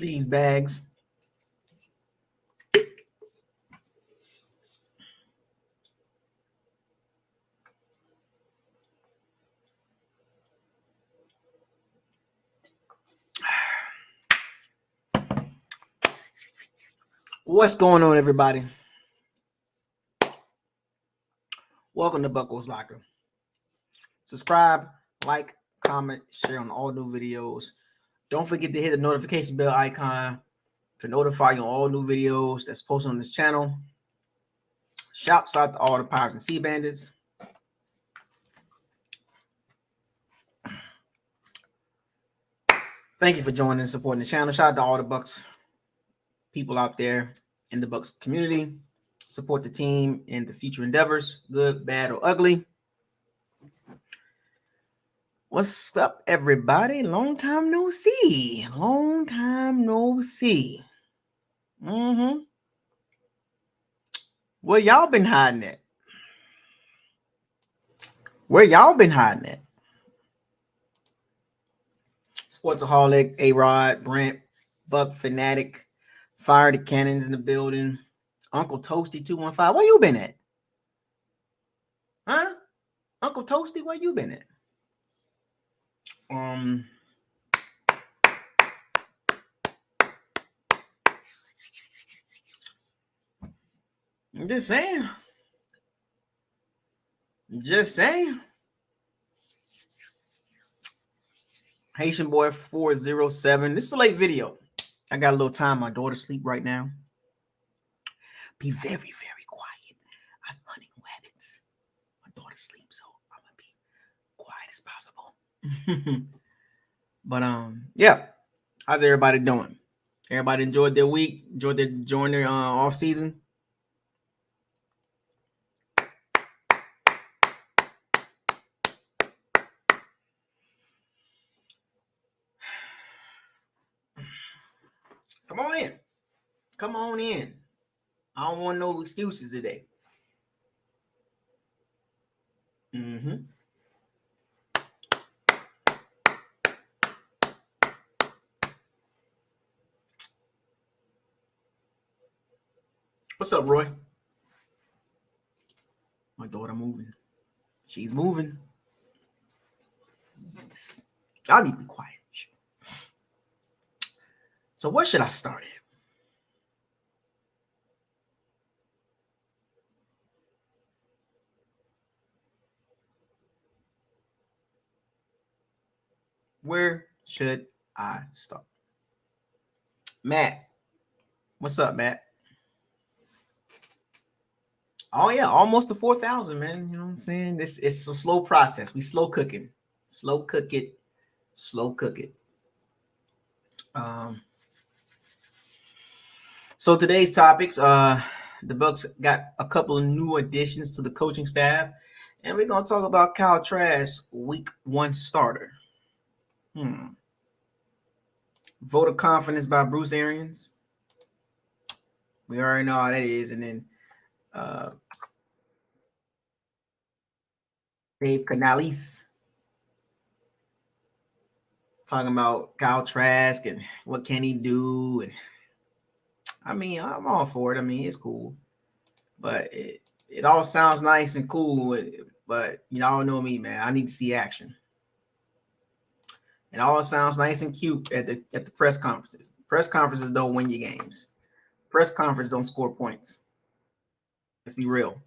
these bags. What's going on, everybody? Welcome to Buckles Locker. Subscribe, like, comment, share on all new videos. Don't forget to hit the notification bell icon to notify you on all new videos that's posted on this channel. Shouts out to all the Pirates and Sea Bandits. Thank you for joining and supporting the channel. Shout out to all the Bucs people out there in the Bucs community. Support the team in the future endeavors, good, bad, or ugly. What's up, everybody? Long time no see. Long time no see. Where y'all been hiding at? Where y'all been hiding at? Sportsaholic, A-Rod, Brent, Buck Fanatic, Fire the Cannons in the building. Uncle Toasty 215. Where you been at? Huh? Uncle Toasty, where you been at? I'm just saying. Haitian Boy 407. This is a late video. I got a little time. My daughter's asleep right now. Be very, very quiet. I'm hunting rabbits. My daughter's asleep, so I'm gonna be quiet as possible. But yeah. How's everybody doing? Everybody enjoyed their week? Enjoying their off season? Come on in. Come on in. I don't want no excuses today. What's up, Roy? My daughter moving. She's moving. Y'all need to be quiet. So where should I start at? Where should I start? Matt. What's up, Matt? Oh, yeah. Almost to 4,000, man. You know what I'm saying? It's a slow process. We slow cooking. Slow cook it. So today's topics, the Bucs got a couple of new additions to the coaching staff, and we're going to talk about Kyle Trask, week 1 starter. Vote of confidence by Bruce Arians. We already know how that is. And then Dave Canales talking about Kyle Trask and what can he do. And I mean, I'm all for it. I mean, it's cool. But it all sounds nice and cool. But y'all know me, man. I need to see action. It all sounds nice and cute at the press conferences. Press conferences don't win you games. Press conferences don't score points. Let's be real.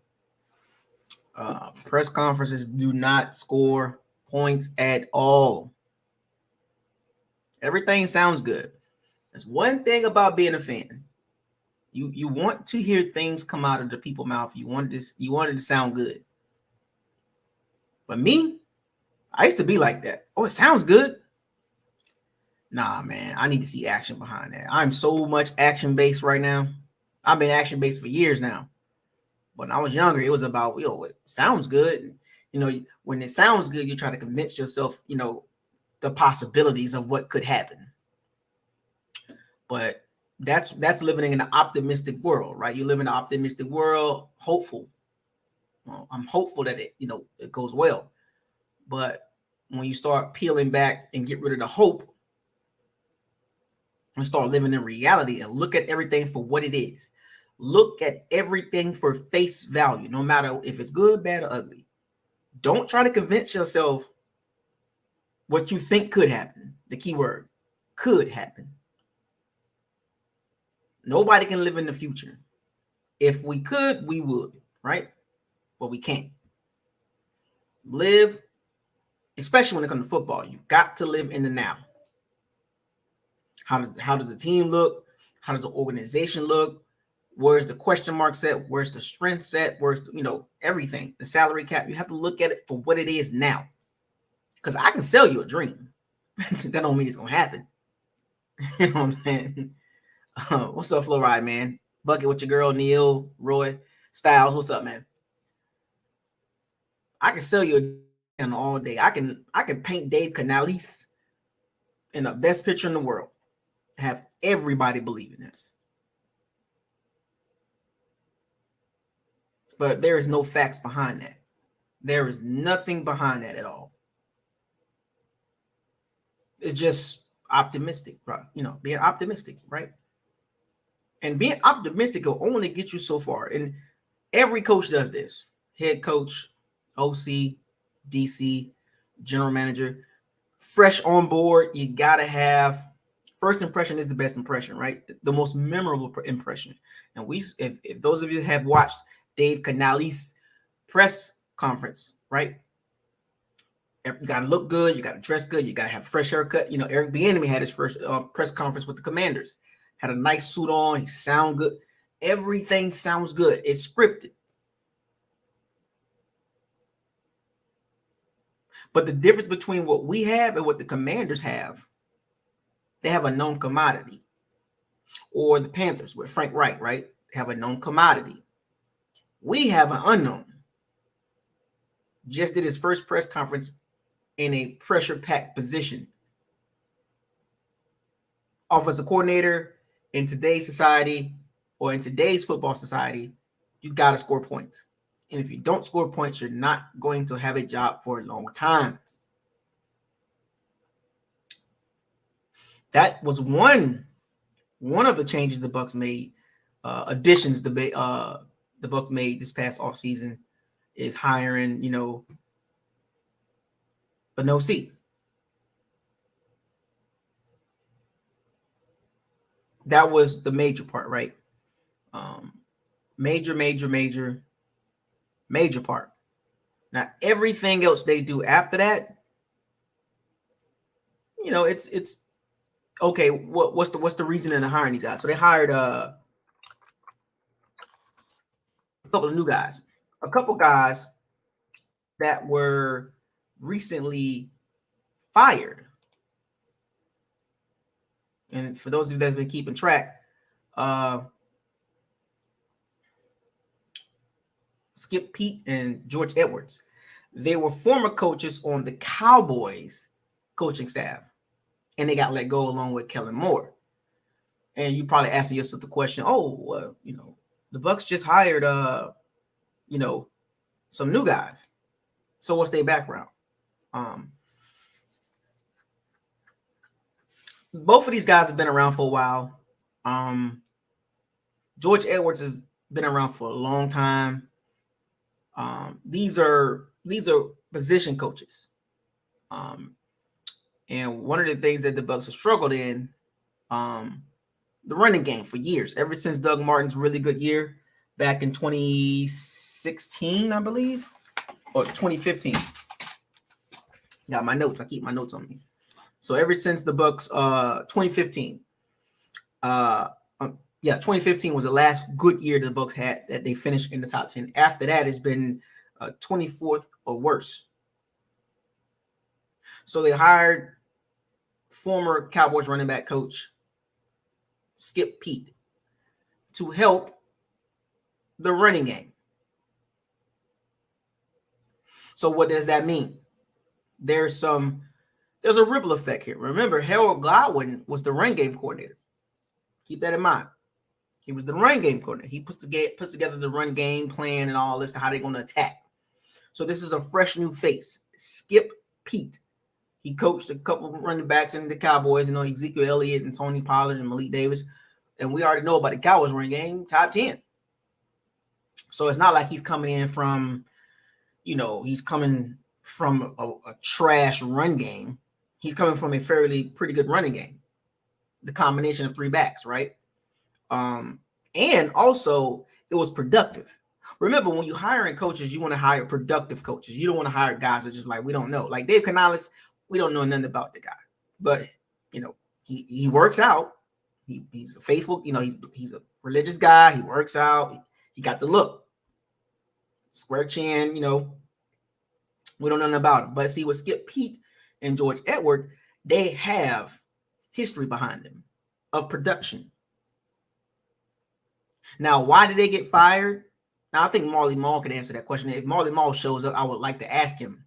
Press conferences do not score points at all. Everything sounds good. There's one thing about being a fan. You want to hear things come out of the people's mouth. You want it to sound good. But me, I used to be like that. Oh, it sounds good. Nah, man, I need to see action behind that. I'm so much action-based right now. I've been action-based for years now. When I was younger, it was about, it sounds good. When it sounds good, you try to convince yourself, the possibilities of what could happen. But that's living in an optimistic world, right? You live in an optimistic world, hopeful. Well, I'm hopeful that it goes well. But when you start peeling back and get rid of the hope, and start living in reality and look at everything for what it is. Look at everything for face value, no matter if it's good, bad, or ugly. Don't try to convince yourself what you think could happen. The key word, could happen. Nobody can live in the future. If we could, we would, right? But we can't. Live, especially when it comes to football, you got to live in the now. How does the team look? How does the organization look? Where's the question mark set? Where's the strength set? Where's everything? The salary cap. You have to look at it for what it is now. Because I can sell you a dream. That don't mean it's gonna happen. You know what I'm saying? What's up, Fluoride, man? Bucket with your girl Neil, Roy, Styles. What's up, man? I can sell you a dream all day. I can paint Dave Canales in the best picture in the world. Have everybody believe in this. But there is no facts behind that. There is nothing behind that at all. It's just optimistic, right? Being optimistic, right? And being optimistic will only get you so far. And every coach does this. Head coach, OC, DC, general manager, fresh on board. You got to have first impression is the best impression, right? The most memorable impression. And if those of you have watched Dave Canales' press conference, right? You got to look good. You got to dress good. You got to have a fresh haircut. Eric Bieniemy had his first press conference with the Commanders. Had a nice suit on. He sound good. Everything sounds good. It's scripted. But the difference between what we have and what the Commanders have, they have a known commodity. Or the Panthers with Frank Reich, right? They have a known commodity. We have an unknown. Just did his first press conference in a pressure-packed position. Offensive coordinator in today's society or in today's football society, you got to score points. And if you don't score points, you're not going to have a job for a long time. That was one of the changes the Bucs made, additions the Bucs made this past offseason is hiring, an OC. That was the major part, right? Major part. Now, everything else they do after that, it's okay. What's the reason in hiring these guys? So they hired a couple of new guys, a couple guys that were recently fired. And for those of you that's been keeping track, Skip Pete and George Edwards, they were former coaches on the Cowboys coaching staff, and they got let go along with Kellen Moore. And you probably asking yourself the question, the Bucs just hired, some new guys. So what's their background? Both of these guys have been around for a while. George Edwards has been around for a long time. These are position coaches. And one of the things that the Bucs have struggled in, the running game for years, ever since Doug Martin's really good year back in 2016, I believe, or 2015. Got my notes. I keep my notes on me. So ever since the Bucs, 2015, 2015 was the last good year the Bucs had that they finished in the top 10. After that, it's been 24th or worse. So they hired former Cowboys running back coach Skip Pete to help the running game. So what does that mean? There's a ripple effect here. Remember, Harold Godwin was the run game coordinator. Keep that in mind. He was the run game coordinator. He puts together the run game plan and all this to how they're going to attack. So this is a fresh new face, Skip Pete. He coached a couple of running backs in the Cowboys, Ezekiel Elliott and Tony Pollard and Malik Davis. And we already know about the Cowboys running game, top 10. So it's not like he's coming in from, he's coming from a trash run game. He's coming from a pretty good running game. The combination of three backs, right? And also it was productive. Remember, when you're hiring coaches, you want to hire productive coaches. You don't want to hire guys that just like, we don't know. Like Dave Canales, we don't know nothing about the guy. But, he works out. He's a faithful, he's a religious guy. He works out. He got the look. Square chin, we don't know nothing about him. But see, with Skip Peete and George Edward, they have history behind them of production. Now, why did they get fired? Now, I think Marley Marl can answer that question. If Marley Marl shows up, I would like to ask him,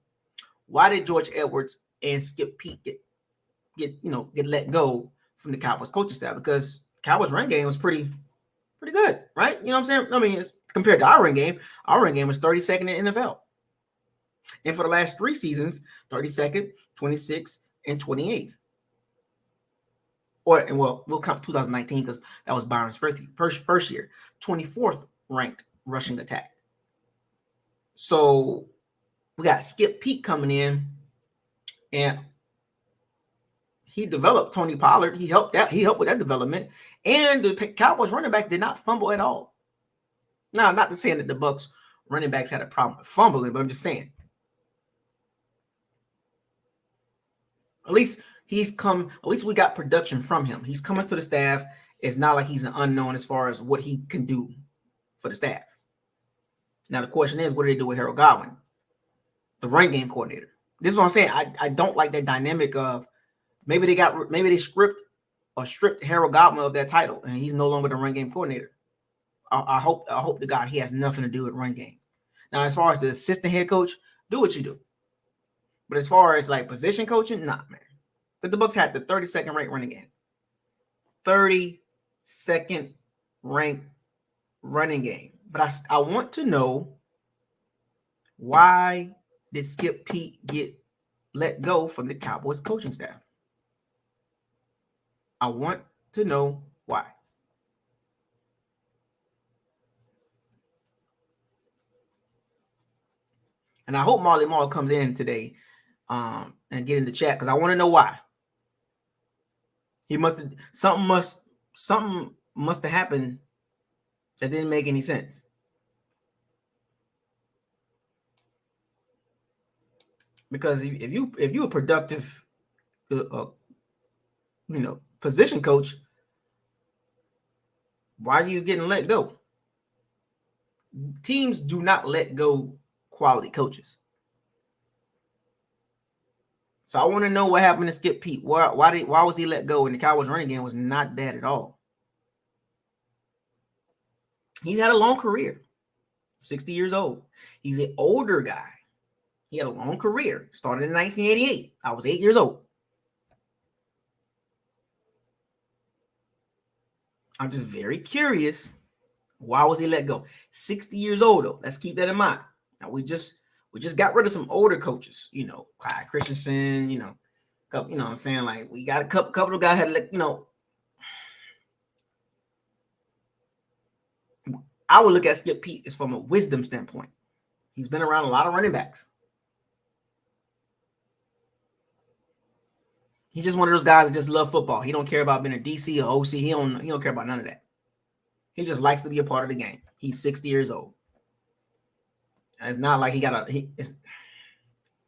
why did George Edwards and Skip Peete get let go from the Cowboys coaching staff? Because Cowboys run game was pretty good, right? You know what I'm saying? I mean, it's, compared to our run game was 32nd in the NFL. And for the last 3 seasons, 32nd, 26th, and 28th. We'll count 2019 because that was Byron's first year. 24th ranked rushing attack. So we got Skip Peete coming in, and he developed Tony Pollard. He helped with that development. And the Cowboys running back did not fumble at all. Now, I'm not saying that the Bucs running backs had a problem with fumbling, but I'm just saying. At least we got production from him. He's coming to the staff. It's not like he's an unknown as far as what he can do for the staff. Now, the question is, what do they do with Harold Godwin, the run game coordinator? This is what I'm saying. I don't like that dynamic of maybe they stripped Harold Godwin of that title, and he's no longer the run game coordinator. I hope to God he has nothing to do with run game. Now, as far as the assistant head coach, do what you do. But as far as like position coaching, nah, man. But the Bucs had the 32nd ranked running game. 32nd ranked running game. But I want to know, why did Skip Peete get let go from the Cowboys coaching staff? I want to know why. And I hope Marley Marl comes in today and get in the chat, because I want to know why. Something must have happened that didn't make any sense. Because if you a productive position coach, why are you getting let go? Teams do not let go quality coaches. So I want to know what happened to Skip Peete. Why was he let go? And the Cowboys running game was not bad at all. He's had a long career, 60 years old. He's an older guy. He had a long career. Started in 1988. I was 8 years old. I'm just very curious. Why was he let go? 60 years old, though. Let's keep that in mind. Now, we just got rid of some older coaches, Clyde Christensen, what I'm saying? Like, we got a couple of guys had, I would look at Skip Peete as from a wisdom standpoint. He's been around a lot of running backs. He's just one of those guys that just love football. He don't care about being a DC or OC. He don't care about none of that. He just likes to be a part of the game. He's 60 years old. And it's not like the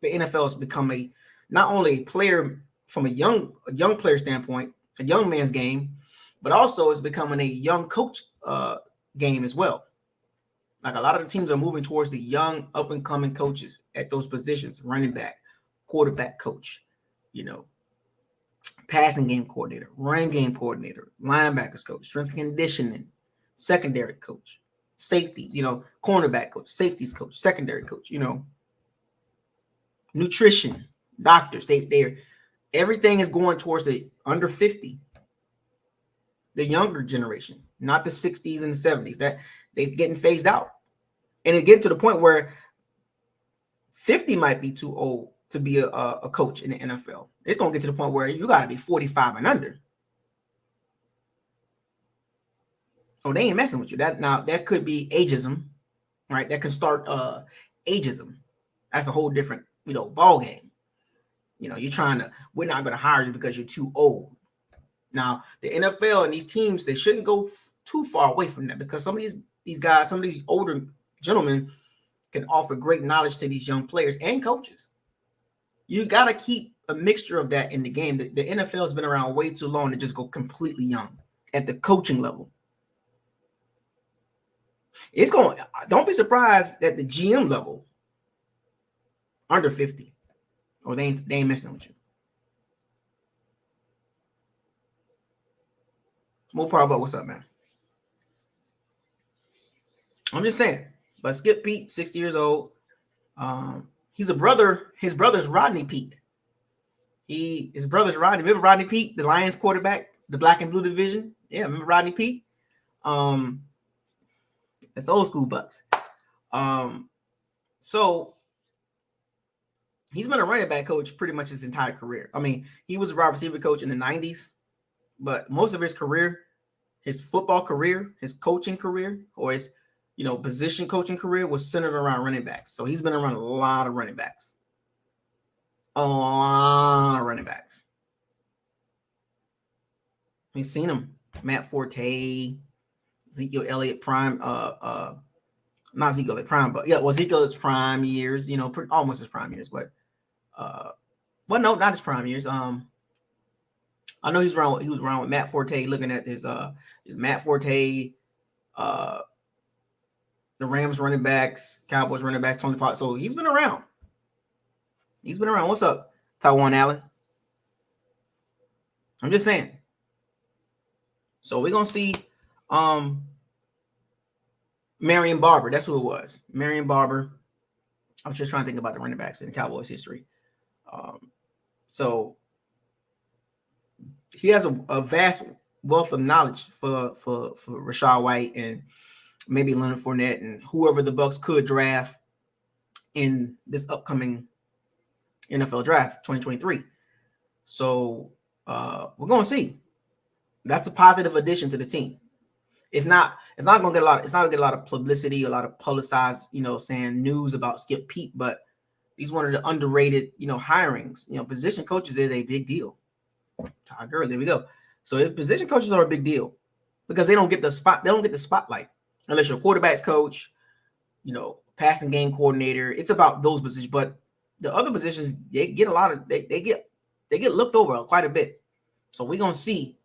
NFL has become not only a player from a young player standpoint, a young man's game, but also it's becoming a young coach game as well. Like, a lot of the teams are moving towards the young up and coming coaches at those positions: running back, quarterback coach, passing game coordinator, run game coordinator, linebackers coach, strength and conditioning, secondary coach, safeties, cornerback coach, safeties coach, secondary coach, nutrition, doctors. They're everything is going towards the under 50, the younger generation, not the 60s and the 70s. That they're getting phased out. And it getting to the point where 50 might be too old to be a coach in the NFL. It's going to get to the point where you got to be 45 and under. Oh, they ain't messing with you. That could be ageism, right? That could start ageism. That's a whole different, ball game. We're not going to hire you because you're too old. Now, the NFL and these teams, they shouldn't go too far away from that, because some of these guys, some of these older gentlemen can offer great knowledge to these young players and coaches. You got to keep a mixture of that in the game. The NFL has been around way too long to just go completely young at the coaching level. Don't be surprised at the GM level, under 50, or they ain't messing with you. More power about what's up, man. I'm just saying. But Skip Pete, 60 years old. He's a brother. His brother's Rodney Pete. His brother's Rodney. Remember Rodney Pete, the Lions quarterback, the black and blue division? Yeah, remember Rodney Pete? That's old school Bucs. So he's been a running back coach pretty much his entire career. I mean, he was a wide receiver coach in the 90s, but most of his career, his football career, his coaching career, or his position coaching career was centered around running backs. So he's been around a lot of running backs. He's seen them. Matt Forte, Ezekiel Elliott prime, not Ezekiel Elliott prime, but Ezekiel Elliott's prime years, almost his prime years, but no, not his prime years. I know he was around with Matt Forte, looking at his Matt Forte, the Rams running backs, Cowboys running backs, Tony Pollard. So he's been around. What's up, Taiwan Allen? I'm just saying. So we're going to see Marion Barber. That's who it was. Marion Barber. I was just trying to think about the running backs in the Cowboys history. So he has a vast wealth of knowledge for Rachaad White and maybe Leonard Fournette and whoever the Bucs could draft in this upcoming NFL draft 2023. So we're going to see. That's a positive addition to the team. It's not going to get a lot of publicity, a lot of publicized, saying news about Skip Pete, but he's one of the underrated, hirings. Position coaches is a big deal. Todd Gurley, there we go. So position coaches are a big deal because they don't get the spotlight unless you're a quarterback's coach, passing game coordinator. It's about those positions, but the other positions they get looked over quite a bit. So we're gonna see,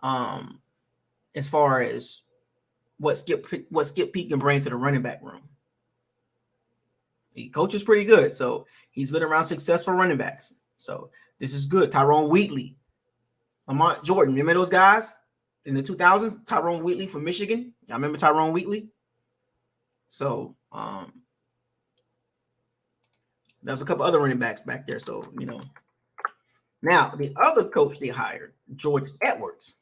as far as what Skip Pete can bring to the running back room. He coaches pretty good, so he's been around successful running backs. So this is good. Tyrone Wheatley, Lamont Jordan, remember those guys in the 2000s? Tyrone Wheatley from Michigan. Y'all remember Tyrone Wheatley? So there's a couple other running backs back there. So now the other coach they hired, George Edwards.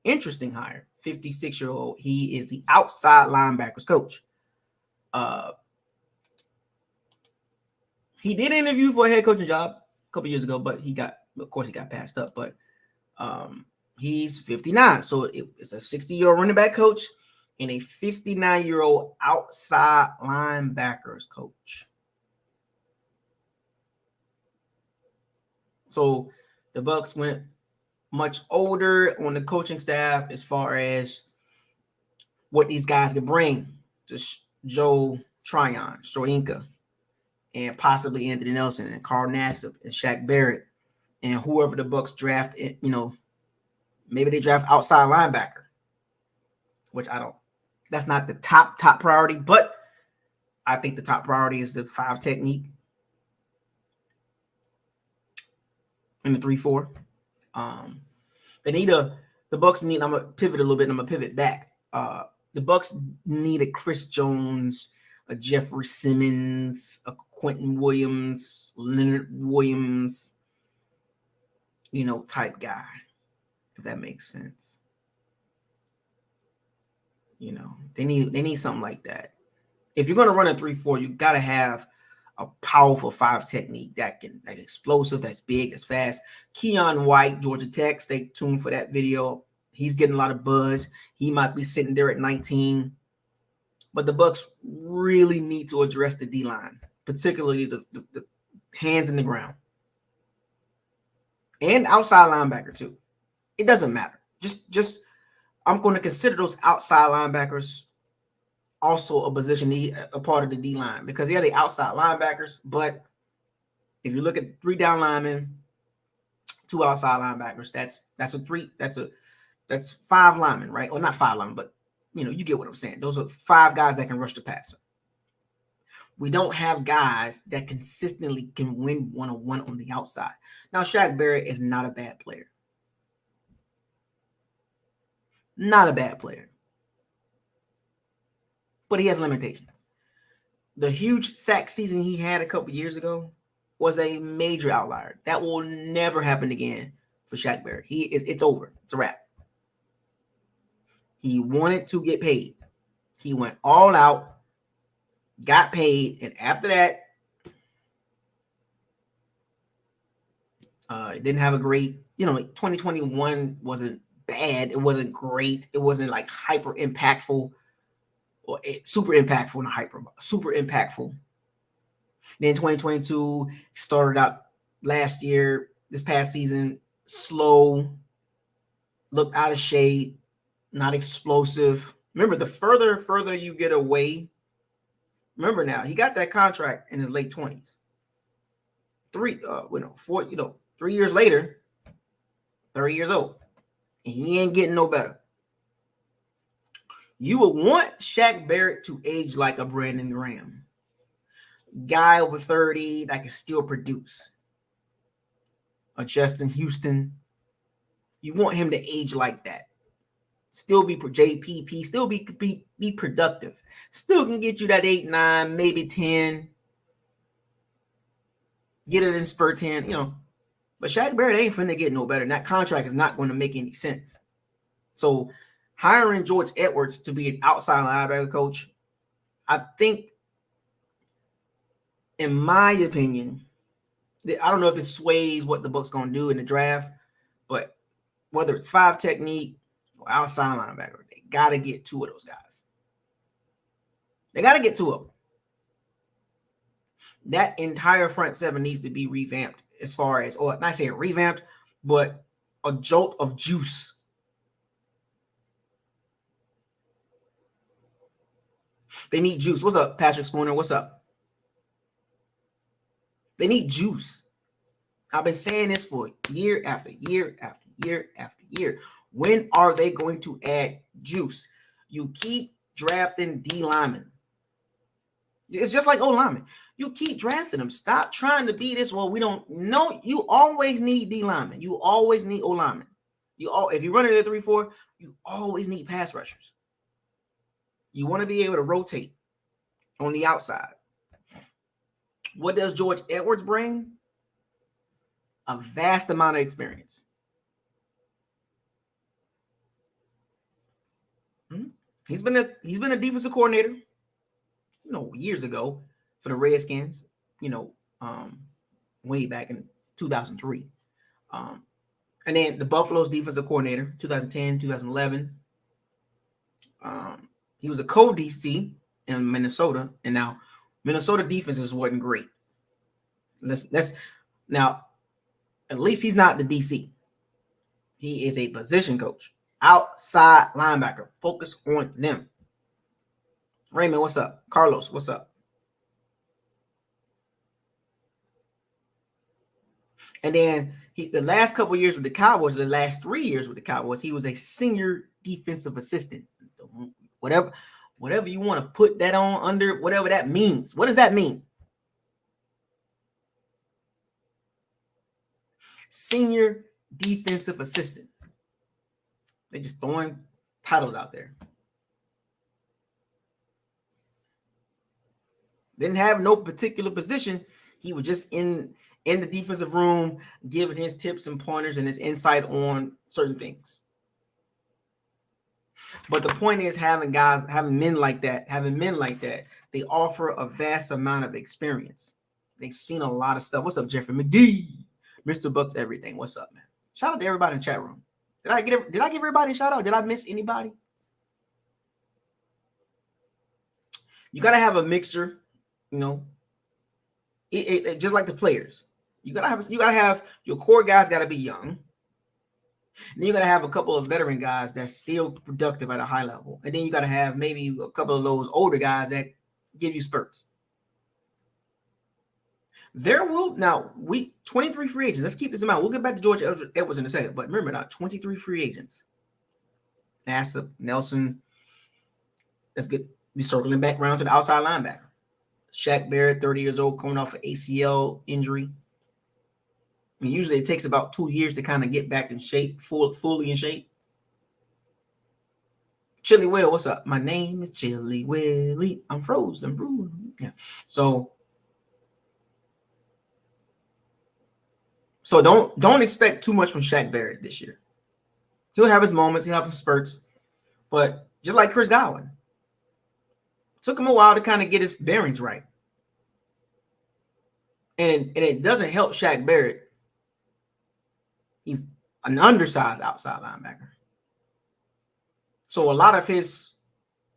Interesting hire. 56-year-old. He is the outside linebackers coach. He did interview for a head coaching job a couple years ago, but he got passed up. But he's 59. So it's a 60-year-old running back coach and a 59-year-old outside linebackers coach. So the Bucs went much older on the coaching staff as far as what these guys can bring. Just Joe Tryon, Shoyinka, and possibly Anthony Nelson and Carl Nassib and Shaq Barrett and whoever the Bucs draft. Maybe they draft outside linebacker, which that's not the top priority, but I think the top priority is the 5 technique and the 3-4. The Bucs need. I'm gonna pivot a little bit. I'm gonna pivot back. The Bucs need a Chris Jones, a Jeffrey Simmons, a Quentin Williams, Leonard Williams, type guy, if that makes sense. They need something like that. If you're gonna run a 3-4, you gotta have a powerful 5 technique that's explosive, that's big, that's fast. Keon White, Georgia Tech. Stay tuned for that video. He's getting a lot of buzz. He might be sitting there at 19. But the Bucs really need to address the D-line, particularly the hands in the ground. And outside linebacker too. It doesn't matter. Just I'm going to consider those outside linebackers also a position, a part of the D-line, because they're the outside linebackers. But if you look at 3 down linemen, 2 outside linebackers, that's 5 linemen, right? Or not 5 linemen, but you get what I'm saying. Those are 5 guys that can rush the passer. We don't have guys that consistently can win one-on-one on the outside. Now, Shaq Barrett is not a bad player. Not a bad player. But he has limitations. The huge sack season he had a couple years ago was a major outlier. That will never happen again for Shaq Barrett. It's over. It's a wrap. He wanted to get paid. He went all out, got paid, and after that, didn't have a great, 2021 wasn't bad. It wasn't great. It wasn't like hyper impactful or super impactful, super impactful. Then 2022 started out this past season, slow, looked out of shape, not explosive. Remember, the further you get away, remember now, he got that contract in his late 20s. 3 years later, 30 years old, and he ain't getting no better. You would want Shaq Barrett to age like a Brandon Graham. Guy over 30 that can still produce. A Justin Houston. You want him to age like that. Still be JPP, still be productive. Still can get you that 8, 9, maybe 10. Get it in spurts in, But Shaq Barrett ain't finna get no better. And that contract is not going to make any sense. So hiring George Edwards to be an outside linebacker coach, I think, in my opinion, I don't know if it sways what the Bucs going to do in the draft, but whether it's 5 technique or outside linebacker, they got to get 2 of those guys. They got to get 2 of them. That entire front 7 needs to be revamped as far as, or not saying revamped, but a jolt of juice. They need juice. What's up, Patrick Spooner? What's up? They need juice. I've been saying this for year after year after year after year. When are they going to add juice? You keep drafting D linemen. It's just like O linemen. You keep drafting them. Stop trying to be this. Well, we don't know. You always need D linemen. You always need O linemen. If you run it at 3-4, you always need pass rushers. You want to be able to rotate on the outside. What does George Edwards bring? A vast amount of experience. He's been a defensive coordinator, years ago for the Redskins, way back in 2003. And then the Buffalo's defensive coordinator, 2010, 2011. He was a co-DC in Minnesota, and now Minnesota defenses wasn't great. Now, at least he's not the DC. He is a position coach. Outside linebacker. Focus on them. Raymond, what's up? Carlos, what's up? And then the last couple of years with the Cowboys, the last 3 years with the Cowboys, he was a senior defensive assistant. Whatever you want to put that on under, whatever that means. What does that mean? Senior defensive assistant. They're just throwing titles out there. Didn't have no particular position. He was just in the defensive room, giving his tips and pointers and his insight on certain things. But the point is, having men like that, they offer a vast amount of experience. They've seen a lot of stuff. What's up, Jeffrey McGee? Mr. Bucs, everything. What's up, man? Shout out to everybody in the chat room. Did I give everybody a shout out? Did I miss anybody? You got to have a mixture, you know. Just like the players, you gotta have your core guys got to be young. And then you got to have a couple of veteran guys that's still productive at a high level. And then you got to have maybe a couple of those older guys that give you spurts. There will now 23 free agents. Let's keep this in mind. We'll get back to George Edwards in a second. But remember now, 23 free agents. Nassib, Nelson. Let's be circling back around to the outside linebacker. Shaq Barrett, 30 years old, coming off an ACL injury. I mean, usually it takes about 2 years to kind of get back in shape, fully in shape. Chili Will, what's up? My name is Chili Willie. I'm frozen. Yeah. So don't expect too much from Shaq Barrett this year. He'll have his moments, he'll have his spurts, but just like Chris Godwin, took him a while to kind of get his bearings right. And it doesn't help Shaq Barrett. He's an undersized outside linebacker. So a lot of his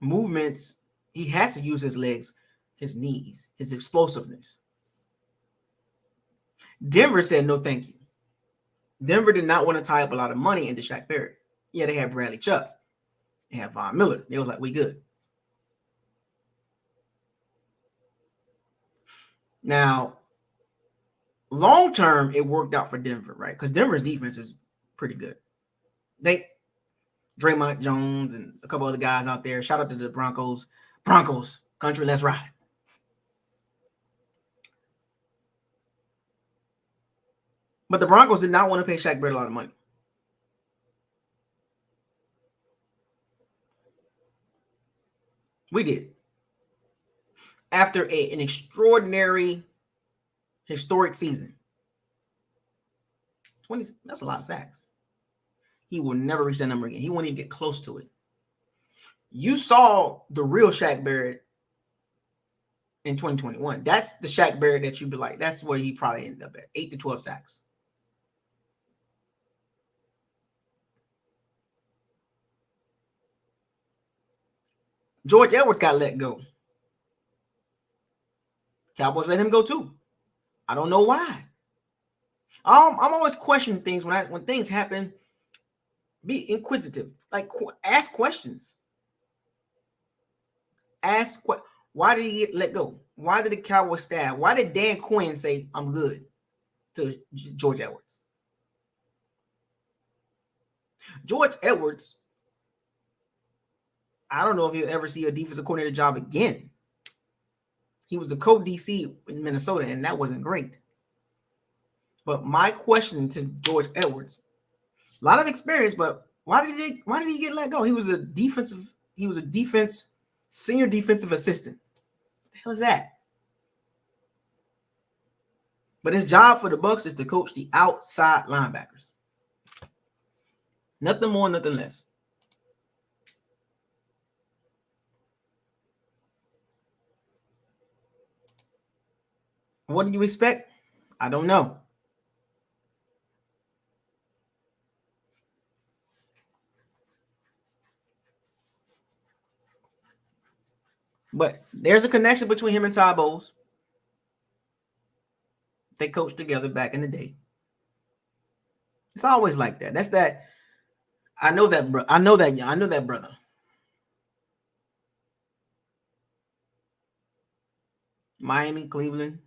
movements, he has to use his legs, his knees, his explosiveness. Denver said no thank you. Denver did not want to tie up a lot of money into Shaq Barrett. Yeah, they had Bradley Chubb. They had Von Miller. They was like, we good. Now, long term, it worked out for Denver, right? Because Denver's defense is pretty good. Draymond Jones and a couple other guys out there. Shout out to the Broncos. Broncos, country, let's ride. But the Broncos did not want to pay Shaq Barrett a lot of money. We did. After an extraordinary, historic season. 20, that's a lot of sacks. He will never reach that number again. He won't even get close to it. You saw the real Shaq Barrett in 2021. That's the Shaq Barrett that you'd be like, that's where he probably ended up at, 8 to 12 sacks. George Edwards got let go. Cowboys let him go too. I don't know why. I'm always questioning things when things happen. Be inquisitive. Like, ask questions. Why did he get let go? Why did the Cowboys staff? Why did Dan Quinn say, I'm good to George Edwards? George Edwards, I don't know if he'll ever see a defensive coordinator job again. He was the co-DC in Minnesota, and that wasn't great. But my question to George Edwards, a lot of experience, but why did he get let go? He was a senior defensive assistant. What the hell is that? But his job for the Bucs is to coach the outside linebackers. Nothing more, nothing less. What do you expect? I don't know. But there's a connection between him and Todd Bowles. They coached together back in the day. It's always like that. That's that. I know that brother. Miami, Cleveland.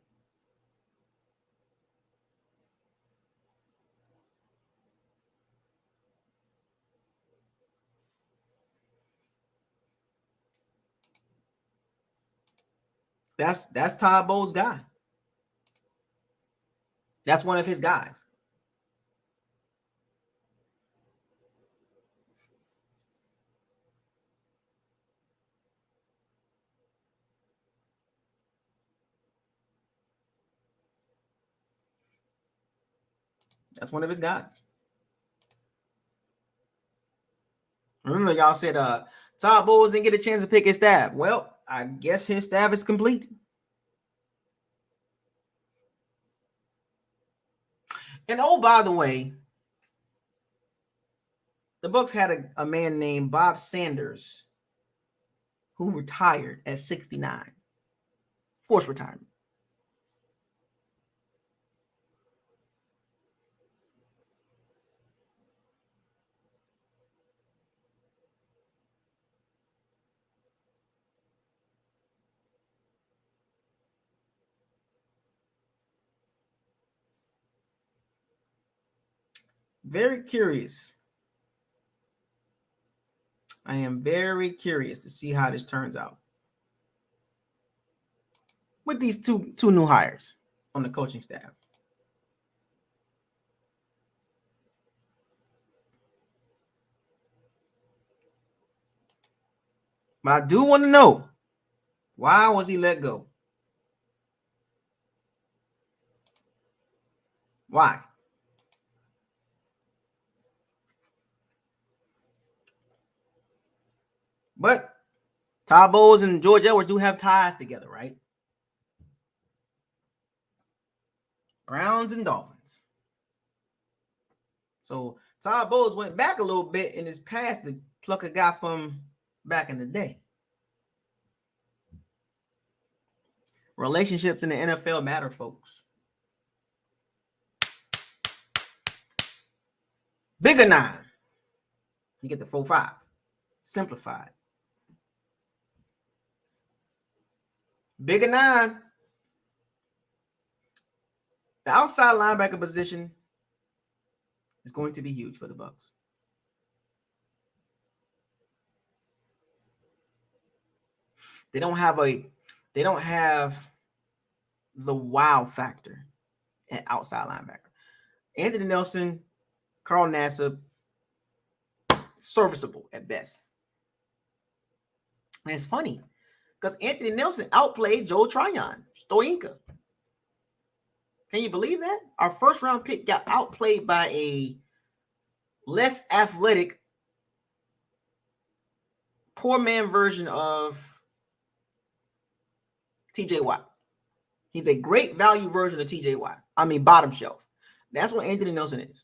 That's Todd Bowles' guy. That's one of his guys. That's one of his guys. Remember, y'all said Todd Bowles didn't get a chance to pick his staff. Well, I guess his staff is complete. And oh, by the way, the Bucs had a man named Bob Sanders who retired at 69. Forced retirement. Very curious. I am very curious to see how this turns out with these two new hires on the coaching staff. But I do want to know, why was he let go? Why? But Todd Bowles and George Edwards do have ties together, right? Browns and Dolphins. So Todd Bowles went back a little bit in his past to pluck a guy from back in the day. Relationships in the NFL matter, folks. Bigger 9. You get the 4-5. Simplified. Bigger 9. The outside linebacker position is going to be huge for the Bucs. They don't have the wow factor at outside linebacker. Anthony Nelson, Carl Nassib, serviceable at best. And it's funny because Anthony Nelson outplayed Joe Tryon, Stoinka. Can you believe that? Our first round pick got outplayed by a less athletic, poor man version of TJ Watt. He's a great value version of TJ Watt. I mean, bottom shelf. That's what Anthony Nelson is.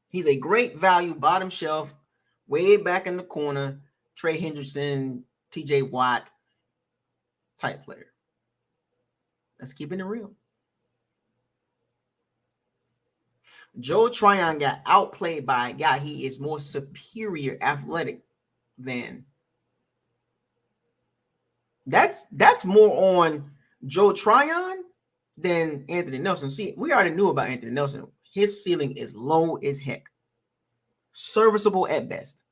He's a great value, bottom shelf, way back in the corner, Trey Hendrickson, TJ Watt type player. Let's keep it real. Joe Tryon got outplayed by a guy he is more superior athletic than. That's more on Joe Tryon than Anthony Nelson. See, we already knew about Anthony Nelson. His ceiling is low as heck. Serviceable at best.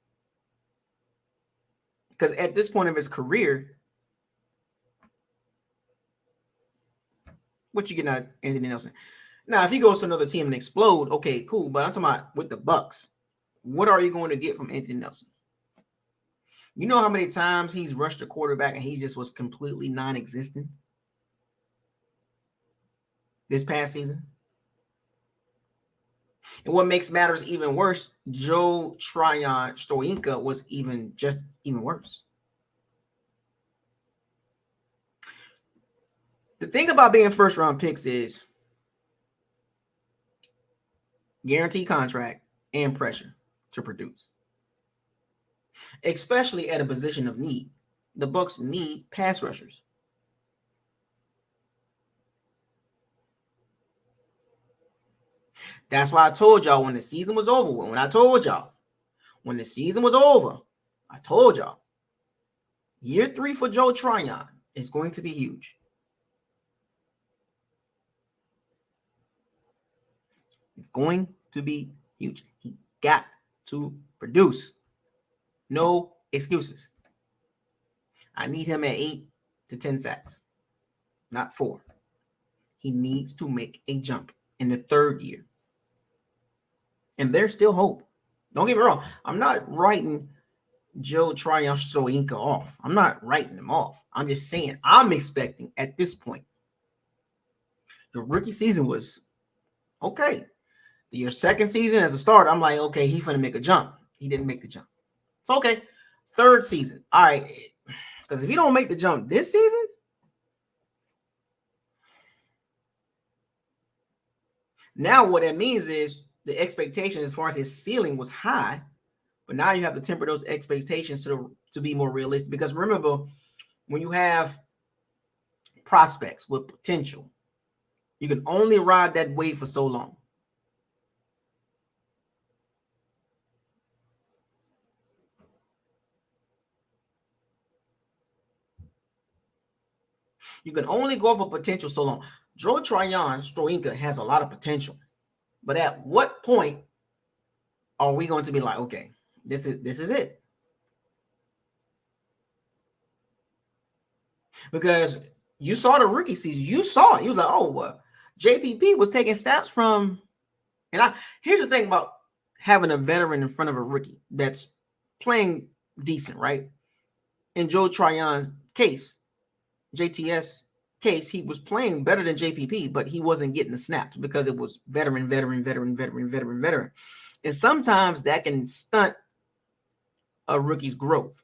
Because at this point of his career, what you get out of Anthony Nelson? Now, if he goes to another team and explode, okay, cool. But I'm talking about with the Bucs. What are you going to get from Anthony Nelson? You know how many times he's rushed a quarterback and he just was completely non-existent this past season? And what makes matters even worse, Joe Tryon Stoinka was even worse. The thing about being first round picks is guaranteed contract and pressure to produce, especially at a position of need. The Bucs need pass rushers. That's why I told y'all when the season was over. When the season was over, I told y'all year 3 for Joe Tryon is going to be huge. It's going to be huge. He got to produce. No excuses. I need him at 8 to 10 sacks, not 4. He needs to make a jump in the 3rd year. And there's still hope. Don't get me wrong. I'm not writing Joe Tryon Stoinka off. I'm not writing him off. I'm just saying I'm expecting at this point. The rookie season was okay. Your second season as a starter, I'm like, okay, he's going to make a jump. He didn't make the jump. It's okay. 3rd season. All right. Because if he don't make the jump this season, Now what that means is the expectation as far as his ceiling was high, but now you have to temper those expectations to be more realistic. Because remember, when you have prospects with potential, you can only ride that wave for so long. You can only go for potential so long. Joe Tryon Stroinka has a lot of potential, but at what point are we going to be like, okay, this is it? Because you saw the rookie season, you saw it. You was like, oh, well, JPP was taking snaps from. And here's the thing about having a veteran in front of a rookie that's playing decent, right? In Joe Tryon's case, JTS case, he was playing better than JPP, but he wasn't getting the snaps because it was veteran. And sometimes that can stunt a rookie's growth.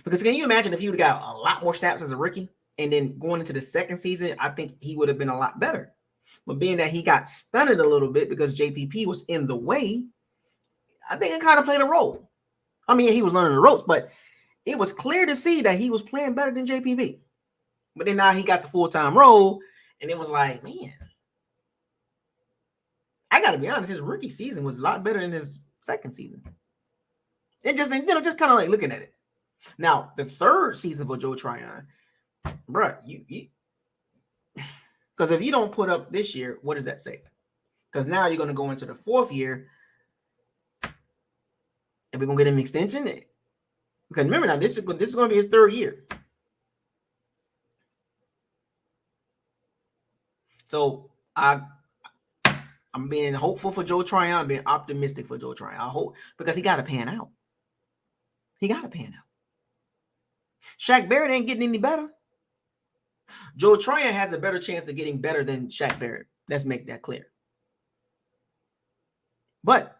Because can you imagine if he would have got a lot more snaps as a rookie and then going into the second season, I think he would have been a lot better. But being that he got stunted a little bit because JPP was in the way, I think it kind of played a role. I mean, he was learning the ropes, but it was clear to see that he was playing better than JPP. But then now he got the full-time role, and it was like, man, I got to be honest, his rookie season was a lot better than his second season. And just, just kind of like looking at it. Now, the third season for Joe Tryon, bro, because if you don't put up this year, what does that say? Because now you're going to go into the fourth year, and we're going to get him an extension. Because remember now, this is going to be his third year. So I'm being hopeful for Joe Tryon. I'm being optimistic for Joe Tryon. I hope, because he got to pan out. Shaq Barrett ain't getting any better. Joe Tryon has a better chance of getting better than Shaq Barrett. Let's make that clear. But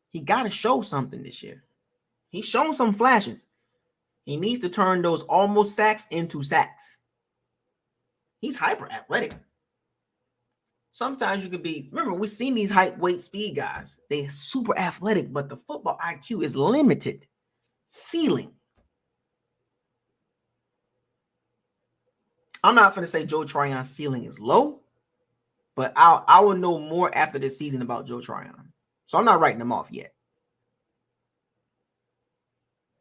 he got to show something this year. He's shown some flashes. He needs to turn those almost sacks into sacks. He's hyper athletic. Sometimes you could be, remember, we've seen these height, weight, speed guys. They're super athletic, but the football IQ is limited. Ceiling. I'm not going to say Joe Tryon's ceiling is low, but I will know more after this season about Joe Tryon. So I'm not writing him off yet.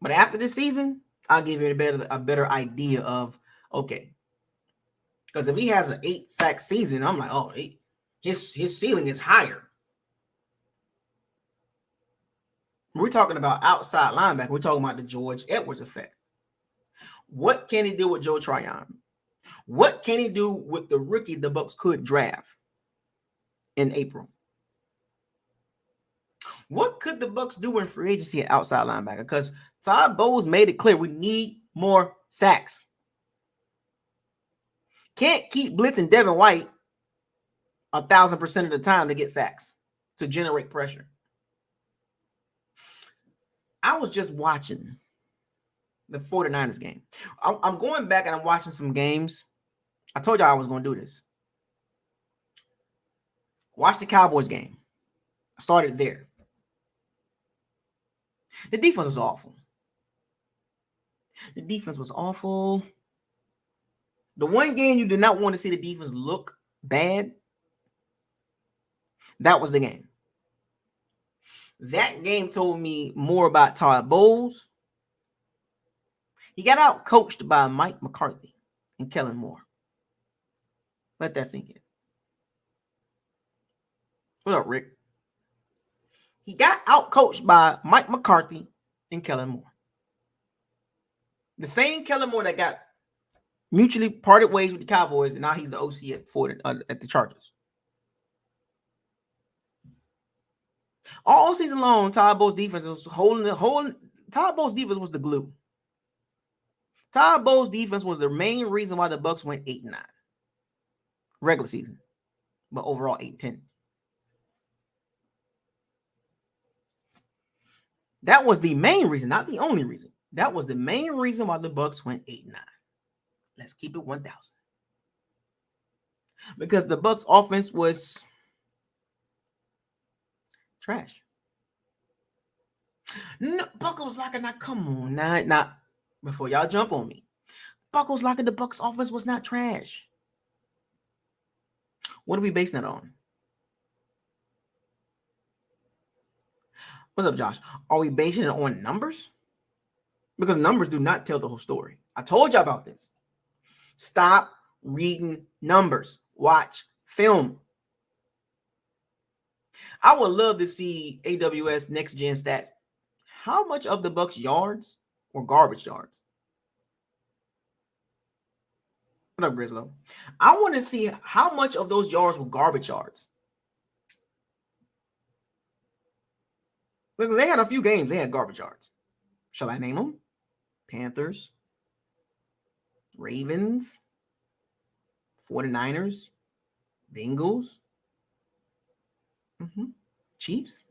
But after this season, I'll give you a better idea of, okay. Because if he has an 8-sack season, I'm like, oh, his ceiling is higher. We're talking about outside linebacker. We're talking about the George Edwards effect. What can he do with Joe Tryon? What can he do with the rookie the Bucs could draft in April? What could the Bucs do in free agency at outside linebacker? Because Todd Bowles made it clear we need more sacks. Can't keep blitzing Devin White 1,000% of the time to get sacks, to generate pressure. I was just watching the 49ers game. I'm going back and I'm watching some games. I told y'all I was going to do this. Watch the Cowboys game. I started there. The defense was awful. The one game you did not want to see the defense look bad, that was the game. That game told me more about Todd Bowles. He got out coached by Mike McCarthy and Kellen Moore. Let that sink in. What up, Rick? He got out coached by Mike McCarthy and Kellen Moore. The same Kellen Moore that got mutually parted ways with the Cowboys, and now he's the OC at the Chargers. All season long, Todd Bowles' defense was Todd Bowles' defense was the glue. Todd Bowles' defense was the main reason why the Bucs went 8-9 regular season, but overall 8-10. That was the main reason, not the only reason. That was the main reason why the Bucs went 8-9. Let's keep it 1,000. Because the Bucs offense was trash. No, Buckles like it. Now, come on, not before y'all jump on me. Buckles like it. The Bucs offense was not trash. What are we basing that on? What's up, Josh? Are we basing it on numbers? Because numbers do not tell the whole story. I told you about this. Stop reading numbers. Watch film. I would love to see AWS next gen stats. How much of the Bucs yards were garbage yards? What up, Grizzlo? I want to see how much of those yards were garbage yards. Because they had a few games, they had garbage yards. Shall I name them? Panthers, Ravens, 49ers, Bengals, Chiefs,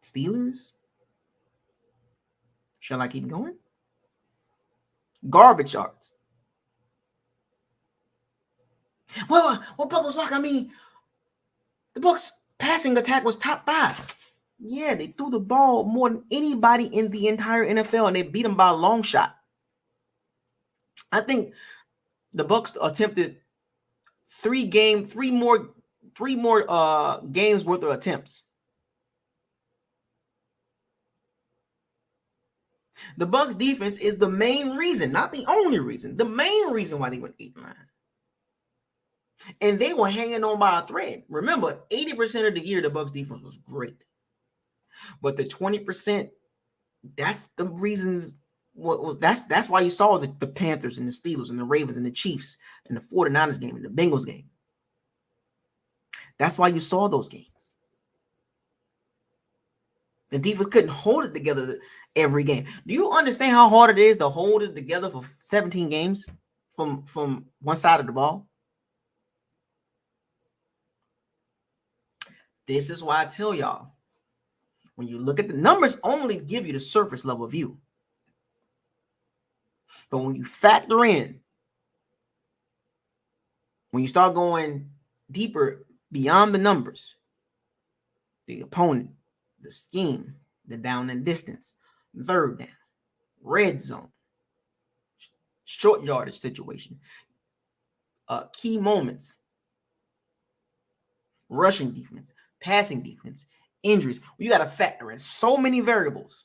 Steelers. Shall I keep going? Garbage yards. Well, Bubbles, like, I mean, the Bucs passing attack was top 5. Yeah, they threw the ball more than anybody in the entire NFL, and they beat them by a long shot. I think the Bucs attempted 3 more games worth of attempts. The Bucs defense is the main reason, not the only reason, the main reason why they went 8-9. And they were hanging on by a thread. Remember, 80% of the year, the Bucs defense was great. But the 20%, that's the reasons. That's why you saw the Panthers and the Steelers and the Ravens and the Chiefs and the 49ers game and the Bengals game. That's why you saw those games. The defense couldn't hold it together every game. Do you understand how hard it is to hold it together for 17 games from one side of the ball? This is why I tell y'all, when you look at the numbers, only give you the surface level view. But when you factor in, when you start going deeper beyond the numbers, the opponent, the scheme, the down and distance, third down, red zone, short yardage situation, key moments, rushing defense, passing defense, injuries. You got to factor in so many variables.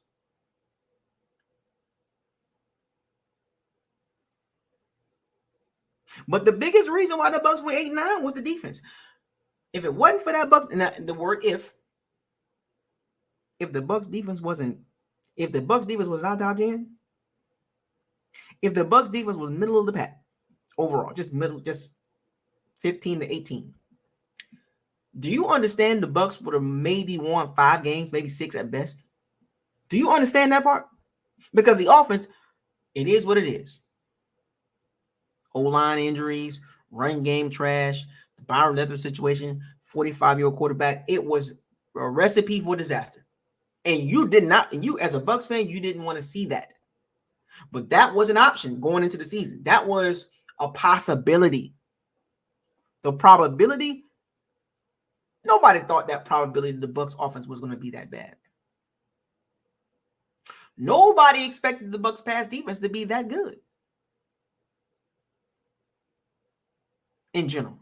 But the biggest reason why the Bucs were 8-9 was the defense. If it wasn't for that Bucs, and the word if the Bucs defense was not top 10, if the Bucs defense was middle of the pack overall, just 15 to 18, do you understand the Bucs would have maybe won 5 games, maybe 6 at best? Do you understand that part? Because the offense, it is what it is. O-line injuries, run game trash, the Byron Leftwich situation, 45-year-old quarterback. It was a recipe for disaster. And you as a Bucs fan, you didn't want to see that. But that was an option going into the season. That was a possibility. The probability, nobody thought that probability the Bucs offense was going to be that bad. Nobody expected the Bucs pass defense to be that good. In general.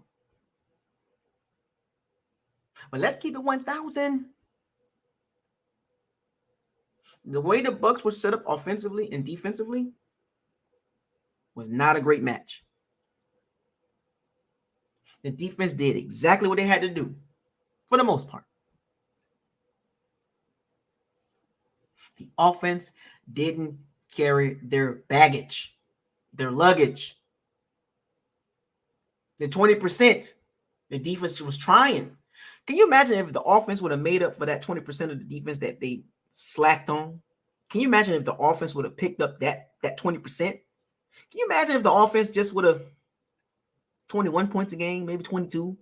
But let's keep it 1,000. The way the Bucs were set up offensively and defensively was not a great match. The defense did exactly what they had to do for the most part. The offense didn't carry their baggage, their luggage. The 20%, the defense was trying. Can you imagine if the offense would have made up for that 20% of the defense that they slacked on? Can you imagine if the offense would have picked up that 20%? Can you imagine if the offense just would have 21 points a game, maybe 22?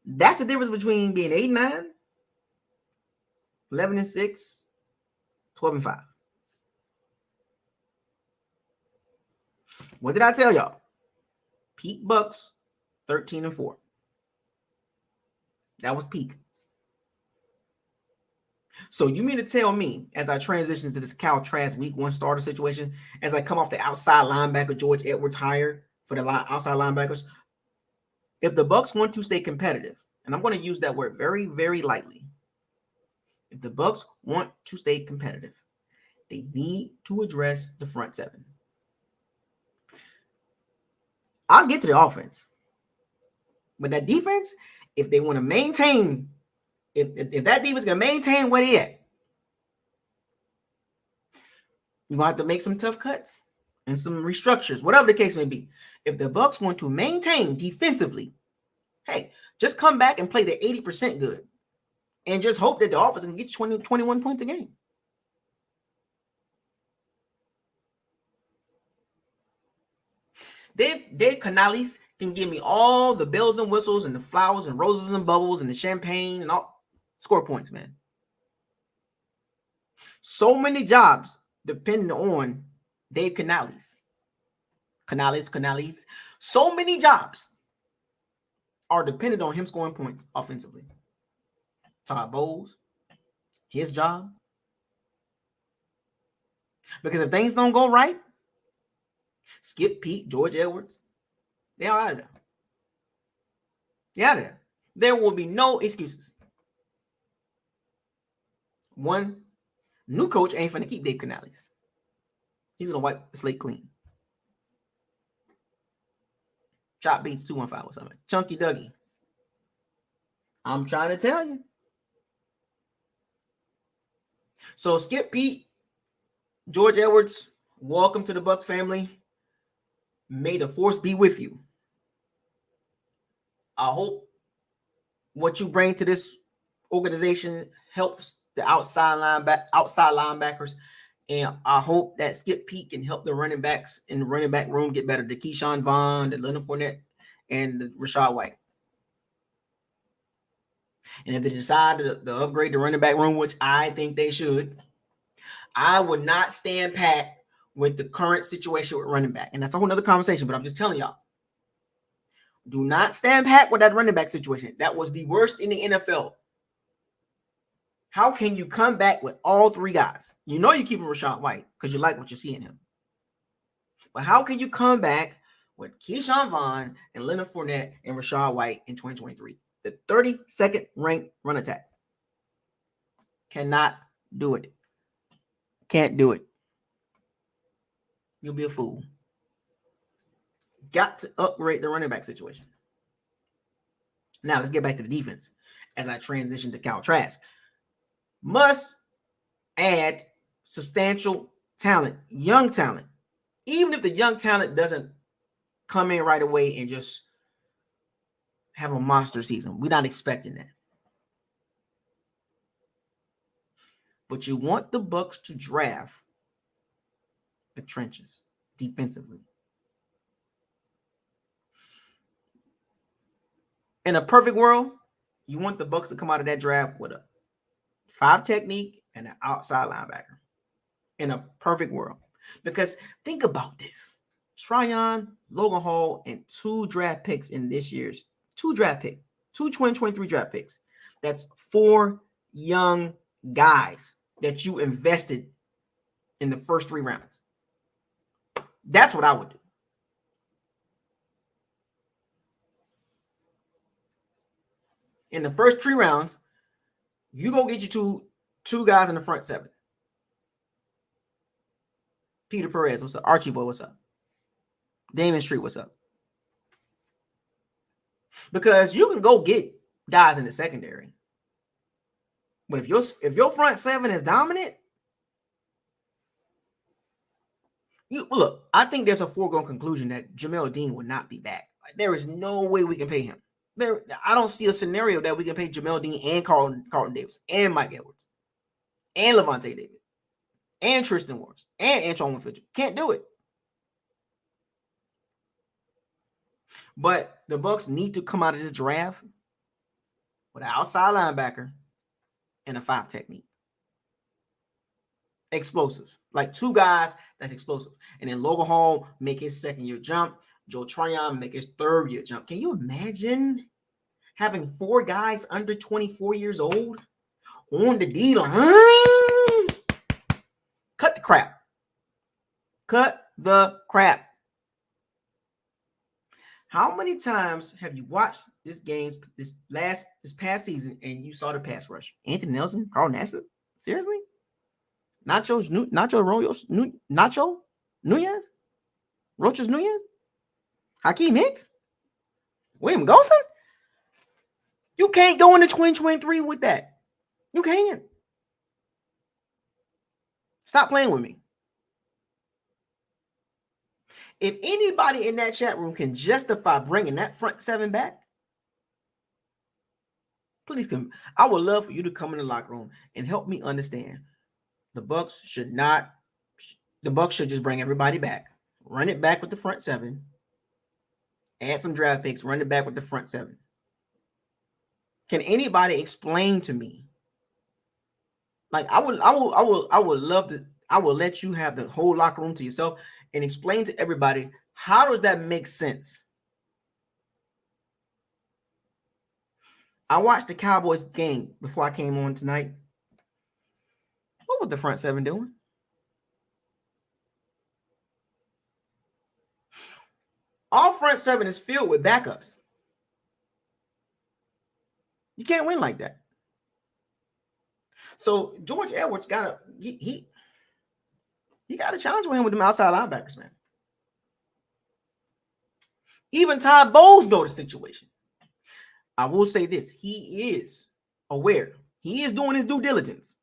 That's the difference between being 8-9, 11-6, 12-5. What did I tell y'all? Peak Bucs, 13-4. That was peak. So you mean to tell me, as I transition to this Trask week 1 starter situation, as I come off the outside linebacker George Edwards hire for the outside linebackers, if the Bucs want to stay competitive, and I'm going to use that word very, very lightly, if the Bucs want to stay competitive, they need to address the front seven. I'll get to the offense, but that defense, if they want to maintain, if that defense can maintain where they at, you're going to have to make some tough cuts and some restructures, whatever the case may be. If the Bucs want to maintain defensively, hey, just come back and play the 80% good and just hope that the offense can get you 20, 21 points a game. Dave Canales can give me all the bells and whistles and the flowers and roses and bubbles and the champagne and all. Score points, man. So many jobs depending on Dave Canales. So many jobs are dependent on him scoring points offensively. Todd Bowles, his job. Because if things don't go right, Skip Pete, George Edwards, they're out of there. They're out of there. There will be no excuses. One, new coach ain't finna keep Dave Canales. He's gonna wipe the slate clean. Chop Beats 215 or something. Chunky Dougie. I'm trying to tell you. So Skip Pete, George Edwards, welcome to the Bucs family. May the force be with you. I hope what you bring to this organization helps the outside linebackers. And I hope that Skip Pete can help the running backs in the running back room get better. The Keyshawn Vaughn, the Leonard Fournette, and the Rachaad White. And if they decide to upgrade the running back room, which I think they should, I would not stand pat with the current situation with running back. And that's a whole nother conversation, but I'm just telling y'all. Do not stand pat with that running back situation. That was the worst in the NFL. How can you come back with all three guys? You know you're keeping Rachaad White because you like what you see in him. But how can you come back with Keyshawn Vaughn and Leonard Fournette and Rachaad White in 2023? The 32nd ranked run attack. Cannot do it. Can't do it. You'll be a fool. Got to upgrade the running back situation. Now, let's get back to the defense as I transition to Trask. Must add substantial talent, young talent. Even if the young talent doesn't come in right away and just have a monster season. We're not expecting that. But you want the Bucs to draft the trenches defensively. In a perfect world, you want the Bucs to come out of that draft with a 5 technique and an outside linebacker. In a perfect world. Because think about this. Tryon, Logan Hall, and 2 draft picks in this year's 2 2023 draft picks. That's 4 young guys that you invested in the first 3 rounds. That's what I would do. In the first 3 rounds, you go get you two guys in the front 7. Peter Perez, what's up? Archie Boy, what's up? Damon Street, what's up? Because you can go get guys in the secondary. But if your front 7 is dominant, look, I think there's a foregone conclusion that Jamel Dean will not be back. There is no way we can pay him. I don't see a scenario that we can pay Jamel Dean and Carlton Davis and Mike Edwards and Levante David and Tristan Wirfs and Antoine Winfield. Can't do it. But the Bucs need to come out of this draft with an outside linebacker and a 5 technique. explosive. Like 2 guys that's explosive. And then Logan Hall make his second-year jump. Joe Tryon make his third-year jump. Can you imagine having 4 guys under 24 years old on the D-line? Cut the crap. Cut the crap. How many times have you watched this past season and you saw the pass rush? Anthony Nelson, Carl Nassib? Seriously? Nacho Nunez? Rochas Nunez? Hakeem Hicks? William Golson? You can't go into 2023 with that. You can't. Stop playing with me. If anybody in that chat room can justify bringing that front 7 back, please come. I would love for you to come in the locker room and help me understand. The Bucs should just bring everybody back. Run it back with the front 7. Add some draft picks. Run it back with the front 7. Can anybody explain to me? Like I would love to. I will let you have the whole locker room to yourself and explain to everybody, how does that make sense? I watched the Cowboys game before I came on tonight. What was the front 7 doing? All front 7 is filled with backups. You can't win like that. So George Edwards got he got a challenge with him with them outside linebackers, man. Even Todd Bowles knows the situation. I will say this: he is aware. He is doing his due diligence.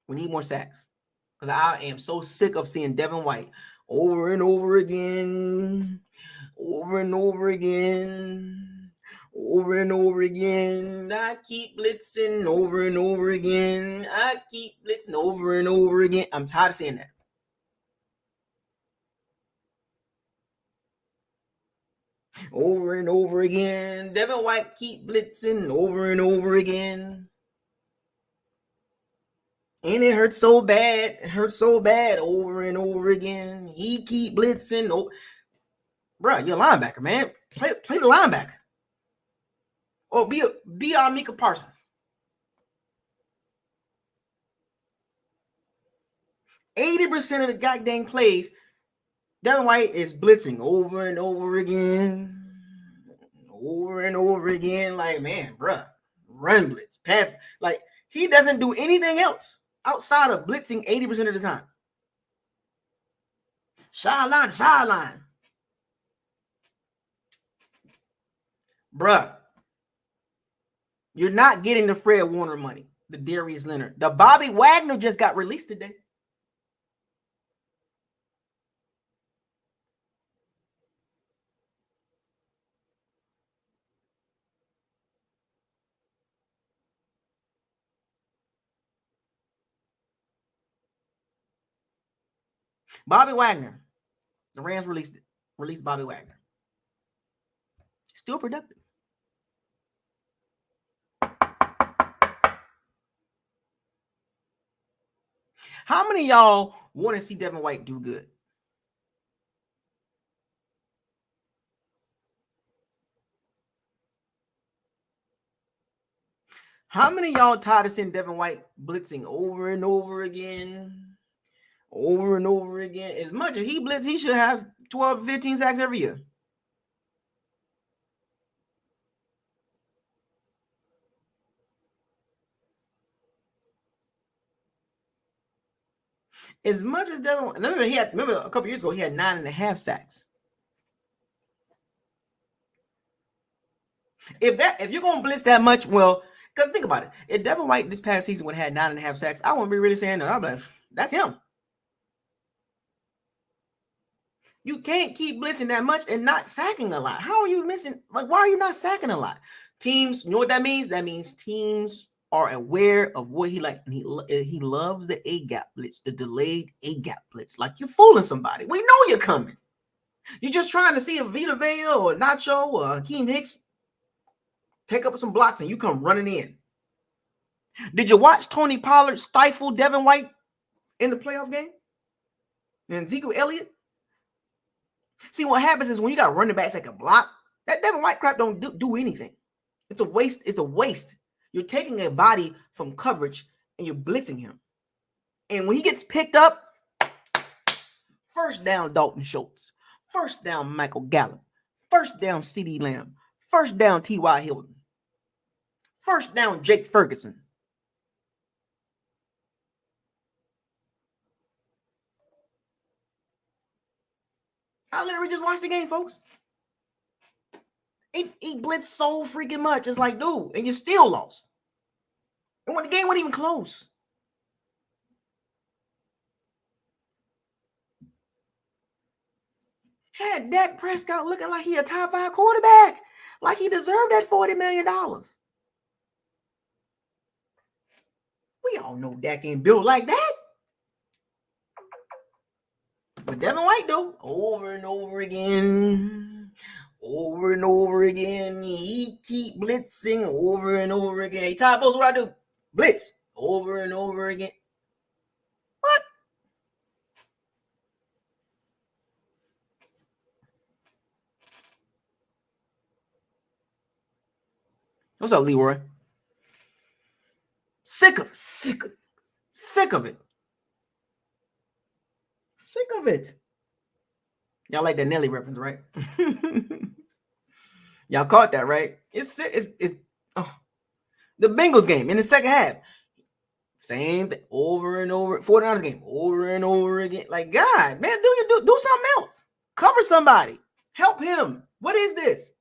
We need more sacks, because I am so sick of seeing Devin White over and over again, over and over again, over and over again. I keep blitzing over and over again. I keep blitzing over and over again. I'm tired of seeing that. Over and over again. Devin White keep blitzing over and over again. And it hurts so bad. It hurts so bad over and over again. He keep blitzing. Oh, bro, you're a linebacker, man. Play the linebacker. Or be our Micah Parsons. 80% of the goddamn plays, Devin White is blitzing over and over again. Over and over again. Like, man, bro, run blitz, pass. Like, he doesn't do anything else outside of blitzing 80% of the time. Sideline to sideline. Bruh, you're not getting the Fred Warner money, the Darius Leonard. The Bobby Wagner just got released today. Bobby Wagner. The Rams released Bobby Wagner. Still productive. How many of y'all want to see Devin White do good? How many of y'all tired of seeing Devin White blitzing over and over again? Over and over again. As much as he blitz, he should have 12, 15 sacks every year. As much as Devin, remember a couple years ago, he had 9.5 sacks. If you're gonna blitz that much, well, because think about it. If Devin White this past season would have had 9.5 sacks, I wouldn't be really saying that. I'd be like, that's him. You can't keep blitzing that much and not sacking a lot. How are you missing? Like, why are you not sacking a lot? Teams, you know what that means? That means teams are aware of what he like, and he loves the A-gap blitz, the delayed A-gap blitz. Like, you're fooling somebody. We know you're coming. You're just trying to see if Vita Vea or Nacho or Hakeem Hicks take up some blocks and you come running in. Did you watch Tony Pollard stifle Devin White in the playoff game? And Ezekiel Elliott? See, what happens is when you got running backs that can block, that Devin White crap don't do anything. It's a waste. It's a waste. You're taking a body from coverage and you're blitzing him. And when he gets picked up, first down Dalton Schultz, first down Michael Gallup, first down CeeDee Lamb, first down T.Y. Hilton, first down Jake Ferguson. I literally just watched the game, folks. He blitzed so freaking much. It's like, dude, and you still lost. And when the game wasn't even close. Had Dak Prescott looking like he a top 5 quarterback. Like he deserved that $40 million. We all know Dak ain't built like that. But Devin White, though, over and over again, he keep blitzing over and over again. Hey, Todd Bowles, what I do? Blitz over and over again. What? What's up, Leroy? Sick of it. Sick of it. Y'all like that Nelly reference, right? Y'all caught that, right? It's the Bengals game in the second half. Same thing over and over. 49ers game over and over again. Like, God, man, do something else. Cover somebody. Help him. What is this?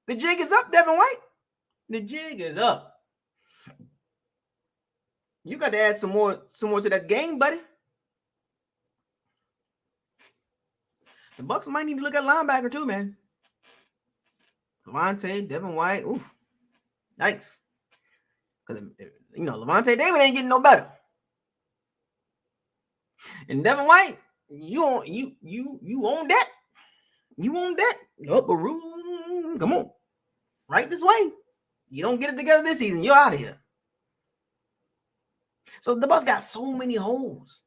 The jig is up, Devin White. The jig is up. You got to add some more to that game, buddy. The Bucs might need to look at linebacker too, man. Levante, Devin White, oof, yikes. Because Levante David ain't getting no better. And Devin White, you own that. You own that. Upper room. Come on. Right this way. You don't get it together this season, you're out of here. So the Bucs got so many holes.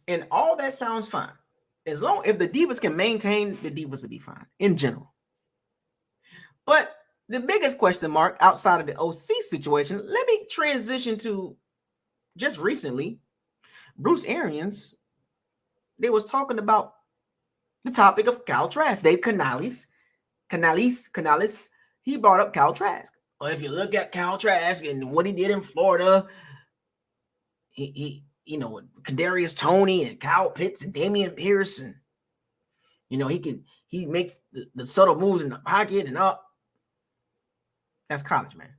And all that sounds fine. If the Divas can maintain, the Divas will be fine in general. But the biggest question mark outside of the OC situation, let me transition to just recently, Bruce Arians, they was talking about the topic of Kyle Trask. Dave Canales, he brought up Kyle Trask. Well, if you look at Kyle Trask and what he did in Florida, he Kadarius Toney and Kyle Pitts and Damian Pierce, and he makes the subtle moves in the pocket and up. That's college, man.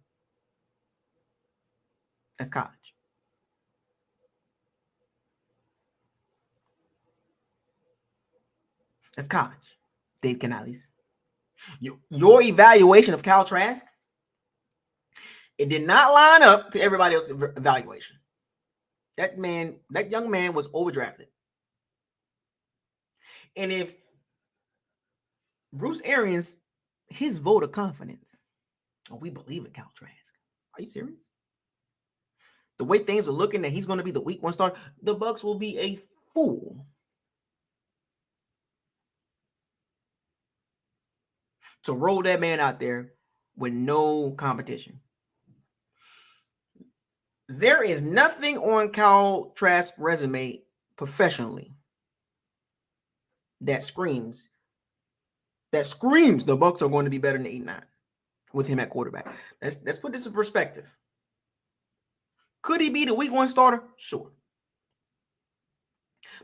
That's college. That's college, Dave Canales. Your evaluation of Kyle Trask, it did not line up to everybody else's evaluation. That young man was overdrafted. And if Bruce Arians, his vote of confidence, we believe in Kyle Trask. Are you serious? The way things are looking that he's going to be the week 1 starter, the Bucs will be a fool to roll that man out there with no competition. There is nothing on Kyle Trask's resume professionally that screams the Bucs are going to be better than 8-9 with him at quarterback. Let's put this in perspective. Could he be the week 1 starter? Sure.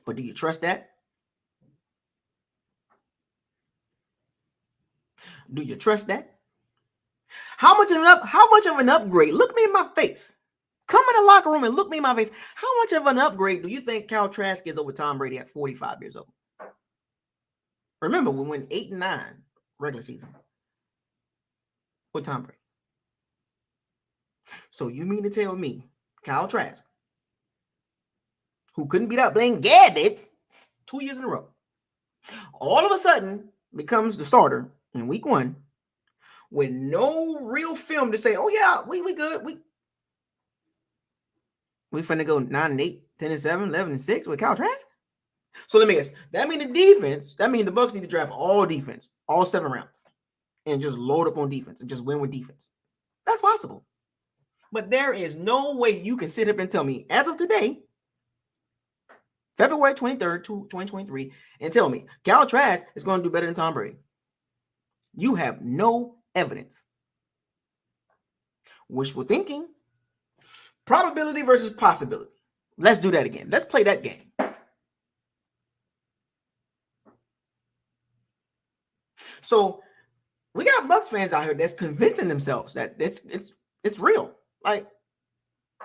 But do you trust that? Do you trust that? How much of an upgrade? Look me in my face. Come in the locker room and look me in my face. How much of an upgrade do you think Kyle Trask is over Tom Brady at 45 years old? Remember, we went 8-9 regular season with Tom Brady. So you mean to tell me Kyle Trask, who couldn't beat out Blaine Gabbert 2 years in a row, all of a sudden becomes the starter in week 1 with no real film to say, oh yeah, we good. We finna go 9-8, 10-7, 11-6 with Kyle Trask. So let me guess. That means the defense. That means the Bucs need to draft all defense, all 7 rounds, and just load up on defense and just win with defense. That's possible. But there is no way you can sit up and tell me, as of today, February 23rd, 2023, and tell me Kyle Trask is going to do better than Tom Brady. You have no evidence. Wishful thinking. Probability versus possibility. Let's do that again. Let's play that game. So we got Bucs fans out here that's convincing themselves that it's real. Like,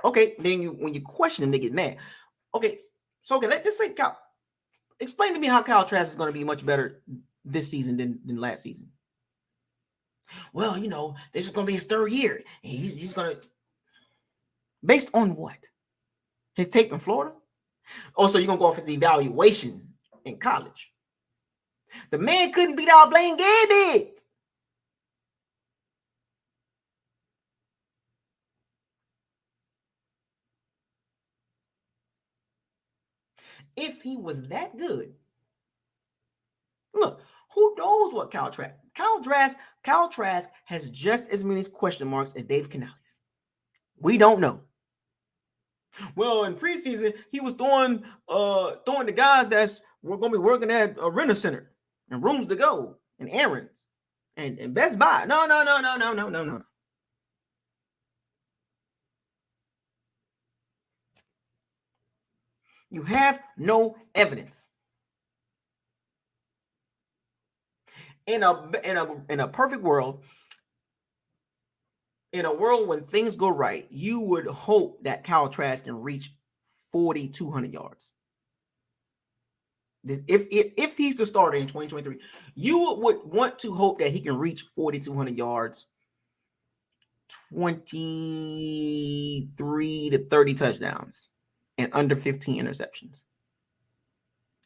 okay, then when you question them, they get mad. Okay, so let's just say explain to me how Kyle Trask is going to be much better this season than last season. Well, this is going to be his 3rd year. And he's going to, based on what? His tape in Florida? Also, you're going to go off his evaluation in college. The man couldn't beat out Blaine Gabbert. If he was that good, look, who knows what Kyle Trask has just as many question marks as Dave Canales. We don't know. Well, in preseason, he was throwing the guys we're going to be working at a renter center and rooms to go and errands and Best Buy. No. You have no evidence. In a perfect world, in a world when things go right, you would hope that Kyle Trask can reach 4,200 yards. If he's the starter in 2023, you would want to hope that he can reach 4,200 yards, 23 to 30 touchdowns, and under 15 interceptions.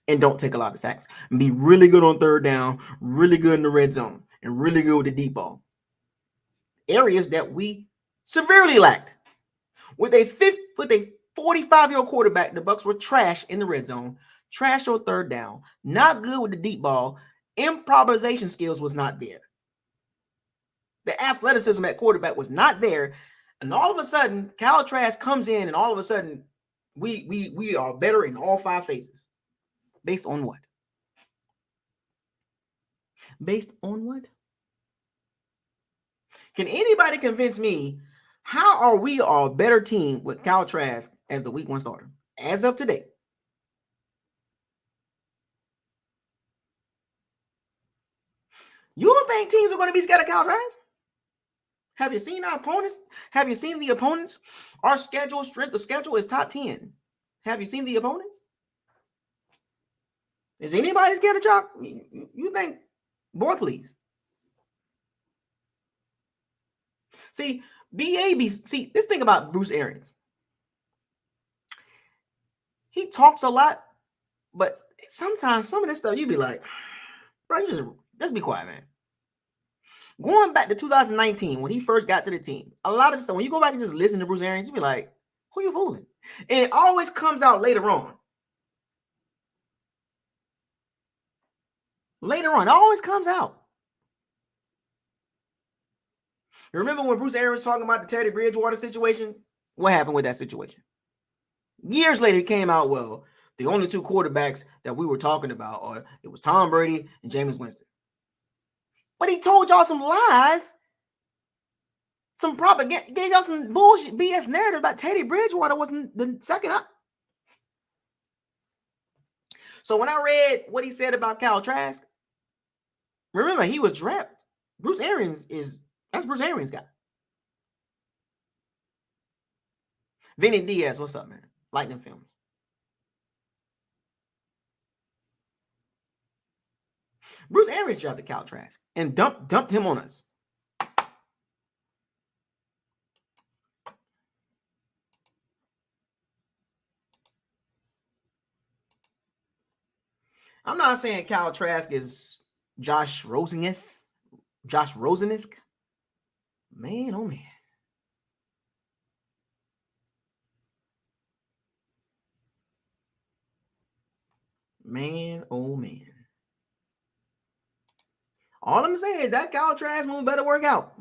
And don't take a lot of sacks. And be really good on 3rd down, really good in the red zone, and really good with the deep ball. Areas that we severely lacked. With a 45-year-old quarterback, the Bucs were trash in the red zone, trash on 3rd down, not good with the deep ball. Improvisation skills was not there. The athleticism at quarterback was not there. And all of a sudden, Kyle Trask comes in, and all of a sudden, we are better in all 5 phases. Based on what? Based on what? Can anybody convince me how are we a better team with Kyle Trask as the week 1 starter as of today? You don't think teams are going to be scared of Kyle Trask? Have you seen our opponents? Have you seen the opponents? Our strength of schedule is top 10. Have you seen the opponents? Is anybody scared of Chalk? You think, boy, please. See, this thing about Bruce Arians. He talks a lot, but sometimes some of this stuff you be like, bro, you just be quiet, man. Going back to 2019, when he first got to the team, a lot of stuff, when you go back and just listen to Bruce Arians, you be like, who you fooling? And it always comes out later on. Later on, it always comes out. You remember when Bruce Arians was talking about the Teddy Bridgewater situation? What happened with that situation? Years later, it came out, well, the only 2 quarterbacks that we were talking about it was Tom Brady and Jameis Winston. But he told y'all some lies, some propaganda, gave y'all some bullshit BS narrative about Teddy Bridgewater wasn't the second up. So when I read what he said about Kyle Trask, remember he was drafted. Bruce Arians that's Bruce Arians' guy. Vinny Diaz, what's up, man? Lightning Films. Bruce Arians drafted Kyle Trask and dumped him on us. I'm not saying Kyle Trask is Josh Rosenist. Man, oh man. Man, oh man. All I'm saying is that Kyle Trask move better work out.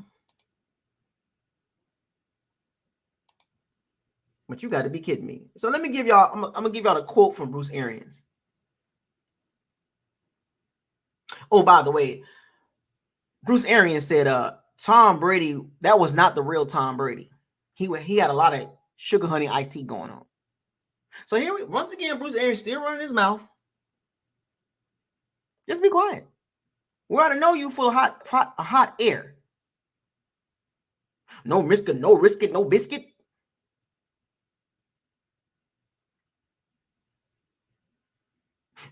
But you got to be kidding me. So let me give y'all, I'm going to give y'all a quote from Bruce Arians. Oh, by the way, Bruce Arians said, Tom Brady, that was not the real Tom Brady. He had a lot of sugar honey iced tea going on. So here, once again, Bruce Arians still running his mouth. Just be quiet. We ought to know you full of hot air. No risk it, no risk it, no biscuit.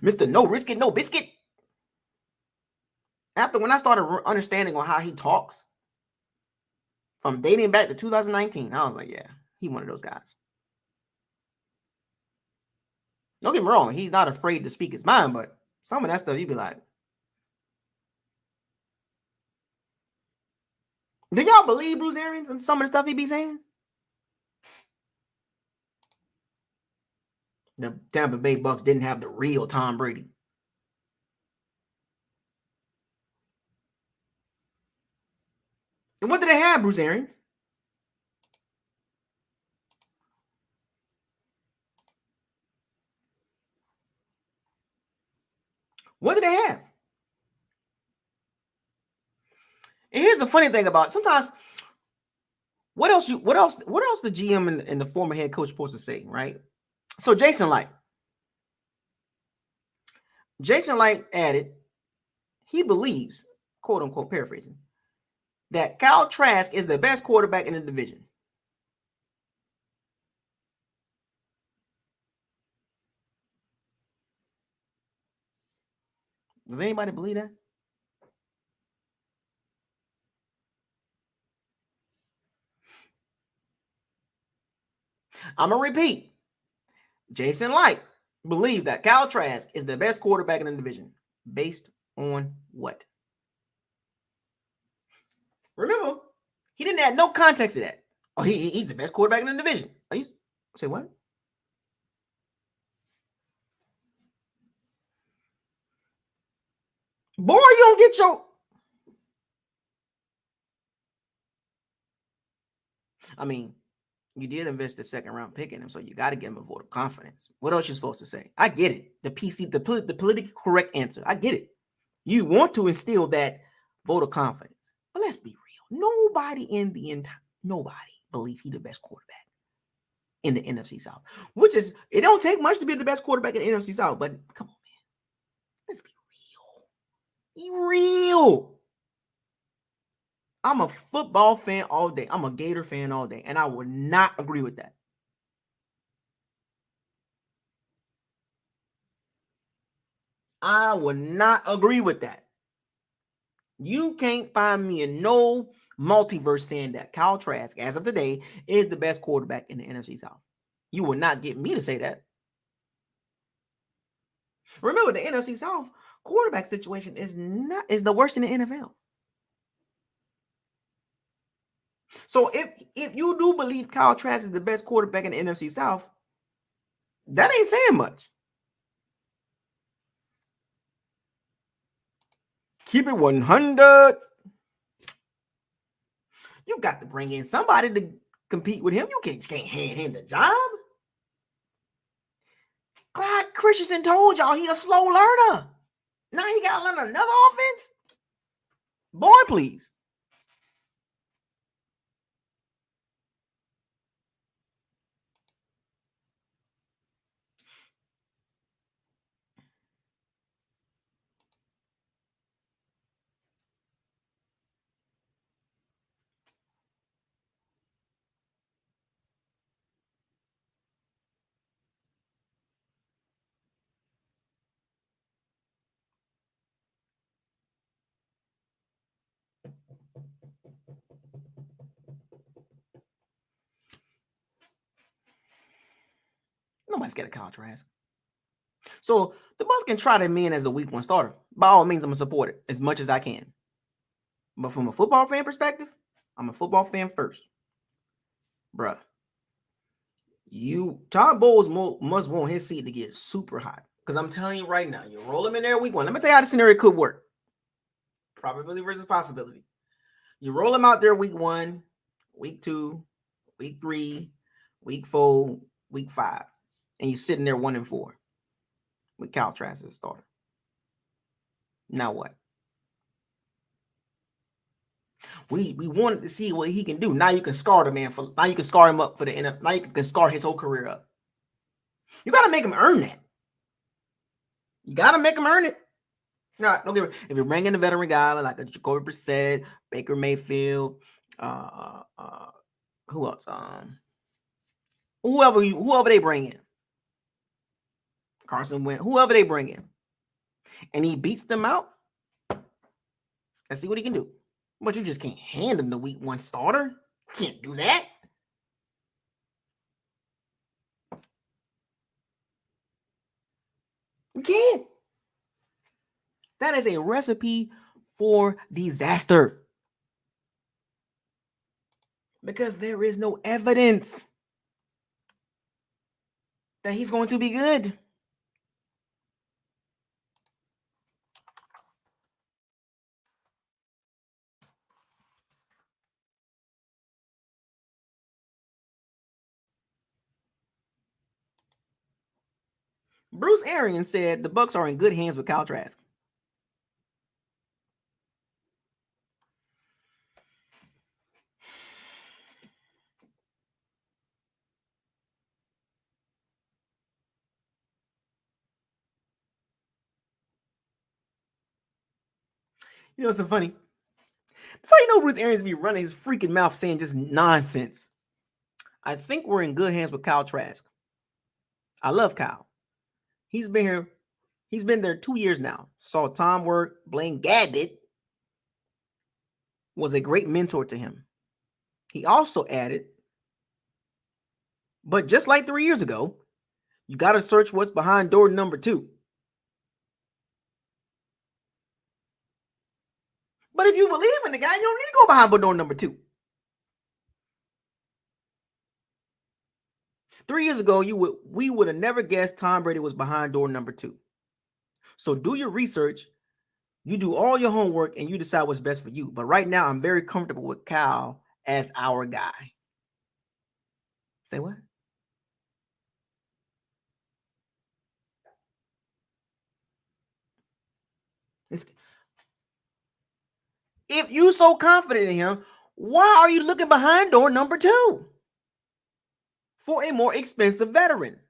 Mr. No risk it, no biscuit. After when I started understanding on how he talks, from dating back to 2019, I was like, yeah, he one of those guys. Don't get me wrong, he's not afraid to speak his mind, but some of that stuff you'd be like, do y'all believe Bruce Arians and some of the stuff he be saying? The Tampa Bay Bucs didn't have the real Tom Brady. And what did they have, Bruce Arians? What did they have? And here's the funny thing about it. Sometimes, what else the GM and the former head coach supposed to say, right? So Jason Light added, he believes, quote unquote, paraphrasing, that Kyle Trask is the best quarterback in the division. Does anybody believe that? I'm going to repeat. Jason Light believes that Kyle Trask is the best quarterback in the division. Based on what? Remember, he didn't add no context to that. Oh, he's the best quarterback in the division. Say what? Boy, you don't get your... I mean, you did invest the second round pick in him, so you got to give him a vote of confidence. What else you supposed to say? I get it. The politically correct answer. I get it. You want to instill that vote of confidence. But let's be real. Nobody believes he's the best quarterback in the NFC South. It don't take much to be the best quarterback in the NFC South, but come on, man. Let's be real. Be real. I'm a football fan all day. I'm a Gator fan all day, and I would not agree with that. I would not agree with that. You can't find me in no multiverse saying that Kyle Trask, as of today, is the best quarterback in the NFC South. You will not get me to say that. Remember, the NFC South quarterback situation is the worst in the NFL. So if you do believe Kyle Trask is the best quarterback in the NFC South, that ain't saying much. Keep it 100. You got to bring in somebody to compete with him. You can't hand him the job. Clyde Christensen told y'all he a slow learner. Now he got to learn another offense? Boy, please. Nobody's got a Kyle Trask. So the Bucs can try them in as a week one starter. By all means, I'm going to support it as much as I can. But from a football fan perspective, I'm a football fan first. Bruh. Todd Bowles must want his seat to get super hot. Because I'm telling you right now, you roll him in there week 1. Let me tell you how the scenario could work. Probability versus possibility. You roll him out there week 1, week 2, week 3, week 4, week 5. And you're sitting there 1-4 with Cal Trask as a starter. Now what? We wanted to see what he can do. Now you can scar the man now you can scar him up for the NFL. Now you can scar his whole career up. You got to make him earn that. You got to make him earn it. No, don't get me. If you're bringing a veteran guy like a Jacoby Brissett, Baker Mayfield, who else? Whoever they bring in, Carson Wentz, whoever they bring in, and he beats them out. Let's see what he can do. But you just can't hand him the week 1 starter. Can't do that. You can't. That is a recipe for disaster. Because there is no evidence that he's going to be good. Bruce Arians said the Bucs are in good hands with Kyle Trask. You know, it's so funny. That's how you know Bruce Arians be running his freaking mouth saying just nonsense. I think we're in good hands with Kyle Trask. I love Kyle. He's been here. He's been there 2 years now. Saw Tom work. Blaine Gabbert was a great mentor to him. He also added, but just like 3 years ago, you got to search what's behind door number 2. But if you believe in the guy, you don't need to go behind door number 2. 3 years ago, we would have never guessed Tom Brady was behind door number 2. So do your research, you do all your homework, and you decide what's best for you. But right now, I'm very comfortable with Kyle as our guy. Say what? If you so confident in him, why are you looking behind door number 2 for a more expensive veteran?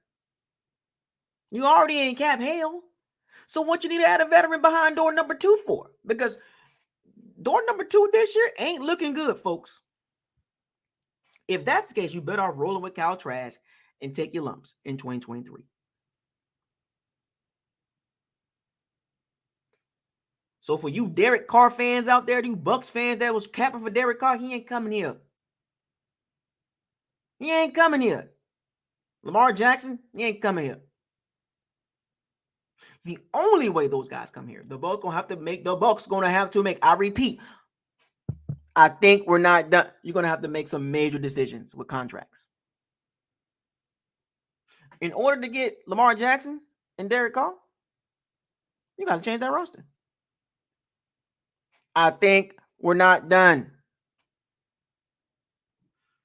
You already in cap hell. So what you need to add a veteran behind door number 2 for? Because door number 2 this year ain't looking good, folks. If that's the case, you better off rolling with Kyle Trask and take your lumps in 2023. So for you Derek Carr fans out there, you Bucs fans that was capping for Derek Carr, he ain't coming here. He ain't coming here. Lamar Jackson, he ain't coming here. The only way those guys come here, the Bucs gonna have to make, I repeat, I think we're not done. You're gonna have to make some major decisions with contracts. In order to get Lamar Jackson and Derek Carr, you gotta change that roster. I think we're not done.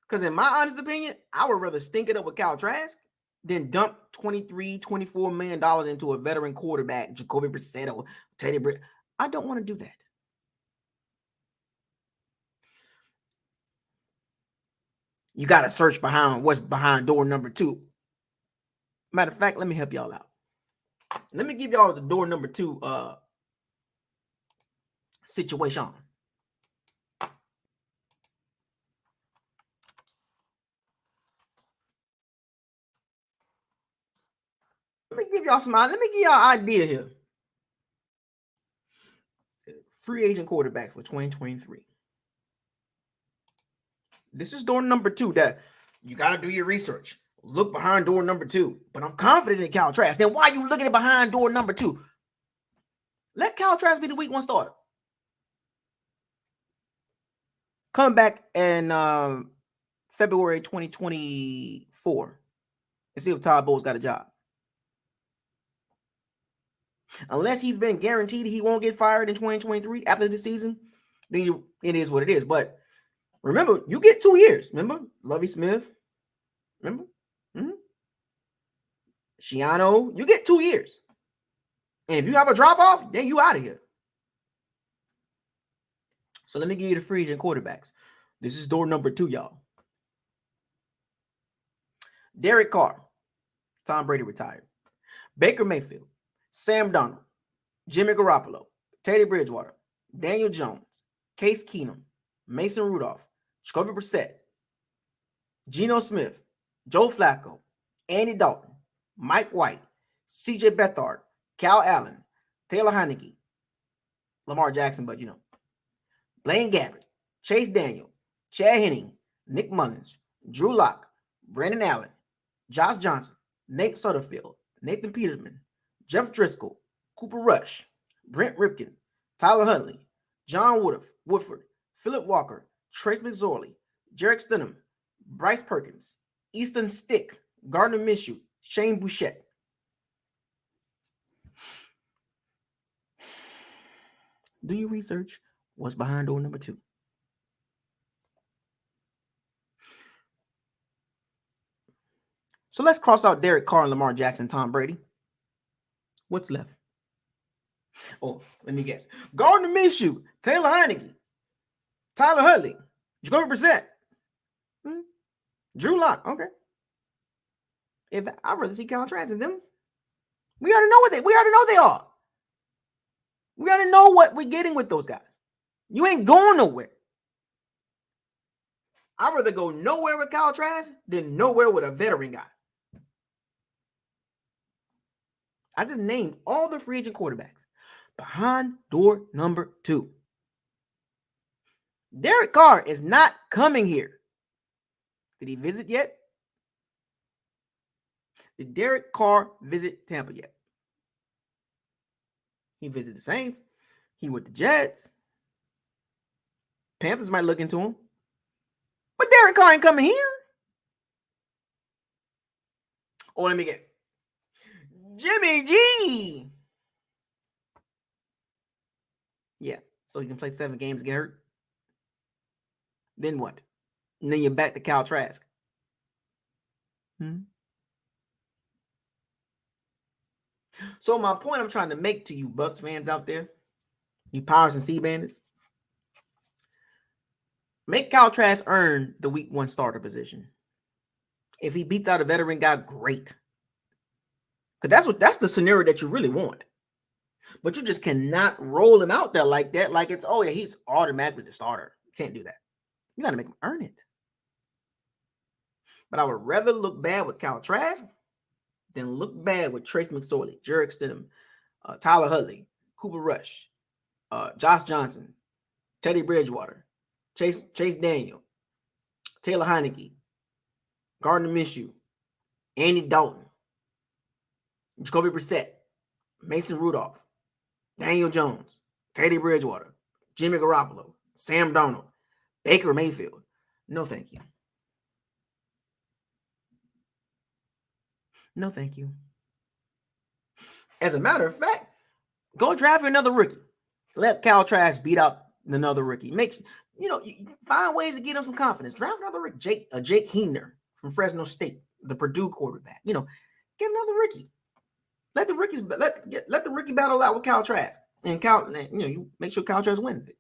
Because in my honest opinion, I would rather stink it up with Kyle Trask than dump $23-24 million into a veteran quarterback, Jacoby Brissett or Teddy Britt. I don't want to do that. You got to search behind what's behind door number 2. Matter of fact, let me help y'all out. Let me give y'all the door number 2 situation. Let me give y'all an idea here. Free agent quarterback for 2023. This is door number 2 that you got to do your research. Look behind door number 2. But I'm confident in Kyle Trask. Then why are you looking at behind door number 2? Let Kyle Trask be the week 1 starter. Coming back in February 2024 and see if Todd Bowles got a job. Unless he's been guaranteed he won't get fired in 2023 after the season, then it is what it is. But remember, you get 2 years. Remember? Lovie Smith. Remember? Shiano, you get 2 years. And if you have a drop-off, then you out of here. So let me give you the free agent quarterbacks. This is door number 2, y'all. Derek Carr. Tom Brady retired. Baker Mayfield. Sam Darnold. Jimmy Garoppolo. Teddy Bridgewater. Daniel Jones. Case Keenum. Mason Rudolph. Jacoby Brissett. Geno Smith. Joe Flacco. Andy Dalton. Mike White. CJ Beathard. Cal Allen. Taylor Heineke. Lamar Jackson, but Blaine Gabbert. Chase Daniel. Chad Henning. Nick Mullins. Drew Lock. Brandon Allen. Josh Johnson. Nate Sutterfield. Nathan Peterman. Jeff Driscoll. Cooper Rush. Brent Ripken. Tyler Huntley. John Woodford. Philip Walker. Trace McSorley. Jarek Stidham. Bryce Perkins. Easton Stick. Gardner Minshew. Shane Bouchette. Do you research what's behind door number 2? So let's cross out Derek Carr and Lamar Jackson, Tom Brady. What's left? Oh, let me guess. Gardner Minshew, Taylor Heineke, Tyler Huntley, Jacoby Brissett, Drew Lock. Okay. I'd rather see Kyle Trask than them. We already know they are. We already know what we're getting with those guys. You ain't going nowhere. I'd rather go nowhere with Kyle Trask than nowhere with a veteran guy. I just named all the free agent quarterbacks behind door number 2. Derek Carr is not coming here. Did he visit yet? Did Derek Carr visit Tampa yet? He visited the Saints. He went to Jets. Panthers might look into him. But Derek Carr ain't coming here. Oh, let me guess. Jimmy G. Yeah, so he can play 7 games and get hurt. Then what? And then you're back to Kyle Trask. So my point I'm trying to make to you Bucs fans out there, you Powers and C-Banders, make Kyle Trask earn the week 1 starter position. If he beats out a veteran guy, great. Because that's the scenario that you really want. But you just cannot roll him out there like that. Like it's, oh yeah, he's automatically the starter. You can't do that. You got to make him earn it. But I would rather look bad with Kyle Trask than look bad with Trace McSorley, Jarek Stidham, Tyler Huntley, Cooper Rush, Josh Johnson, Teddy Bridgewater, Chase Daniel, Taylor Heineke, Gardner Minshew, Andy Dalton, Jacoby Brissett, Mason Rudolph, Daniel Jones, Teddy Bridgewater, Jimmy Garoppolo, Sam Darnold, Baker Mayfield. No, thank you. No, thank you. As a matter of fact, go draft another rookie. Let Kyle Trask beat out another rookie. Find ways to get him some confidence. Draft another rookie. Jake Heaner from Fresno State, the Purdue quarterback. Get another rookie. Let the rookie battle out with Kyle Trask, and you make sure Kyle Trask wins it.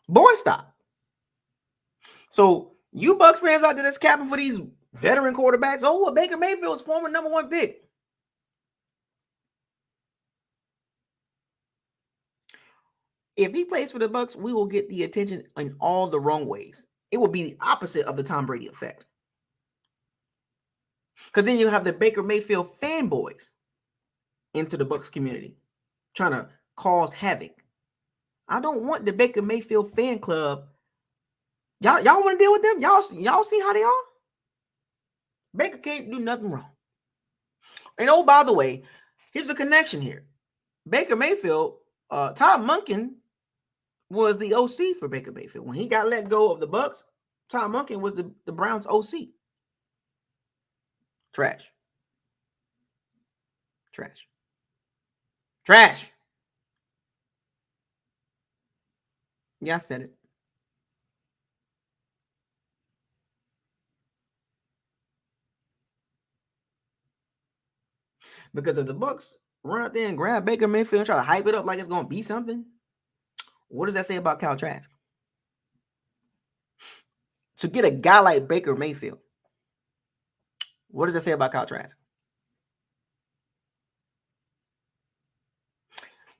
Boy, stop. So you Bucs fans out there that's capping for these veteran quarterbacks. Oh, well, Baker Mayfield's former number 1 pick. If he plays for the Bucs, we will get the attention in all the wrong ways. It will be the opposite of the Tom Brady effect. Because then you have the Baker Mayfield fanboys into the Bucs community trying to cause havoc. I don't want the Baker Mayfield fan club. Y'all want to deal with them? Y'all see how they are? Baker can't do nothing wrong. And oh, by the way, here's a connection here. Baker Mayfield, Todd Monken was the OC for Baker Mayfield. When he got let go of the Bucs, Todd Monken was the Browns OC. Trash. Trash. Trash. Yeah, I said it. Because if the Bucs run out there and grab Baker Mayfield and try to hype it up like it's going to be something, what does that say about Kyle Trask? To get a guy like Baker Mayfield, what does that say about Kyle Trask?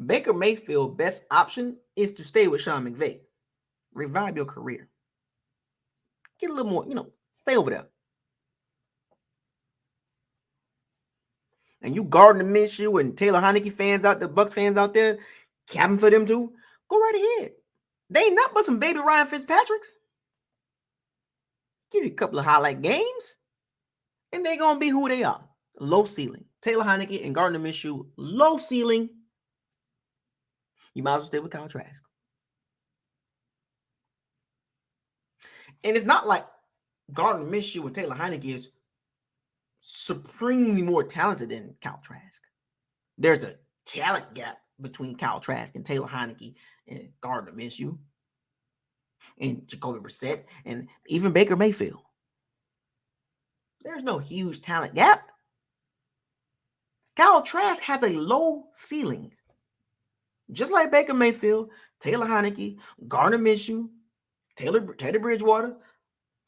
Baker Mayfield's best option is to stay with Sean McVay. Revive your career. Get a little more, stay over there. And you Gardner Minshew and Taylor Heineke fans out there, Bucs fans out there, capping for them too, go right ahead. They ain't not but some baby Ryan Fitzpatricks. Give you a couple of highlight games, and they're going to be who they are. Low ceiling. Taylor Heineke and Gardner Minshew, low ceiling. You might as well stay with Kyle Trask. And it's not like Gardner Minshew and Taylor Heineke is supremely more talented than Kyle Trask. There's a talent gap between Kyle Trask and Taylor Heineke and Gardner Minshew and Jacoby Brissett and even Baker Mayfield. There's no huge talent gap. Kyle Trask has a low ceiling. Just like Baker Mayfield, Taylor Heineke, Gardner Minshew, Teddy Bridgewater,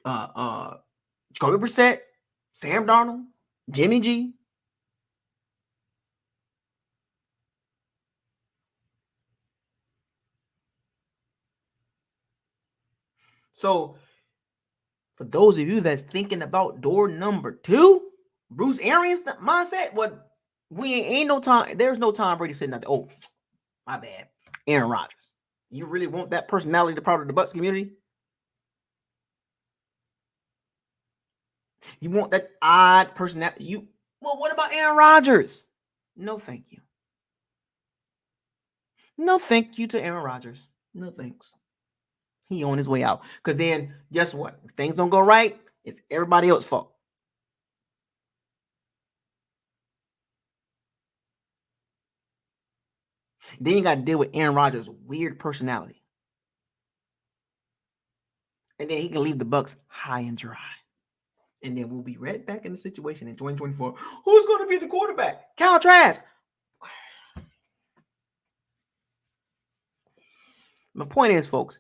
Jacoby Brissett, Sam Darnold, Jimmy G. So, for those of you that's thinking about door number 2, Bruce Arians mindset, what we ain't no time. There's no Tom Brady sitting out there. Oh, my bad. Aaron Rodgers. You really want that personality to part of the Bucs community? You want that odd personality? Well, what about Aaron Rodgers? No, thank you. No, thank you to Aaron Rodgers. No, thanks. He on his way out. Because then, guess what? If things don't go right, it's everybody else's fault. Then you got to deal with Aaron Rodgers' weird personality. And then he can leave the Bucs high and dry. And then we'll be right back in the situation in 2024. Who's going to be the quarterback? Kyle Trask. My point is, folks,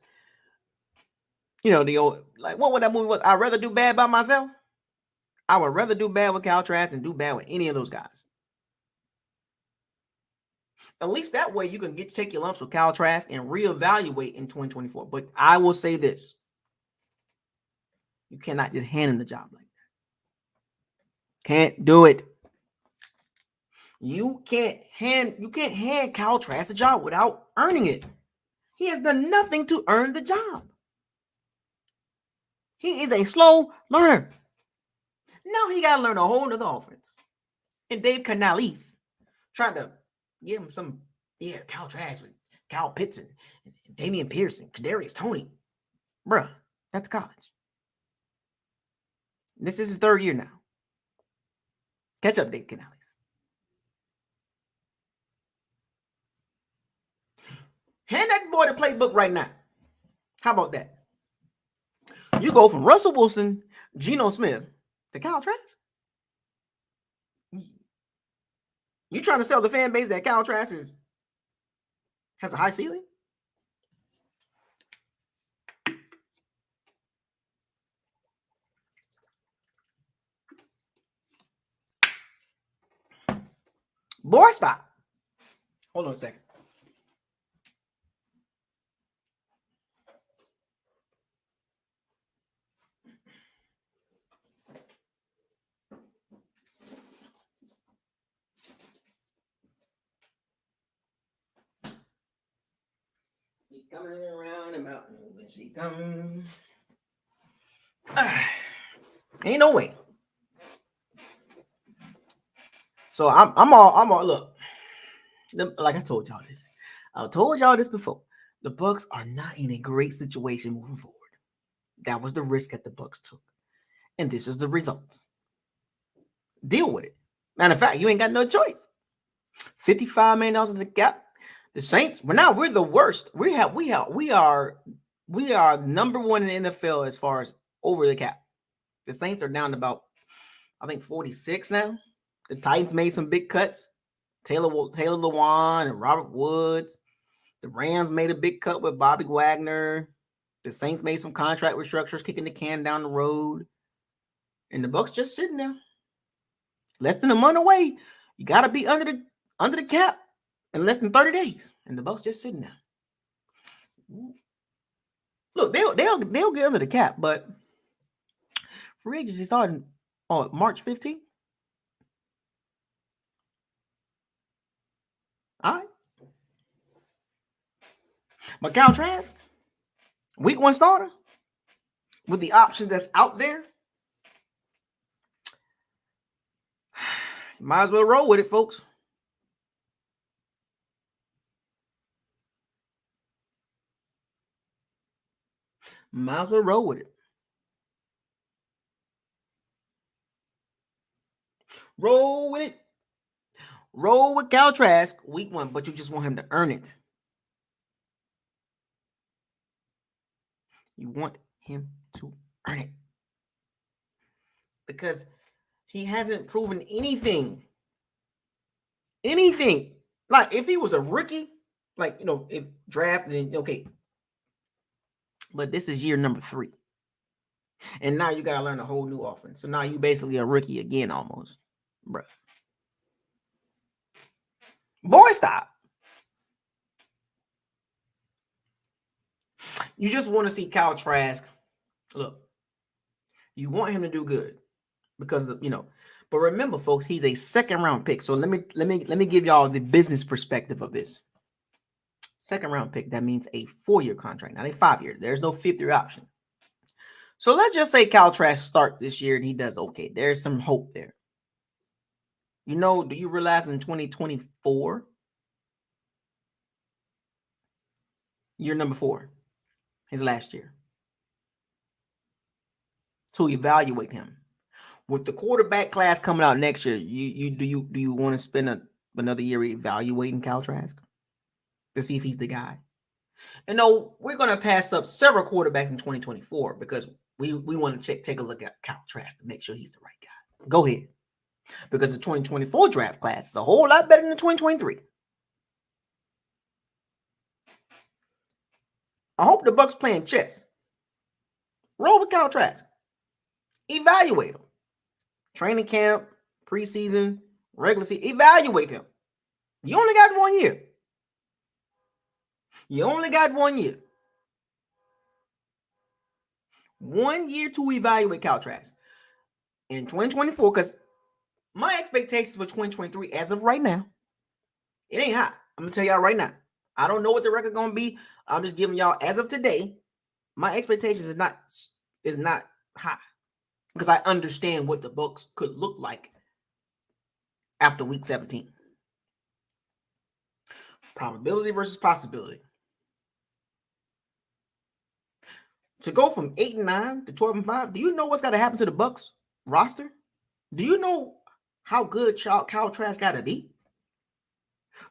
the old, like, what would that movie was? I'd rather do bad by myself. I would rather do bad with Kyle Trask than do bad with any of those guys. At least that way you can take your lumps with Kyle Trask and reevaluate in 2024. But I will say this. You cannot just hand him the job like that. Can't do it. You can't hand Kyle Trask a job without earning it. He has done nothing to earn the job. He is a slow learner. Now he got to learn a whole nother offense. And Dave Canales tried to give him some, Kyle Trask with Kyle Pitts and Damian Pearson, Kadarius Toney. Bruh, that's college. This is his 3rd year now. Catch up, Dave Canales. Hand that boy the playbook right now. How about that? You go from Russell Wilson, Geno Smith to Kyle Trask. You trying to sell the fan base that Kyle Trask has a high ceiling? Boy, stop. Hold on a second. She coming around the mountain when she comes. Ain't no way. So I'm all look. Like I told y'all this. I told y'all this before. The Bucs are not in a great situation moving forward. That was the risk that the Bucs took. And this is the results. Deal with it. Matter of fact, you ain't got no choice. $55 million in the cap. The Saints, we're the worst. We are number one in the NFL as far as over the cap. The Saints are down to about, I think, 46 now. The Titans made some big cuts. Taylor Lewan and Robert Woods. The Rams made a big cut with Bobby Wagner. The Saints made some contract restructures, kicking the can down the road. And the Bucs just sitting there. Less than a month away. You got to be under the cap in less than 30 days. And the Bucs just sitting there. Look, they'll get under the cap, but free agency starting on March 15th. All right. But Cal Trask, week one starter, with the option that's out there, might as well roll with it, folks. Might as well roll with it. Roll with it. Roll with Cal Trask week one, but you just want him to earn it. You want him to earn it. Because he hasn't proven anything. Anything. Like, if he was a rookie, like, if drafted, okay. But this is year number 3. And now you got to learn a whole new offense. So now you basically a rookie again almost. Bruh. Boy, stop. You just want to see Cal Trask. Look, you want him to do good because but remember, folks, he's a second round pick. So let me give y'all the business perspective of this. Second round pick, that means a 4-year contract, not a 5-year. There's no 5th-year option. So let's just say Cal Trask start this year and he does okay. There's some hope there. Do you realize in 2024, year number 4, his last year, to evaluate him with the quarterback class coming out next year? Do you want to spend another year evaluating Cal Trask to see if he's the guy? And no, we're going to pass up several quarterbacks in 2024 because we want to take a look at Cal Trask to make sure he's the right guy. Go ahead. Because the 2024 draft class is a whole lot better than the 2023. I hope the Bucs playing chess. Roll with Cal Trask. Evaluate him. Training camp, preseason, regular season. Evaluate him. You only got 1 year. You only got 1 year. 1 year to evaluate Cal Trask. In 2024, because my expectations for 2023 as of right now, it ain't hot. I'm going to tell y'all right now. I don't know what the record going to be. I'm just giving y'all, as of today, my expectations is not high. Because I understand what the Bucs could look like after week 17. Probability versus possibility. To go from 8-9 to 12-5, do you know what's got to happen to the Bucs roster? Do you know how good Cal Trask got to be?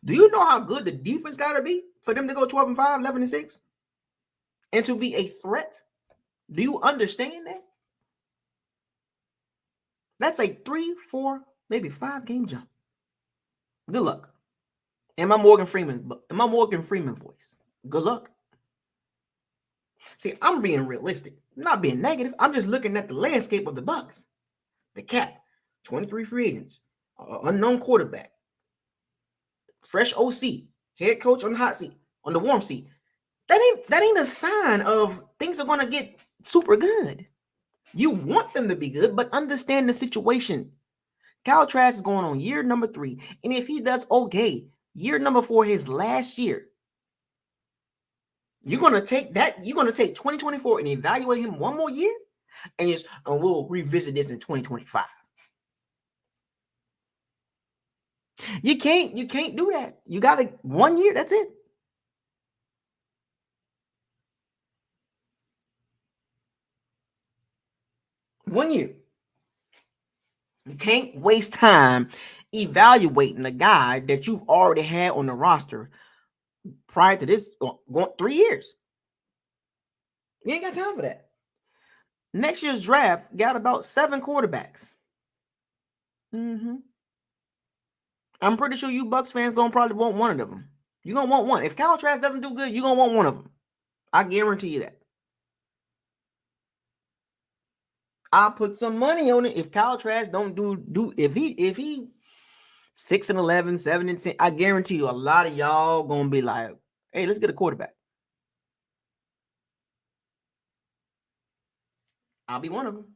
Do you know how good the defense got to be for them to go 12-5, 11-6, and to be a threat? Do you understand that? That's a 3, 4, maybe 5 game jump. Good luck. In my Morgan Freeman voice. Good luck. See, I'm being realistic. I'm not being negative. I'm just looking at the landscape of the Bucs. The cap, 23 free agents, unknown quarterback, fresh OC, head coach on the hot seat, on the warm seat. That ain't a sign of things are going to get super good. You want them to be good, but understand the situation. Cal Trask is going on year number 3, and if he does okay, year number 4, his last year, you're going to take 2024 and evaluate him 1 more year, and we'll revisit this in 2025. You can't do that. You got to 1 year. That's it. One year. You can't waste time evaluating a guy that you've already had on the roster prior to this going 3 years. You ain't got time for that. Next year's draft got about 7 quarterbacks. Mm-hmm. I'm pretty sure you Bucs fans gonna probably want one of them. You're gonna want one. If Kyle Trask doesn't do good, you're gonna want one of them. I guarantee you that. I'll put some money on it. If Kyle Trask don't do if he 6-11, 7-10, I guarantee you a lot of y'all gonna be like, hey, let's get a quarterback. I'll be one of them.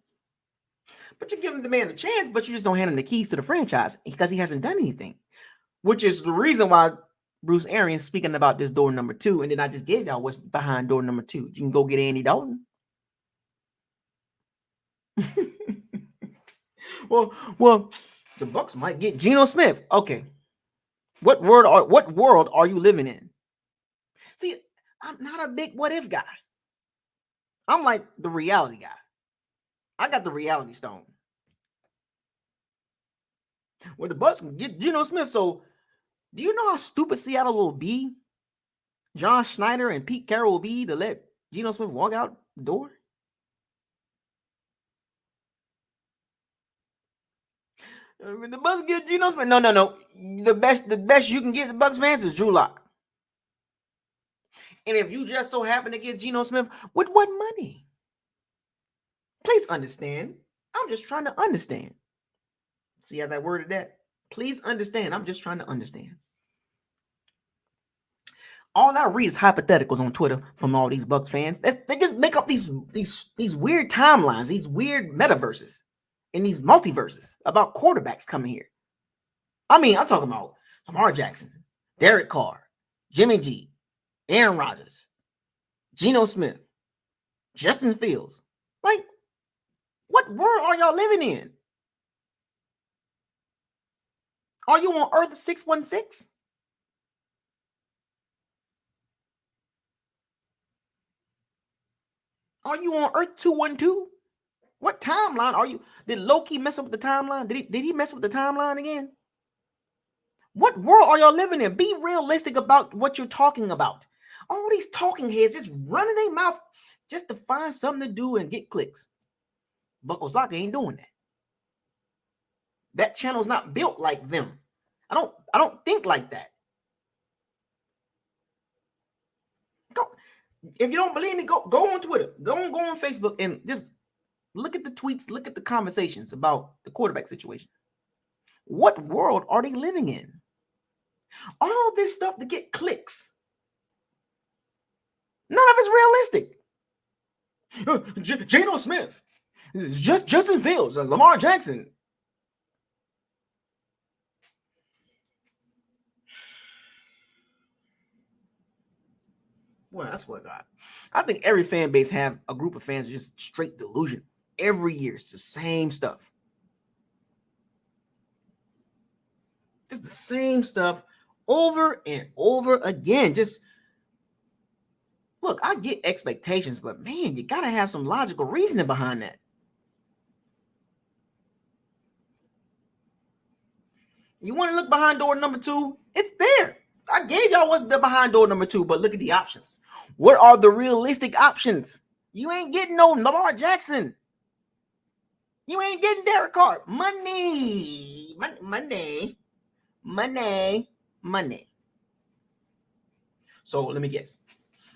But you're giving the man a chance, but you just don't hand him the keys to the franchise because he hasn't done anything. Which is the reason why Bruce Arians speaking about this door number 2, and then I just gave y'all what's behind door number 2. You can go get Andy Dalton. well, the Bucs might get Geno Smith. Okay, what world are you living in? See, I'm not a big what if guy. I'm like the reality guy. I got the reality stone. Well, the Bucs can get Geno Smith. So, do you know how stupid Seattle will be? John Schneider and Pete Carroll will be to let Geno Smith walk out the door? I mean, the Bucs get Geno Smith. No. The best you can get the Bucs fans is Drew Lock. And if you just so happen to get Geno Smith, with what money? Please understand. I'm just trying to understand. See how that worded that? Please understand. I'm just trying to understand. All I read is hypotheticals on Twitter from all these Bucs fans. They just make up these weird timelines, these weird metaverses, and these multiverses about quarterbacks coming here. I mean, I'm talking about Lamar Jackson, Derek Carr, Jimmy G, Aaron Rodgers, Geno Smith, Justin Fields. Like, what world are y'all living in? Are you on Earth 616? Are you on Earth 212? What timeline are you? Did Loki mess up with the timeline? Did he mess up with the timeline again? What world are y'all living in? Be realistic about what you're talking about. All these talking heads just running their mouth just to find something to do and get clicks. Buckles Locker ain't doing that. That channel's not built like them. I don't think like that. Go. If you don't believe me, go on Twitter. Go on Facebook and just look at the tweets, look at the conversations about the quarterback situation. What world are they living in? All this stuff to get clicks. None of it's realistic. Geno Smith, Justin Fields, Lamar Jackson. Well, that's what I think every fan base have a group of fans just straight delusion. Every year, it's the same stuff. Just the same stuff over and over again. Just look, I get expectations, but man, you gotta have some logical reasoning behind that. You want to look behind door number 2? It's there. I gave y'all what's the behind door number 2, but look at the options. What are the realistic options? You ain't getting no Lamar Jackson. You ain't getting Derek Carr. Money. So let me guess.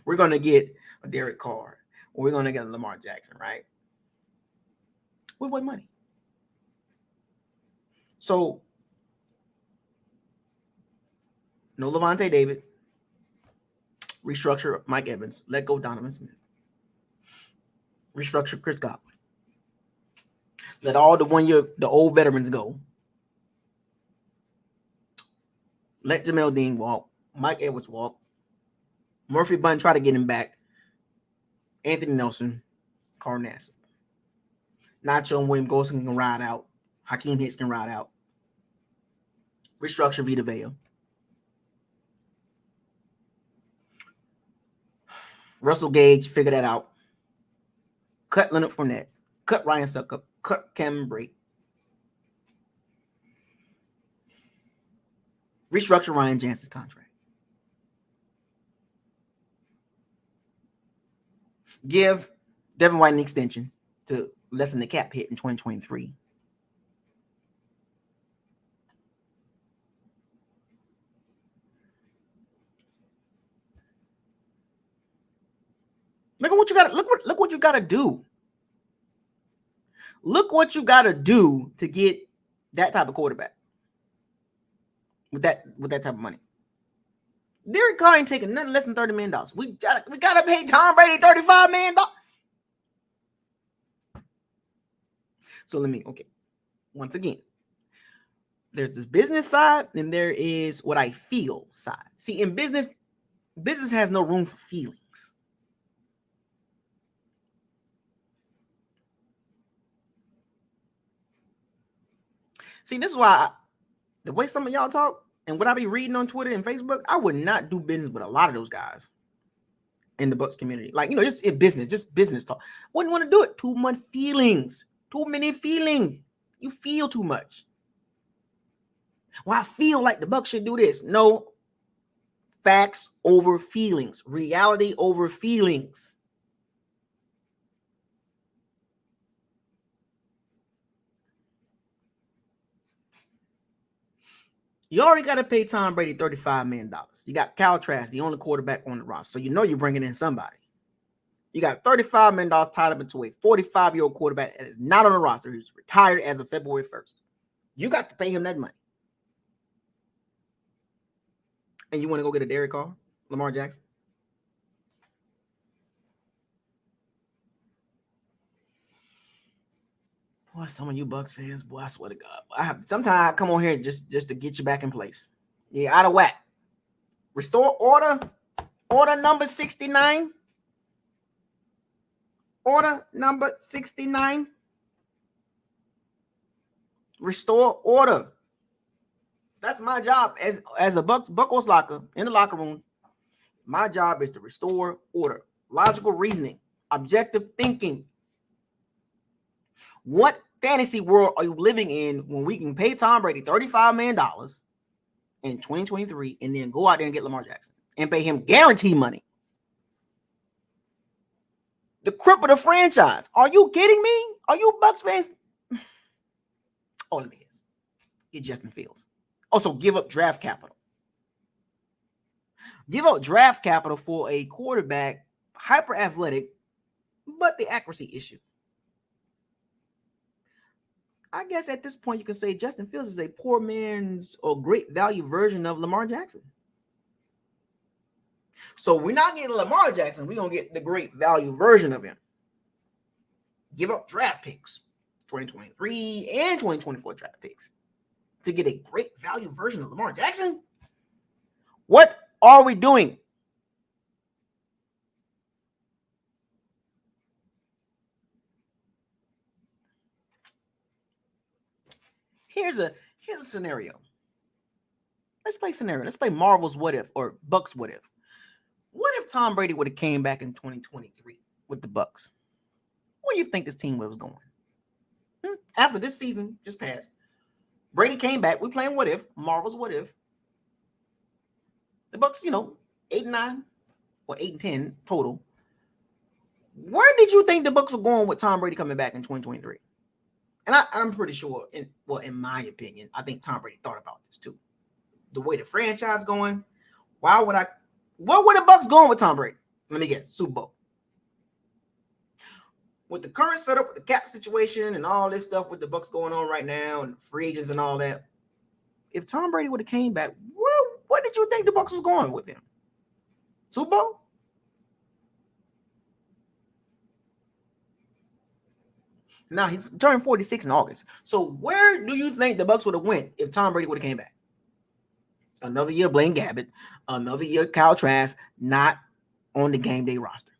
We're going to get a Derek Carr. Or we're going to get a Lamar Jackson, right? With what money? So, no Levante David. Restructure Mike Evans. Let go Donovan Smith. Restructure Chris Godwin. Let all the old veterans go. Let Jamel Dean walk. Mike Edwards walk. Murphy Bunn try to get him back. Anthony Nelson. Carl Nassib. Nacho and William Golson can ride out. Hakeem Hicks can ride out. Restructure Vita Vea. Russell Gage, figure that out. Cut Leonard Fournette. Cut Ryan Suckup. Cut Cameron Brate. Restructure Ryan Jansen's contract. Give Devin White an extension to lessen the cap hit in 2023. Look at what you got. Look what you got to do. Look what you got to do to get that type of quarterback with that type of money. Derek Carr ain't taking nothing less than $30 million. We gotta pay Tom Brady $35 million. So once again, there's this business side and there is what I feel side. See, in business has no room for feelings. See, this is why the way some of y'all talk and what I be reading on Twitter and Facebook, I would not do business with a lot of those guys in the Bucs community. Like, just in business, just business talk. Wouldn't want to do it. Too much feelings. Too many feelings. You feel too much. Well, I feel like the Bucs should do this. No. Facts over feelings. Reality over feelings. You already got to pay Tom Brady $35 million. You got Kyle Trask, the only quarterback on the roster. So you're bringing in somebody. You got $35 million tied up into a 45-year-old quarterback that is not on the roster. He's retired as of February 1st. You got to pay him that money. And you want to go get a Derek Carr, Lamar Jackson? Boy, some of you Bucs fans, boy, I swear to God. Sometimes I come on here just to get you back in place. You're out of whack. Restore order. Order number 69. Order number 69. Restore order. That's my job as a Bucks locker in the locker room. My job is to restore order, logical reasoning, objective thinking. What fantasy world are you living in when we can pay Tom Brady $35 million in 2023 and then go out there and get Lamar Jackson and pay him guaranteed money? The cripple the franchise. Are you kidding me? Are you Bucs fans? All it is. Get Justin Fields. Also, give up draft capital. Give up draft capital for a quarterback, hyper athletic, but the accuracy issue. I guess at this point you can say Justin Fields is a poor man's or great value version of Lamar Jackson. So we're not getting Lamar Jackson. We're going to get the great value version of him. Give up draft picks, 2023 and 2024 draft picks, to get a great value version of Lamar Jackson? What are we doing? Here's a scenario. Let's play scenario. Let's play Marvel's what if or Bucs what if. What if Tom Brady would have came back in 2023 with the Bucs? Where do you think this team was going? After this season just passed, Brady came back. We're playing what if, Marvel's what if. The Bucs, 8-9 or 8-10 total. Where did you think the Bucs were going with Tom Brady coming back in 2023? And I'm pretty sure, in my opinion, I think Tom Brady thought about this too. The way the franchise going, what were the Bucs going with Tom Brady? Let me guess, Super Bowl. With the current setup, with the cap situation and all this stuff with the Bucs going on right now and free agents and all that, if Tom Brady would have came back, what did you think the Bucs was going with him? Super Bowl? Now he's turning 46 in August. So where do you think the Bucs would have went if Tom Brady would have came back? Another year Blaine Gabbert, another year Kyle Trask, not on the game day roster.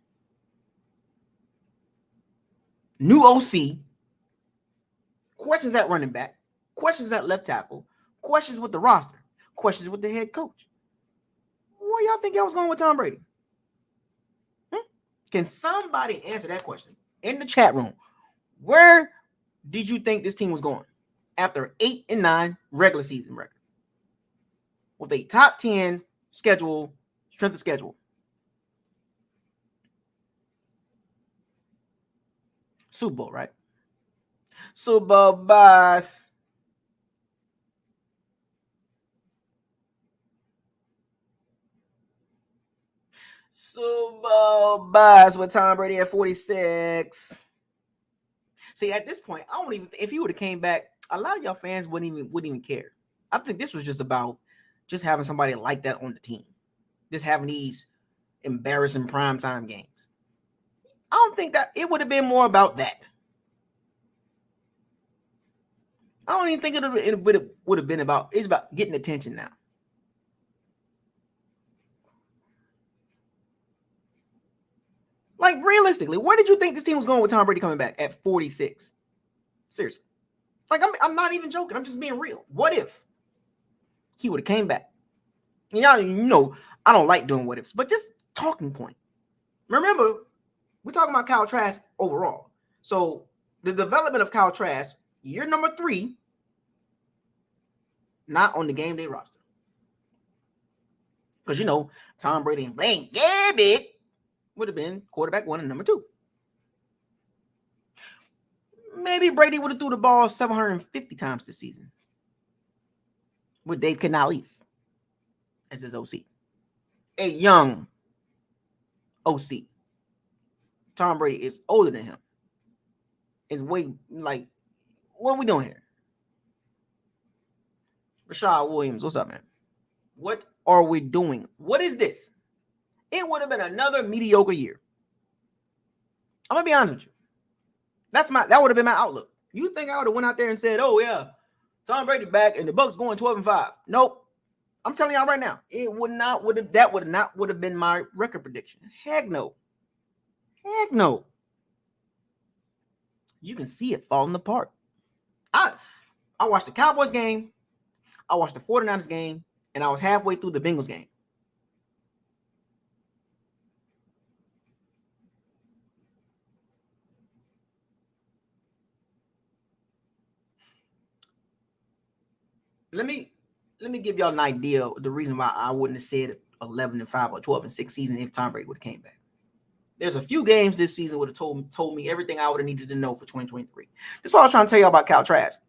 New OC, questions at running back, questions at left tackle, questions with the roster, questions with the head coach. Where y'all think y'all was going with Tom Brady? Can somebody answer that question in the chat room? Where did you think this team was going after 8-9 regular season record with a top 10 schedule, strength of schedule? Super Bowl, right? Super Bowl boss. Super Bowl boss with Tom Brady at 46. See, at this point, I don't even. If he would have came back, a lot of y'all fans wouldn't even care. I think this was just about just having somebody like that on the team, just having these embarrassing primetime games. I don't think that it would have been more about that. I don't even think it would have been about. It's about getting attention now. Like, realistically, where did you think this team was going with Tom Brady coming back at 46? Seriously. Like, I'm not even joking. I'm just being real. What if he would have came back? And y'all, you know, I don't like doing what ifs, but just talking point. Remember, we're talking about Kyle Trask overall. So the development of Kyle Trask, year number 3, not on the game day roster. Because, you know, Tom Brady and Blaine Gabbert would have been quarterback 1 and number 2. Maybe Brady would have threw the ball 750 times this season with Dave Canales as his OC. A young OC. Tom Brady is older than him. Is way, like, what are we doing here? Rashad Williams, what's up, man? What are we doing? What is this? It would have been another mediocre year. I'm gonna be honest with you. That would have been my outlook. You think I would have went out there and said, "Oh yeah, Tom Brady back and the Bucs going 12-5"? Nope. I'm telling y'all right now, that would have been my record prediction. Heck no. Heck no. You can see it falling apart. I watched the Cowboys game, I watched the 49ers game, and I was halfway through the Bengals game. Let me give y'all an idea of the reason why I wouldn't have said 11-5 or 12-6 season if Tom Brady would have came back. There's a few games this season would have told me everything I would have needed to know for 2023. This is what I was trying to tell you about Kyle Trask.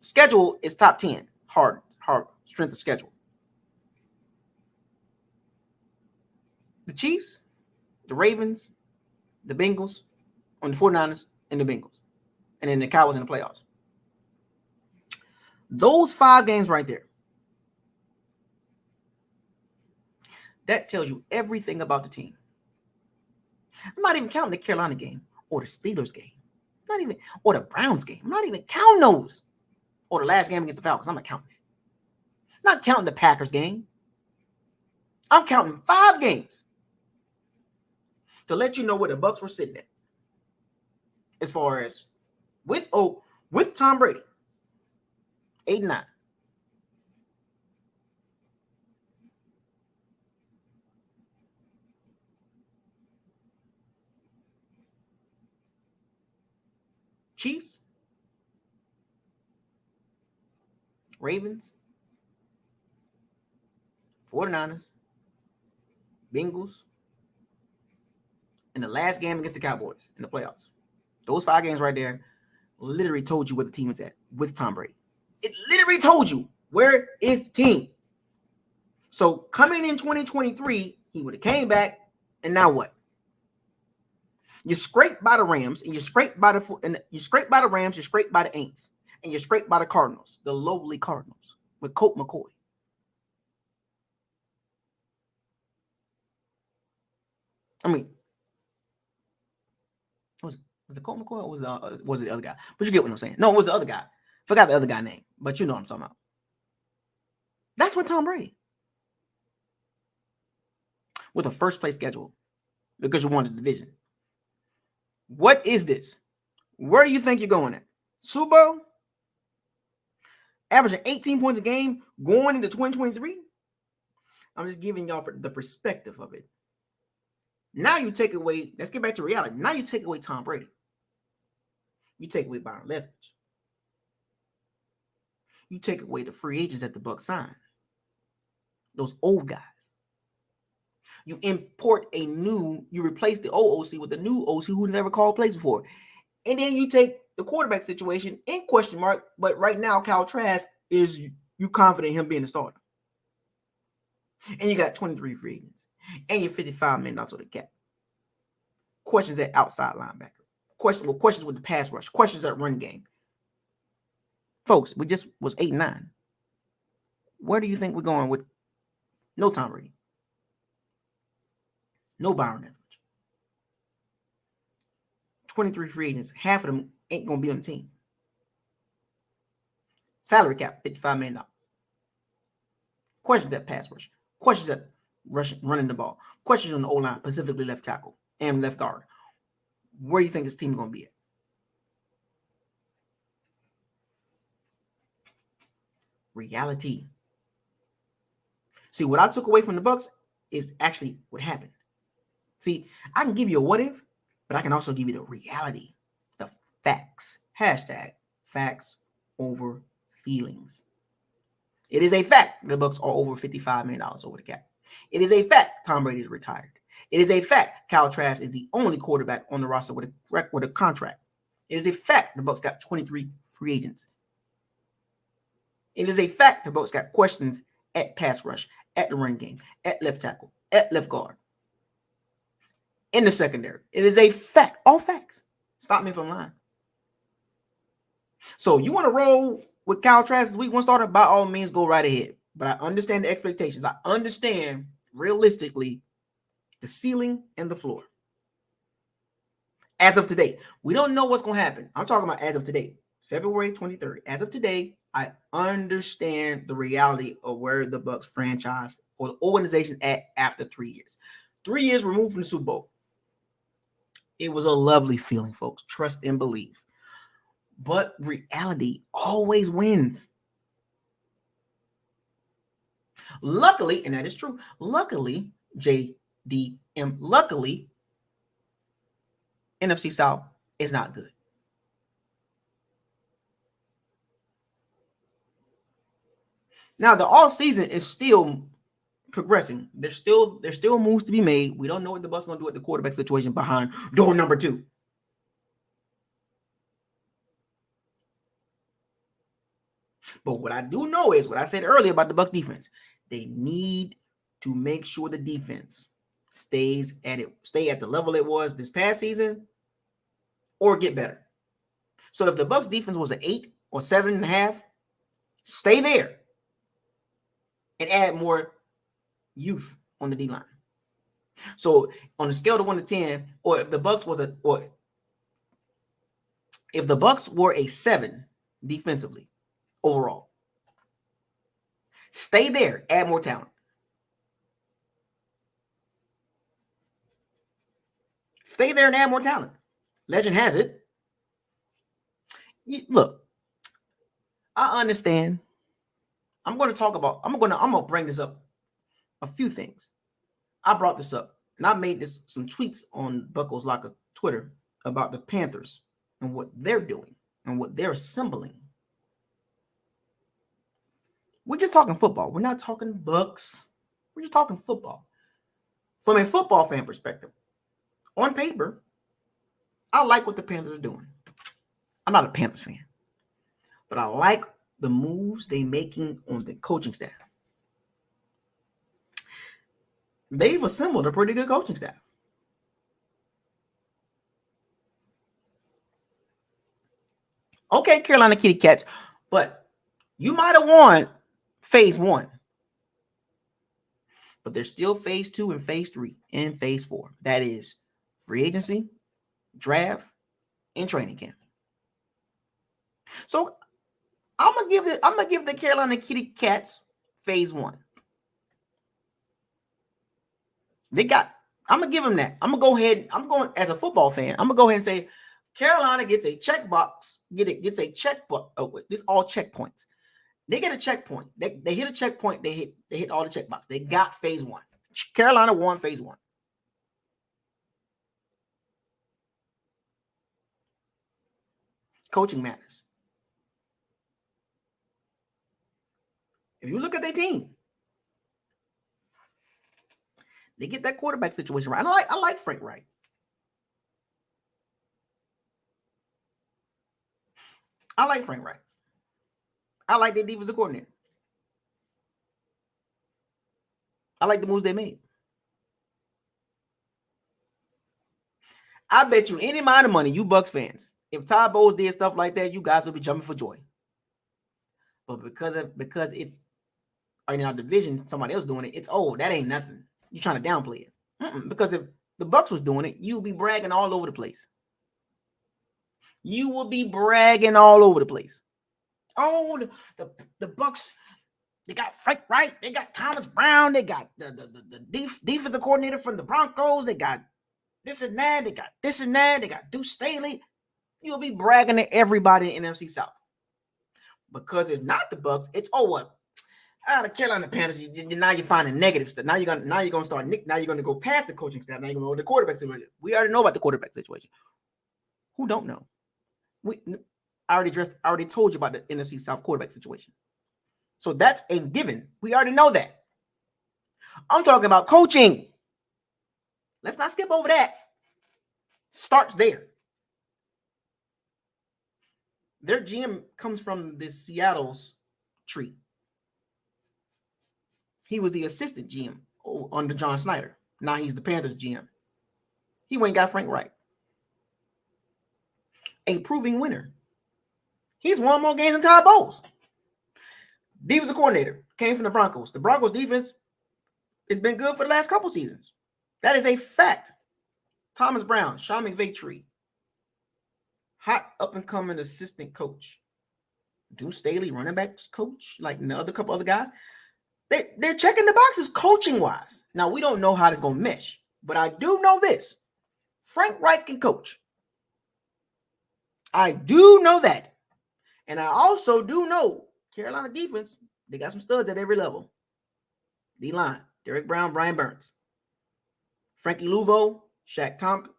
Schedule is top 10. Hard strength of schedule. The Chiefs, the Ravens, the Bengals, on the 49ers, and the Bengals. And then the Cowboys in the playoffs. Those 5 games right there, that tells you everything about the team. I'm not even counting the Carolina game or the Steelers game. Not even, or the Browns game. I'm not even counting those. Or the last game against the Falcons. I'm not counting it. Not counting the Packers game. I'm counting 5 games to let you know where the Bucs were sitting at. As far as with Tom Brady, 8-9. Chiefs, Ravens, 49ers, Bengals, and the last game against the Cowboys in the playoffs. Those 5 games right there literally told you where the team is at with Tom Brady. It literally told you where is the team. So coming in 2023, he would have came back, and now what? You're scraped by the Rams, and you're scraped by the Rams, you're scraped by the Aints, and you're scraped by the Cardinals, the lowly Cardinals, with Colt McCoy. I mean, was it Colt McCoy or was it the other guy? But you get what I'm saying. No, it was the other guy. Forgot the other guy's name, but you know what I'm talking about. That's what Tom Brady. With a first place schedule because you won the division. What is this? Where do you think you're going at? Super Bowl? averaging 18 points a game going into 2023. I'm just giving y'all the perspective of it. Now you take away, let's get back to reality. Now you take away Tom Brady. You take away Byron Leftwich. You take away the free agents that the Bucs signed. Those old guys. You import you replace the old OC with the new OC who never called plays before. And then you take the quarterback situation in question mark, but right now Kyle Trask is you confident in him being the starter. And you got 23 free agents. And you're $55 million of the cap. Questions at outside linebacker. Questions with the pass rush. Questions at run game. Folks, we just was 8-9. Where do you think we're going with no Tom Brady? No Byron Leftwich. 23 free agents. Half of them ain't going to be on the team. Salary cap, $55 million. Questions at pass rush. Questions at running the ball. Questions on the O-line, specifically left tackle and left guard. Where do you think this team is going to be at? Reality. See, what I took away from the Bucs is actually what happened. See, I can give you a what if, but I can also give you the reality, the facts. Hashtag facts over feelings. It is a fact the Bucs are over $55 million over the cap. It is a fact Tom Brady is retired. It is a fact Kyle Trask is the only quarterback on the roster with a contract. It is a fact the Bucs got 23 free agents. It is a fact the Bucs got questions at pass rush, at the run game, at left tackle, at left guard, in the secondary. It is a fact. All facts. Stop me if I'm lying. So you want to roll with Kyle Trask as week one starter? By all means, go right ahead. But I understand the expectations. I understand realistically the ceiling and the floor. As of today, we don't know what's going to happen. I'm talking about as of today, February 23rd. As of today, I understand the reality of where the Bucs franchise or the organization at after 3 years. 3 years removed from the Super Bowl. It was a lovely feeling, folks. Trust and believe. But reality always wins. Luckily, and that is true, luckily, JDM, luckily, NFC South is not good. Now, the all season is still progressing. There's still moves to be made. We don't know what the Bucs going to do at the quarterback situation behind door number 2. But what I do know is what I said earlier about the Bucs defense. They need to make sure the defense stay at the level it was this past season or get better. So if the Bucs defense was an 8 or 7.5, stay there and add more youth on the D-line. So on a scale of 1 to 10, or if the Bucs were a 7 defensively overall, stay there, add more talent. Stay there and add more talent. Legend has it. Look, I understand. I'm going to bring this up. A few things. I brought this up, and I made some tweets on Buckles Locker Twitter about the Panthers and what they're doing and what they're assembling. We're just talking football. We're not talking Bucs. We're just talking football. From a football fan perspective, on paper, I like what the Panthers are doing. I'm not a Panthers fan, but I like the moves they're making on the coaching staff. They've assembled a pretty good coaching staff. Okay, Carolina Kitty Cats, but you might have won phase 1. But there's still phase 2 and phase 3 and phase 4. That is free agency, draft, and training camp. So I'm gonna give the Carolina Kitty Cats phase 1. I'm gonna give them that. As a football fan, I'm gonna go ahead and say Carolina gets a checkbox, gets a checkbox. This all checkpoints. They get a checkpoint. They hit a checkpoint. They hit all the checkboxes. They got phase 1. Carolina won phase 1. Coaching matters. If you look at their team, they get that quarterback situation right. I like Frank Wright. I like Frank Wright. I like their defensive coordinator. I like the moves they made. I bet you any amount of money, you Bucs fans, if Todd Bowles did stuff like that, you guys would be jumping for joy. But because it's in our division, somebody else doing it, it's that ain't nothing. You're trying to downplay it. Because if the Bucs was doing it, you would be bragging all over the place. You will be bragging all over the place. Oh, the Bucs, they got Frank Wright, they got Thomas Brown, they got the defensive coordinator from the Broncos, they got this and that, they got this and that, they got Deuce Staley. You'll be bragging to everybody in NFC South. Because it's not the Bucs, it's the Carolina Panthers. Now you're finding negative stuff. Now you're gonna start. Now you're gonna go past the coaching staff. Now you're gonna go to the quarterback situation. We already know about the quarterback situation. Who don't know? I already told you about the NFC South quarterback situation. So that's a given. We already know that. I'm talking about coaching. Let's not skip over that. Starts there. Their GM comes from the Seattle's tree. He was the assistant GM under John Snyder. Now he's the Panthers GM. He went and got Frank Wright. A proving winner. He's won more games than Todd Bowles. Defensive coordinator came from the Broncos. The Broncos defense has been good for the last couple seasons. That is a fact. Thomas Brown, Sean McVay, hot up-and-coming assistant coach. Deuce Staley, running backs coach, like a couple other guys. They're checking the boxes coaching-wise. Now, we don't know how this is going to mesh, but I do know this. Frank Wright can coach. I do know that. And I also do know Carolina defense, they got some studs at every level. D-line, Derek Brown, Brian Burns. Frankie Louvo, Shaq Thompson,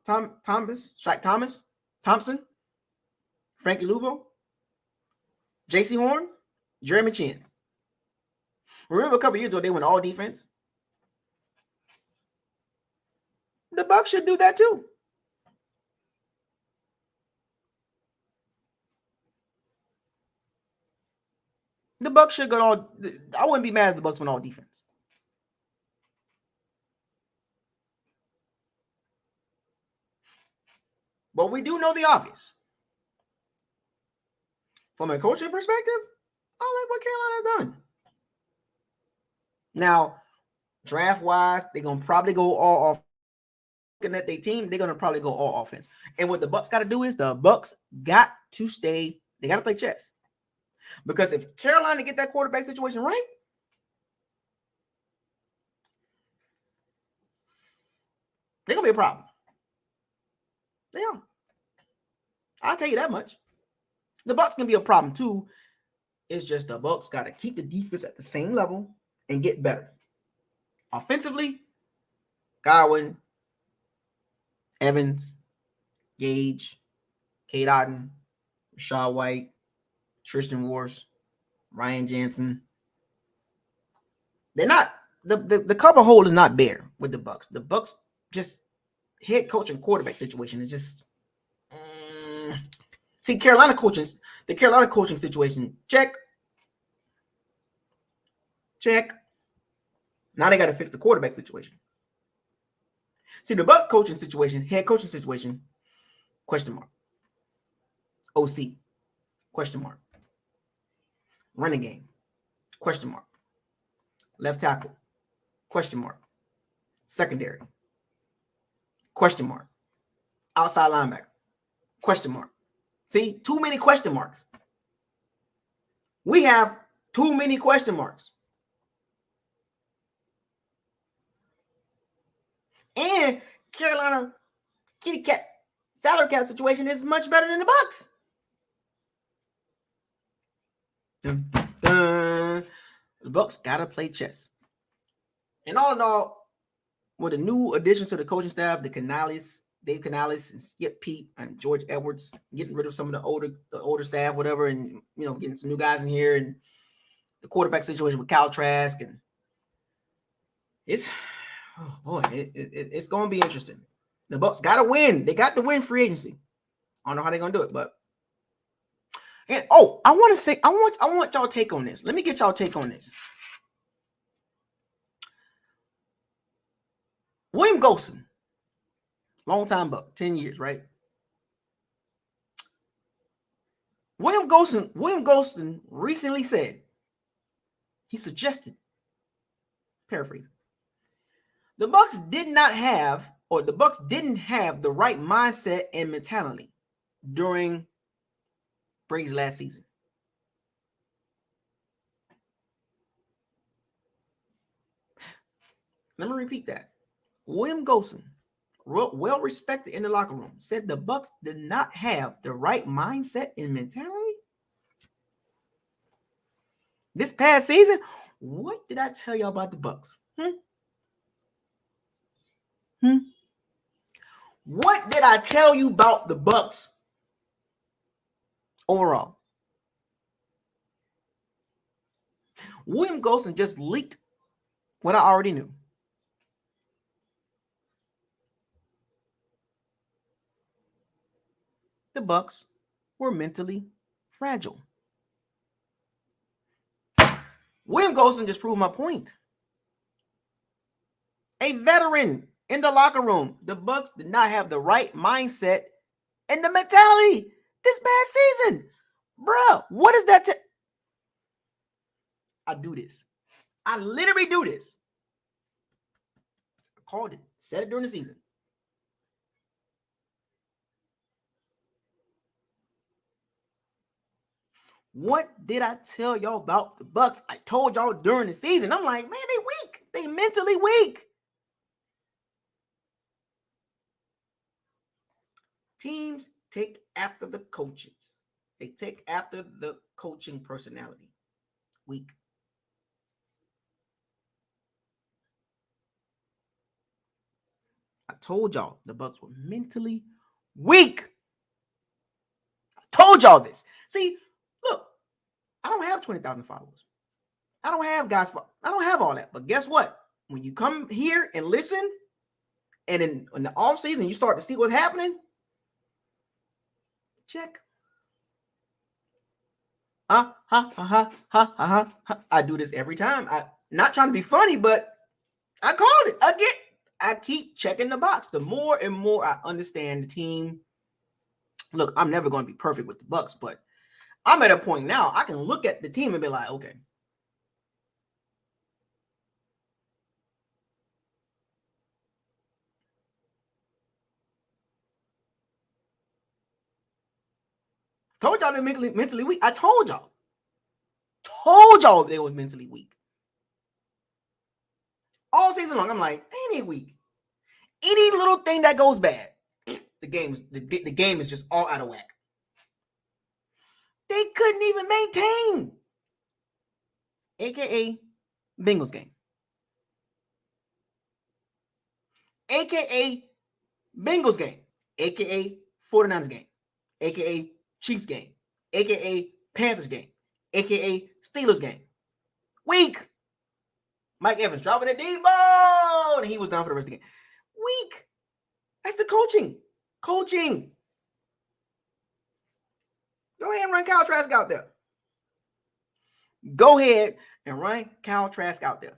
Frankie Louvo, J.C. Horn, Jeremy Chin. Remember a couple years ago, they went all defense? The Bucs should do that too. The Bucs should go all. I wouldn't be mad if the Bucs went all defense. But we do know the obvious. From a coaching perspective, I like what Carolina done. Now, draft-wise, they're going to probably go all off. Looking at their team, they're going to probably go all offense. And what the Bucs got to do is the Bucs got to stay. They got to play chess. Because if Carolina get that quarterback situation right, they're going to be a problem. They are. I'll tell you that much. The Bucs can be a problem too. It's just the Bucs got to keep the defense at the same level and get better. Offensively, Godwin, Evans, Gage, Cade Otton, Rashad White, Tristan Wirfs, Ryan Jensen. They're not the cover hole is not bare with the Bucs. The Bucs just head coach and quarterback situation is just see the Carolina coaching situation. Check. Now they got to fix the quarterback situation. See the Bucs coaching situation, head coaching situation, question mark. OC, question mark. Running game, question mark. Left tackle, question mark. Secondary, question mark. Outside linebacker, question mark. See, too many question marks. We have too many question marks. And Carolina kitty cat salary cap situation is much better than the Bucs. The Bucs gotta play chess. And all in all, with a new addition to the coaching staff, Dave Canales, and Skip Pete, and George Edwards, getting rid of some of the older staff, whatever, and getting some new guys in here, and the quarterback situation with Kyle Trask, and it's gonna be interesting. The Bucs gotta win. They got to win free agency. I don't know how they're gonna do it, but and I want y'all take on this. Let me get y'all take on this. William Golson, long time Buck, 10 years, right? William Golson recently said, he suggested, paraphrase, the Bucs didn't have the right mindset and mentality during Brady's last season. Let me repeat that. William Golson, well respected in the locker room, said the Bucs did not have the right mindset and mentality this past season. What did I tell y'all about the Bucs? What did I tell you about the Bucs overall? William Golson just leaked what I already knew. The Bucs were mentally fragile. William Golson just proved my point. A veteran in the locker room. The Bucs did not have the right mindset and the mentality this past season. Bruh, what is that? I do this. I literally do this. I called it. Said it during the season. What did I tell y'all about the Bucs? I told y'all during the season. I'm like, man, they weak. They mentally weak. Teams take after the coaches. They take after the coaching personality. Weak. I told y'all the Bucs were mentally weak. I told y'all this. See, look, I don't have 20,000 followers. I don't have I don't have all that. But guess what? When you come here and listen, and in the off season you start to see what's happening, check. I do this every time. I'm not trying to be funny, but I called it again. I keep checking the box. The more and more I understand the team. Look, I'm never going to be perfect with the Bucs, but I'm at a point now I can look at the team and be like, okay. Told y'all they're mentally weak. I told y'all. They was mentally weak. All season long, I'm like, ain't they weak? Any little thing that goes bad, the game is just all out of whack. They couldn't even maintain. AKA Bengals game. AKA Bengals game. AKA 49ers game. AKA Chiefs game. AKA Panthers game. AKA Steelers game. Weak. Mike Evans dropping a deep ball, and he was down for the rest of the game. Weak. That's the coaching. Coaching. Go ahead and run Kyle Trask out there. Go ahead and run Kyle Trask out there.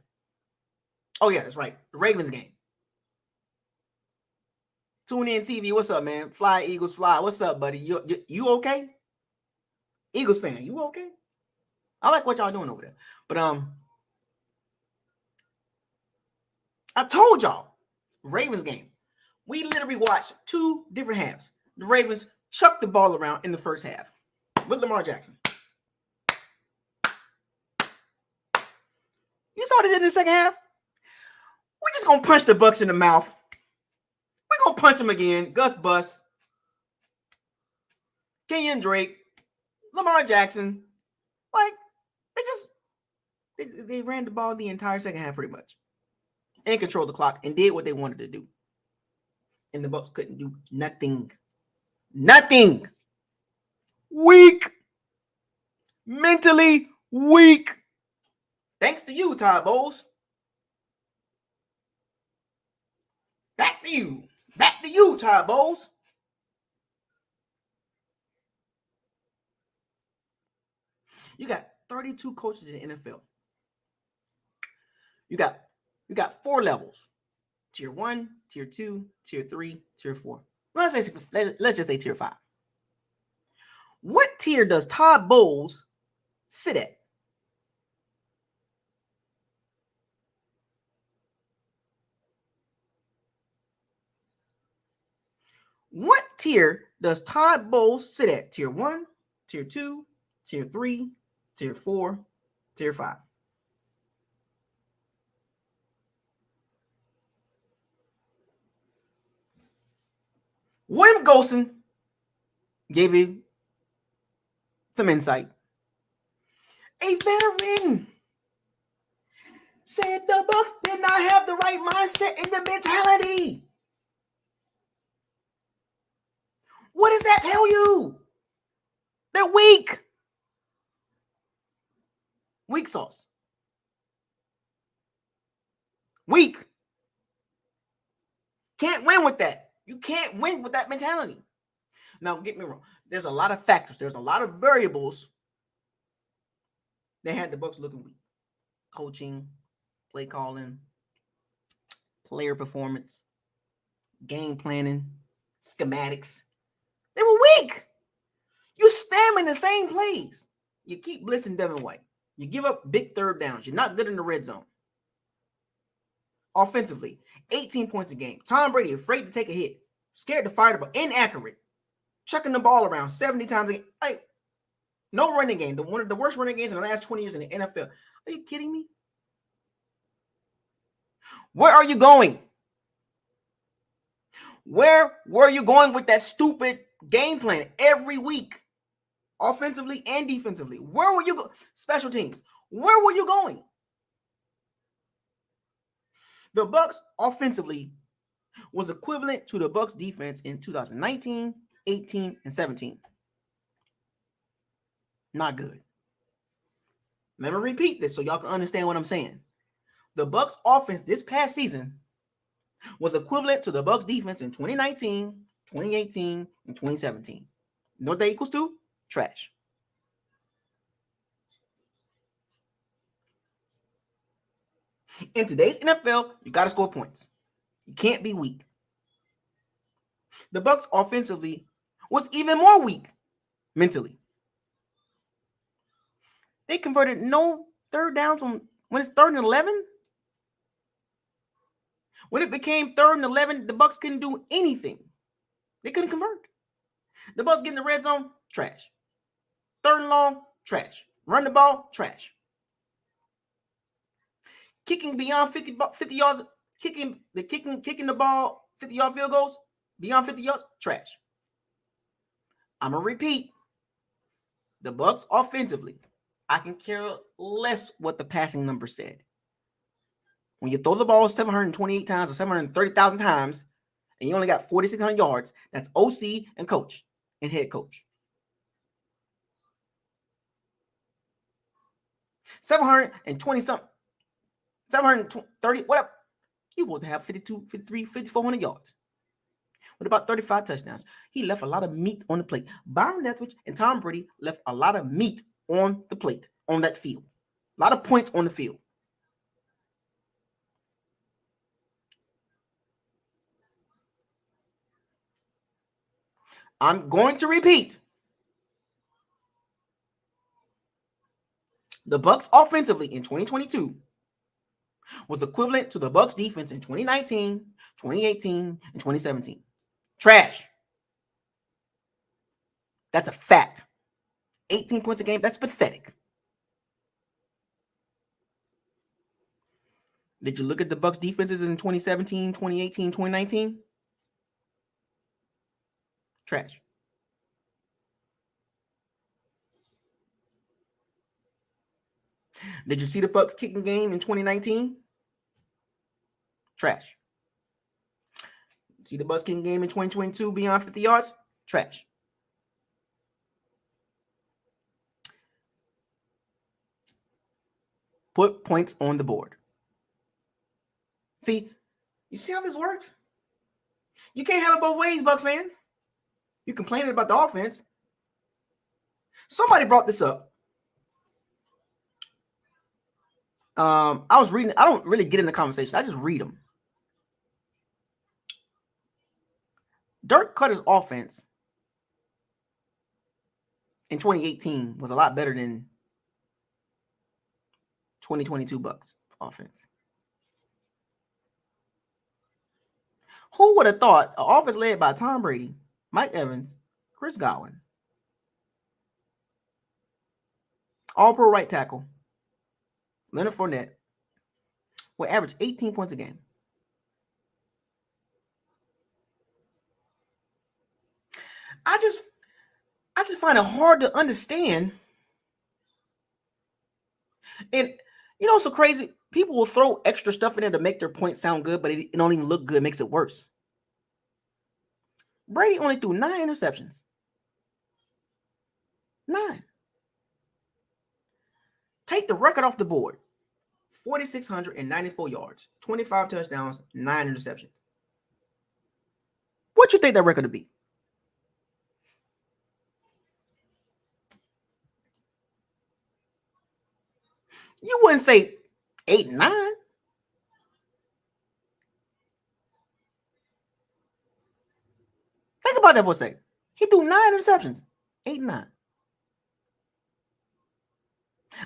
Oh, yeah, that's right. The Ravens game. Tune in TV. What's up, man? Fly, Eagles, fly. What's up, buddy? You okay? Eagles fan, you okay? I like what y'all doing over there. But I told y'all, Ravens game. We literally watched 2 different halves. The Ravens chucked the ball around in the first half with Lamar Jackson. You saw what they did in the second half? We're just going to punch the Bucs in the mouth. We're going to punch them again. Gus Bus. Kenyon Drake. Lamar Jackson. Like, They ran the ball the entire second half pretty much and controlled the clock and did what they wanted to do. And the Bucs couldn't do nothing. Nothing. Weak. Mentally weak. Thanks to you, Todd Bowles. Back to you. Back to you, Todd Bowles. You got 32 coaches in the NFL. You got 4 levels. Tier 1, Tier 2, Tier 3, Tier 4. Let's just say Tier 5. What tier does Todd Bowles sit at? What tier does Todd Bowles sit at? Tier 1, Tier 2, Tier 3, Tier 4, Tier 5. William Golson gave you some insight. A veteran said the Bucs did not have the right mindset and the mentality. What does that tell you? They're weak. Weak sauce. Weak. Can't win with that. You can't win with that mentality. Now, get me wrong. There's a lot of factors. There's a lot of variables that had the Bucs looking weak. Coaching, play calling, player performance, game planning, schematics. They were weak. You spamming the same plays. You keep blitzing Devin White. You give up big third downs. You're not good in the red zone. Offensively, 18 points a game. Tom Brady afraid to take a hit. Scared to fire the ball. Inaccurate. Chucking the ball around 70 times a game. Like, no running game. One of the worst running games in the last 20 years in the NFL. Are you kidding me? Where are you going? Where were you going with that stupid game plan every week? Offensively and defensively. Where were you going? Special teams. Where were you going? The Bucs offensively was equivalent to the Bucs defense in 2019, 18, and 17. Not good. Let me repeat this so y'all can understand what I'm saying. The Bucs offense this past season was equivalent to the Bucs defense in 2019, 2018, and 2017. You know what that equals to? Trash. In today's NFL, you got to score points. You can't be weak. The Bucs offensively was even more weak mentally. They converted no third downs when it's 3rd and 11. When it became 3rd and 11, the Bucs couldn't do anything. They couldn't convert. The Bucs get in the red zone, trash. 3rd and long, trash. Run the ball, trash. Kicking beyond 50 yards, kicking the ball 50-yard field goals, beyond 50 yards, trash. I'm going to repeat. The Bucs offensively, I can care less what the passing number said. When you throw the ball 728 times or 730,000 times, and you only got 4,600 yards, that's OC and coach and head coach. 720 something, 730, what up? He was to have 52, 53, 5,400 yards with about 35 touchdowns. He left a lot of meat on the plate. Byron Leftwich and Tom Brady left a lot of meat on the plate, on that field. A lot of points on the field. I'm going to repeat. The Bucs offensively in 2022 was equivalent to the Bucs defense in 2019, 2018, and 2017. Trash. That's a fact. 18 points a game, that's pathetic. Did you look at the Bucs defenses in 2017, 2018, 2019? Trash. Did you see the Bucs kicking game in 2019? Trash. See the Bucs kicking game in 2022 beyond 50 yards? Trash. Put points on the board. See, you see how this works? You can't have it both ways, Bucs fans. You complaining about the offense. Somebody brought this up. I was reading. I don't really get in the conversation. I just read them. Dirk Cutter's offense in 2018 was a lot better than 2022 Bucs offense. Who would have thought an offense led by Tom Brady, Mike Evans, Chris Godwin, all-pro right tackle, Leonard Fournette, will average 18 points a game? I just find it hard to understand. And you know, it's so crazy. People will throw extra stuff in there to make their point sound good, but it don't even look good. It makes it worse. Brady only threw 9 interceptions. 9. Take the record off the board. 4,694 yards, 25 touchdowns, 9 interceptions. What you think that record would be? You wouldn't say 8 and 9. Think about that for a second. He threw 9 interceptions, 8 and 9.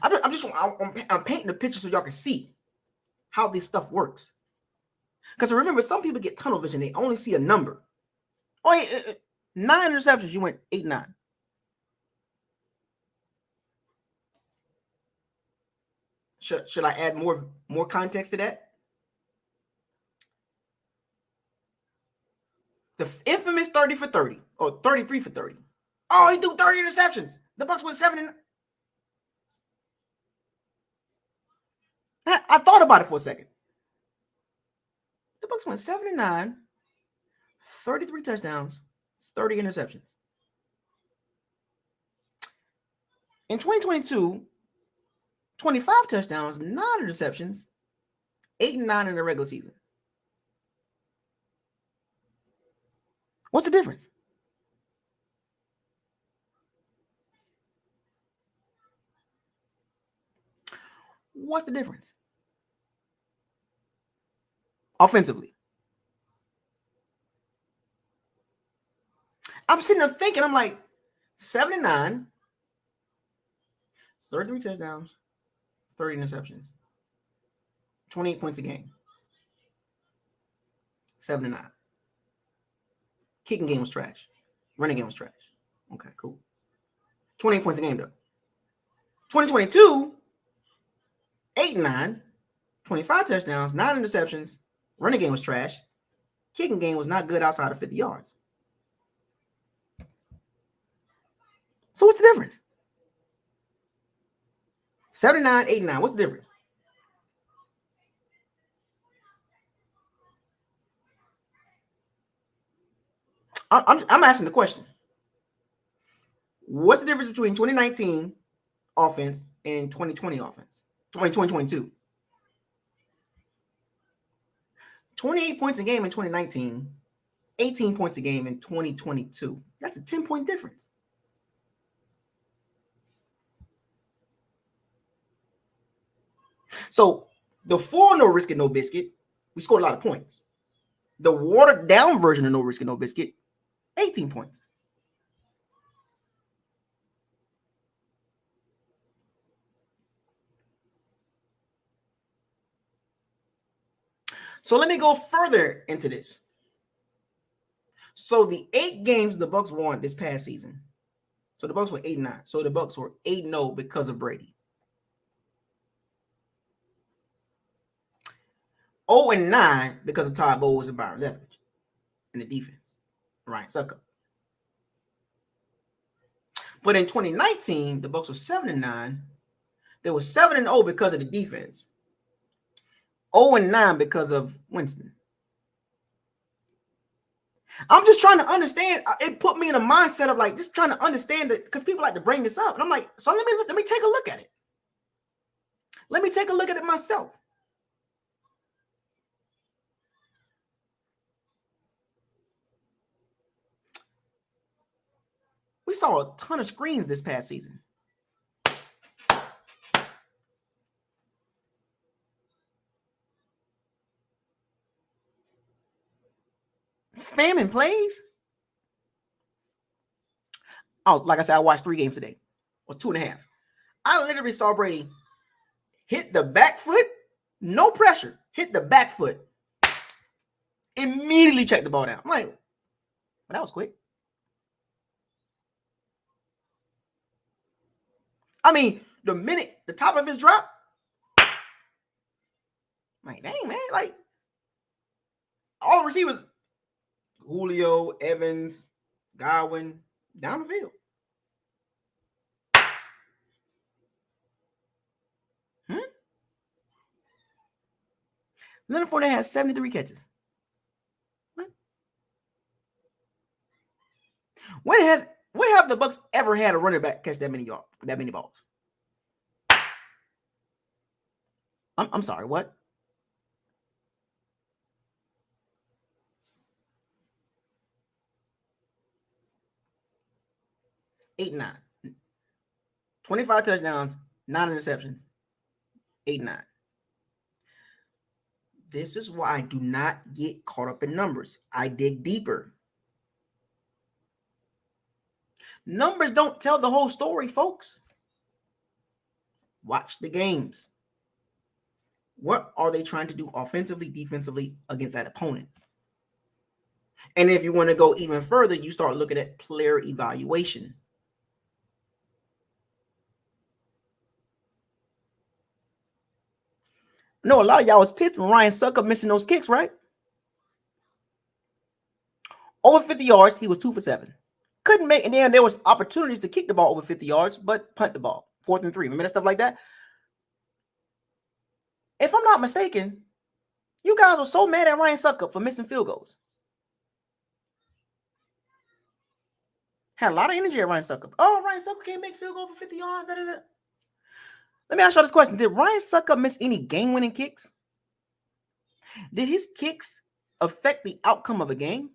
I'm painting the picture so y'all can see how this stuff works. Because remember, some people get tunnel vision; they only see a number. Oh, yeah, 9 interceptions. You went 8 and 9. Should I add more context to that? The infamous 30 for 30 or 33 for 30. Oh, he threw 30 interceptions. The Bucs went 7 and. I thought about it for a second. The Bucs went 7 and 9, 33 touchdowns, 30 interceptions. In 2022, 25 touchdowns, 9 interceptions, 8 and 9 in the regular season. What's the difference? What's the difference? Offensively. I'm sitting there thinking, I'm like, 7 and 9, 33 touchdowns, 30 interceptions, 28 points a game. 7 and 9. Kicking game was trash. Running game was trash. Okay, cool. 28 points a game, though. 2022, 8 and 9, 25 touchdowns, 9 interceptions. Running game was trash. Kicking game was not good outside of 50 yards. So what's the difference? 7 and 9, 8 and 9. What's the difference? I'm asking the question. What's the difference between 2019 offense and 2020 offense? 2022. 28 points a game in 2019, 18 points a game in 2022. That's a 10-point difference. So the full no risk it, no biscuit, we scored a lot of points. The watered down version of no risk it, no biscuit, 18 points. So let me go further into this. So the 8 games the Bucs won this past season. So the Bucs were 8 and 9. So the Bucs were 8-0 because of Brady. 0 and 9 because of Todd Bowles and Byron Leftwich in the defense. Ryan Suckup. But in 2019, the Bucs were 7 and 9 They were 7-0 because of the defense. 0-9 because of Winston. I'm just trying to understand. It put me in a mindset of like just trying to understand it because people like to bring this up, and I'm like, so let me take a look at it. Let me take a look at it myself. We saw a ton of screens this past season. Spamming plays. Oh, like I said, I watched 3 games today, or 2.5. I literally saw Brady hit the back foot, no pressure, hit the back foot, immediately check the ball down. I'm like, well, that was quick. I mean, the minute the top of his drop, I'm like, dang, man, like all the receivers, Julio, Evans, Godwin, down the field. Leonard Fournette has 73 catches. What? When have the Bucs ever had a running back catch that many balls? I'm sorry, what? Eight and 9. 25 touchdowns, 9 interceptions. 8 and 9. This is why I do not get caught up in numbers. I dig deeper. Numbers don't tell the whole story, folks. Watch the games. What are they trying to do offensively, defensively against that opponent? And if you want to go even further, you start looking at player evaluation. No, a lot of y'all was pissed when Ryan Succop missing those kicks, right? Over 50 yards, he was 2 for 7. Couldn't make, and then there was opportunities to kick the ball over 50 yards, but punt the ball. 4th and 3. Remember that stuff like that? If I'm not mistaken, you guys were so mad at Ryan Succop for missing field goals. Had a lot of energy at Ryan Succop. Oh, Ryan Succop can't make field goal for 50 yards. Da, da, da. Let me ask you this question. Did Ryan Succop miss any game-winning kicks? Did his kicks affect the outcome of the game?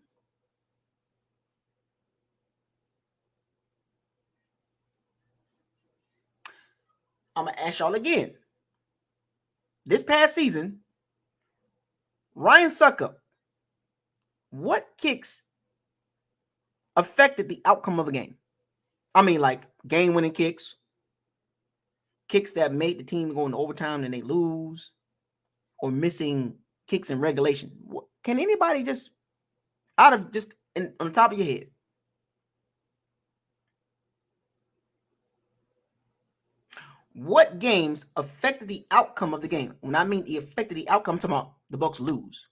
I'm going to ask y'all again. This past season, Ryan Succop, what kicks affected the outcome of a game? I mean, like game-winning kicks, kicks that made the team go into overtime and they lose, or missing kicks in regulation. Can anybody just, on the top of your head, what games affected the outcome of the game? When I mean it affected the outcome, I'm talking about the Bucs lose.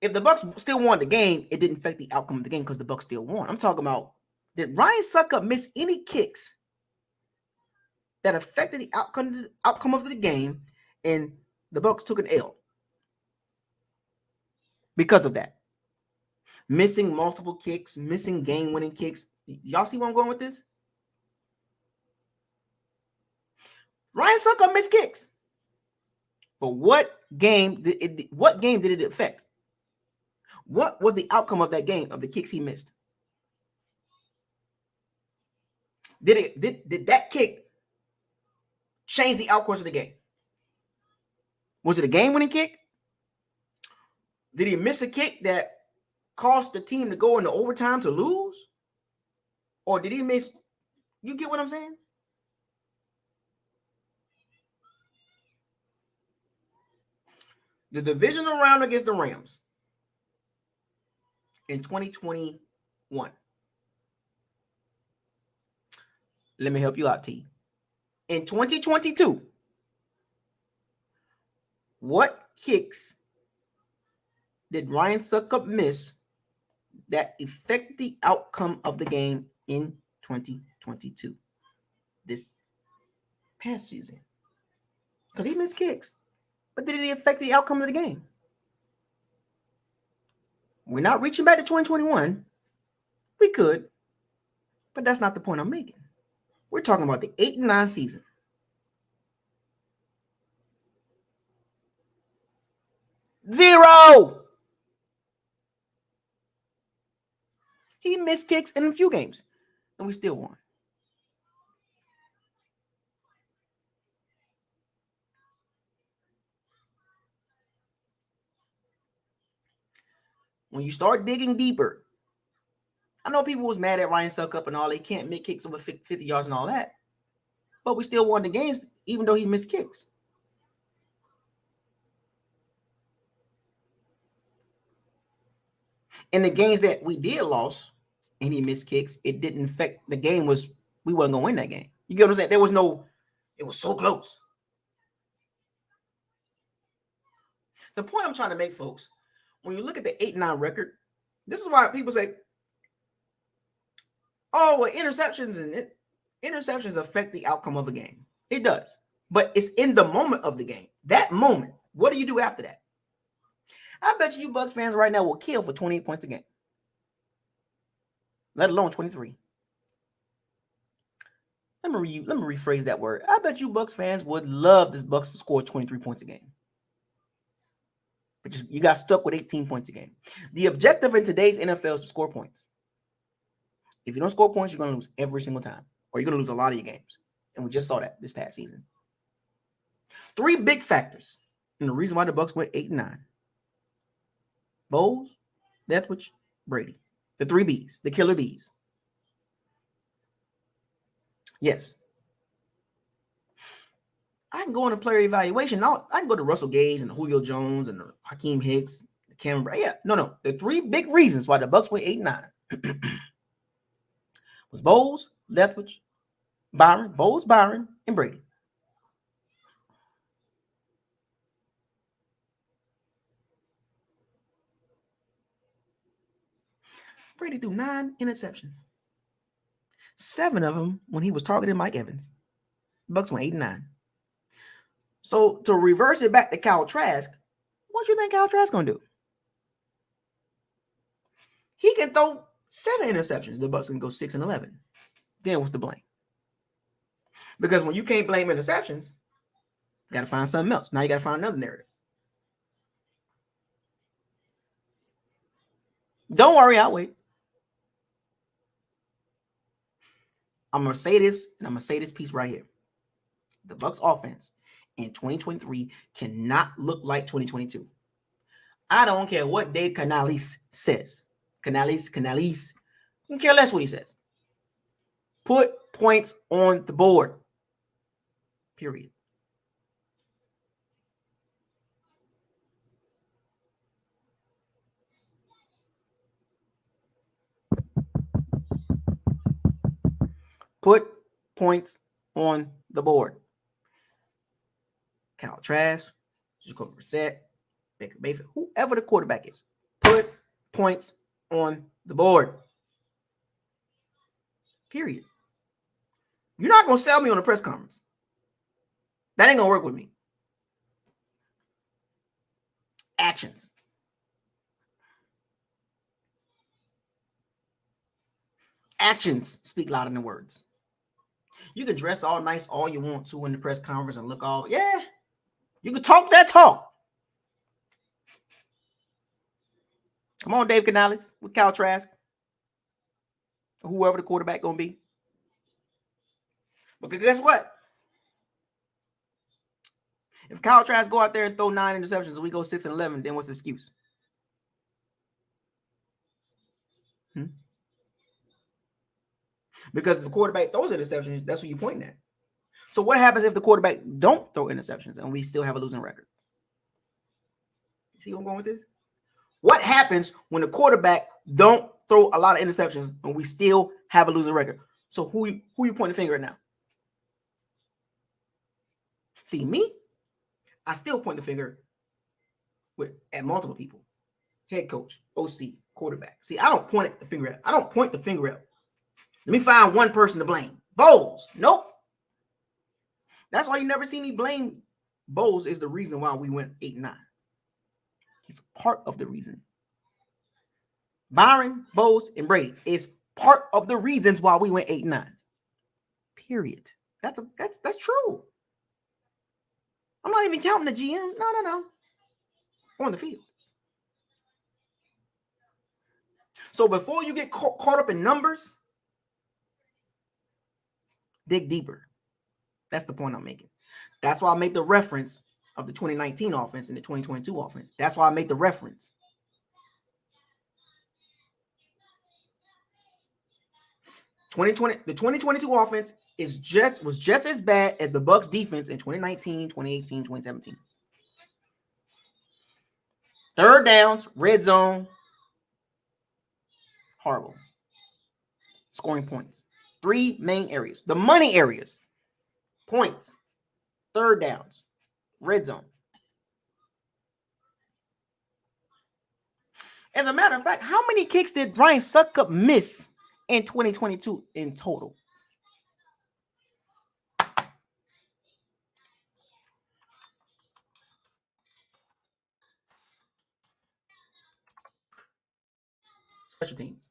If the Bucs still won the game, it didn't affect the outcome of the game because the Bucs still won. I'm talking about, did Ryan Succop miss any kicks that affected the outcome of the game, and the Bucs took an L because of that? Missing multiple kicks, missing game-winning kicks. Y'all see where I'm going with this? Ryan Succop missed kicks. But what game did it affect? What was the outcome of that game, of the kicks he missed? Did that kick change the outcourse of the game? Was it a game-winning kick? Did he miss a kick that caused the team to go into overtime to lose? Or did he miss? You get what I'm saying? The divisional round against the Rams in 2021. Let me help you out, T. In 2022, what kicks did Ryan Succop miss that affect the outcome of the game in 2022? this past season because he missed kicks. But did it affect the outcome of the game? We're not reaching back to 2021. We could, but that's not the point I'm making. We're talking about the 8-9 season. 0. He missed kicks in a few games, and we still won. When you start digging deeper, I know people was mad at Ryan Suckup and all. They can't make kicks over 50 yards and all that. But we still won the games, even though he missed kicks. In the games that we did lose and he missed kicks, it didn't affect the game. We wasn't going to win that game. You get what I'm saying? It was so close. The point I'm trying to make, folks, when you look at the 8-9 record, this is why people say, oh, well, interceptions affect the outcome of a game. It does. But it's in the moment of the game. That moment, what do you do after that? I bet you Bucs fans right now will kill for 28 points a game, let alone 23. Let me rephrase that word. I bet you Bucs fans would love this Bucs to score 23 points a game. But you got stuck with 18 points a game. The objective in today's NFL is to score points. If you don't score points, you're going to lose every single time, or you're going to lose a lot of your games. And we just saw that this past season. 3 big factors and the reason why the Bucs went 8-9. Bowles, Leftwich, Brady. The 3 Bs, the killer Bs. Yes. I can go on a player evaluation. I can go to Russell Gage and Julio Jones and Hakeem Hicks, Cameron Brady. Yeah, no. The 3 big reasons why the Bucs went 8-9 was Bowles, Leftwich, Byron, and Brady. Brady threw 9 interceptions. 7 of them when he was targeting Mike Evans. Bucs went 8-9. So to reverse it back to Kyle Trask, what do you think Kyle Trask gonna do? He can throw 7 interceptions. The Bucs can go 6-11. Then what's the blame? Because when you can't blame interceptions, you got to find something else. Now you got to find another narrative. Don't worry, I'll wait. I'm going to say this, and I'm going to say this piece right here. The Bucs offense in 2023 cannot look like 2022. I don't care what Dave Canales says. Canales. I don't care less what he says. Put points on the board. Period. Put points on the board. Kyle Trask, Jacoby Brissett, Baker Mayfield, whoever the quarterback is, put points on the board. Period. You're not going to sell me on a press conference. That ain't going to work with me. Actions. Actions speak louder than words. You can dress all nice all you want to in the press conference and look all, yeah. You can talk that talk. Come on, Dave Canales with Kyle Trask. Or whoever the quarterback going to be. But guess what? If Kyle Trask go out there and throw 9 interceptions and we go 6-11, then what's the excuse? Because if the quarterback throws interceptions, that's what you're pointing at. So what happens if the quarterback don't throw interceptions and we still have a losing record? You see where I'm going with this? What happens when the quarterback don't throw a lot of interceptions and we still have a losing record? So who you pointing the finger at now? See, me, I still point the finger at multiple people. Head coach, OC, quarterback. See, I don't point the finger at. Let me find one person to blame. Bowles. Nope. That's why you never see me blame Bowles is the reason why we went 8-9. He's part of the reason. Byron, Bowles, and Brady is part of the reasons why we went 8-9. Period. That's true. I'm not even counting the GM. No. On the field. So before you get caught up in numbers, dig deeper. That's the point I'm making. That's why I make the reference of the 2019 offense and the 2022 offense. That's why I make the reference. The 2022 offense was just as bad as the Bucs defense in 2019, 2018, 2017. Third downs, red zone, horrible. Scoring points. 3 main areas. The money areas. Points. Third downs. Red zone. As a matter of fact, how many kicks did Ryan Succop miss in 2022 in total? Special teams.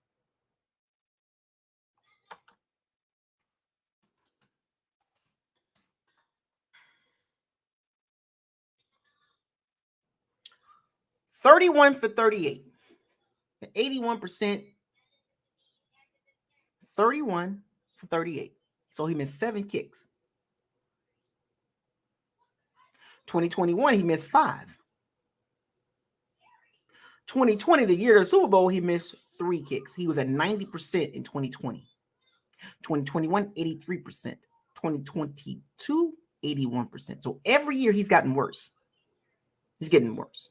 $31 for 38. 81%. 31 for 38. So he missed 7 kicks. 2021, he missed 5. 2020, the year of the Super Bowl, he missed 3 kicks. He was at 90% in 2020. 2021, 83%. 2022, 81%. So every year he's gotten worse. He's getting worse.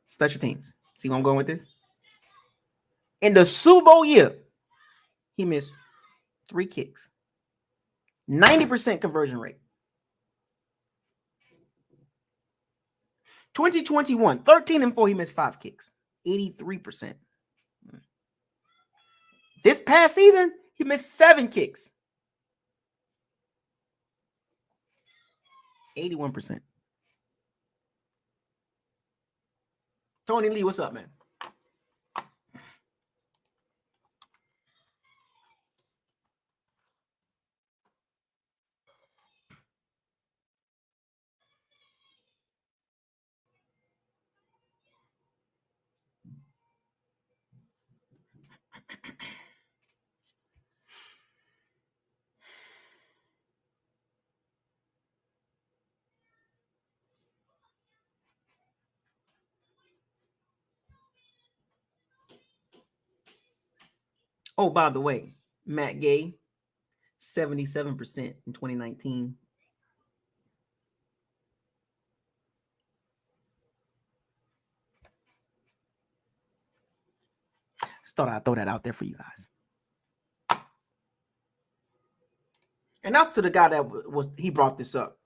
Special teams. See where I'm going with this? In the Super Bowl year, he missed 3 kicks. 90% conversion rate. 2021, 13-4, he missed 5 kicks. 83%. This past season, he missed 7 kicks. 81%. Tony Lee, what's up, man? Oh, by the way, Matt Gay, 77% in 2019. Just thought I'd throw that out there for you guys. And that's to the guy that he brought this up.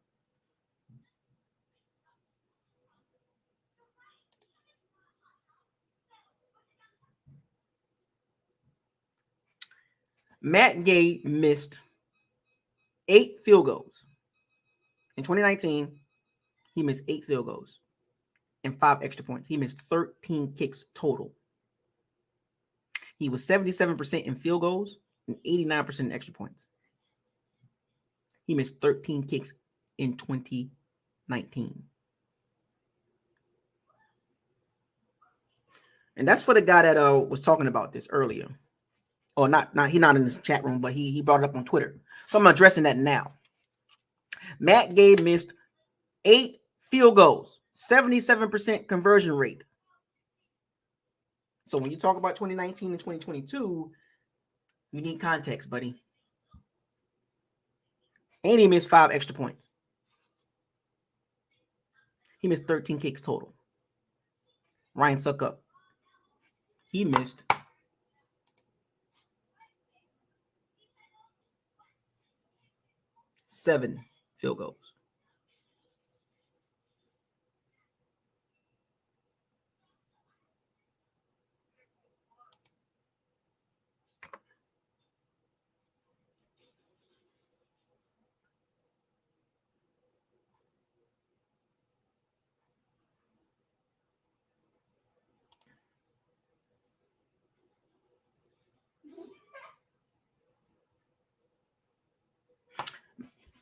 Matt Gay missed 8 field goals. In 2019, he missed 8 field goals and 5 extra points. He missed 13 kicks total. He was 77% in field goals and 89% in extra points. He missed 13 kicks in 2019. And that's for the guy that was talking about this earlier. Or not he's not in this chat room, but he brought it up on Twitter. So I'm addressing that now. Matt Gay missed 8 field goals, 77% conversion rate. So when you talk about 2019 and 2022, you need context, buddy. And he missed 5 extra points. He missed 13 kicks total. Ryan Succop, he missed 7 field goals.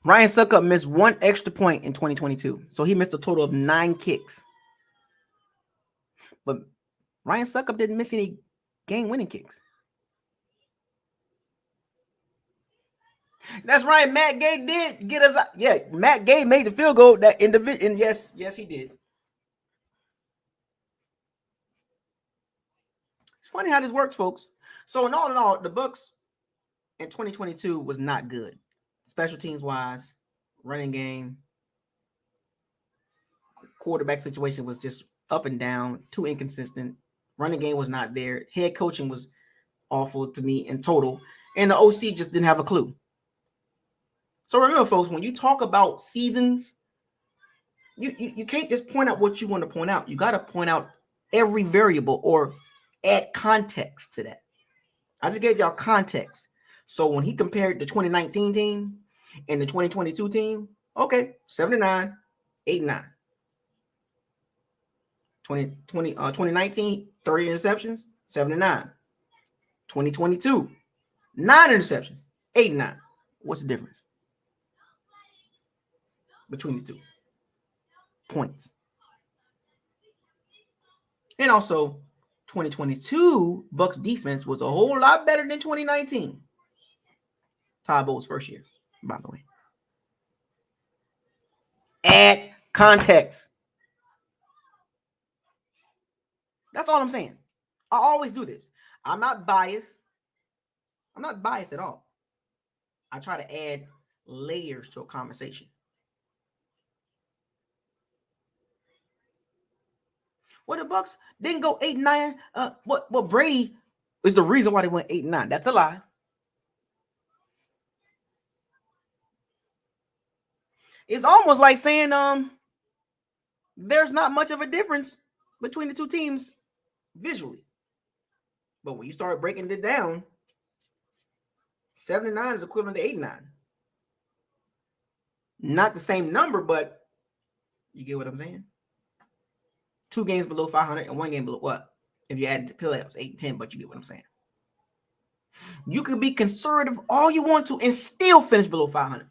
Ryan Suckup missed one extra point in 2022, so he missed a total of 9 kicks. But Ryan Suckup didn't miss any game-winning kicks. That's right. Matt Gay did get us out. Yeah, Matt Gay made the field goal that individual. And yes, he did. It's funny how this works, folks. So in all, the Bucs in 2022 was not good. Special teams wise, running game, quarterback situation was just up and down, too inconsistent. Running game was not there. Head coaching was awful to me in total. And the OC just didn't have a clue. So remember, folks, when you talk about seasons, you can't just point out what you want to point out. You got to point out every variable or add context to that. I just gave y'all context. So when he compared the 2019 team and the 2022 team, okay, 79, 89. 2019, 30 interceptions, 79. 2022, 9 interceptions, 89. What's the difference between the two? Points. And also, 2022 Bucs defense was a whole lot better than 2019. Todd Bowles' first year, by the way. Add context. That's all I'm saying. I always do this. I'm not biased. I'm not biased at all. I try to add layers to a conversation. Well, the Bucs didn't go 8-9. What Brady is the reason why they went 8-9. That's a lie. It's almost like saying there's not much of a difference between the two teams visually. But when you start breaking it down, 7-9 is equivalent to 8-9. Not the same number, but you get what I'm saying? 2 games below 500 and 1 game below what? If you add the playoffs, 8-10, but you get what I'm saying. You could be conservative all you want to and still finish below 500.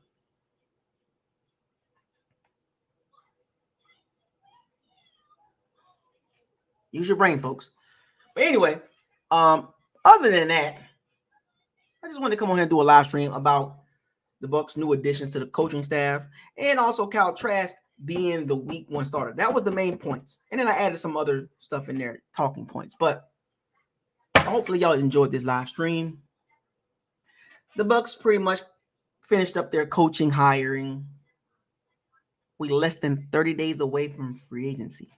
Use your brain, folks. But anyway, other than that, I just wanted to come on here and do a live stream about the Bucs' new additions to the coaching staff and also Kyle Trask being the week 1 starter. That was the main points. And then I added some other stuff in there, talking points. But hopefully y'all enjoyed this live stream. The Bucs pretty much finished up their coaching hiring. We're less than 30 days away from free agency.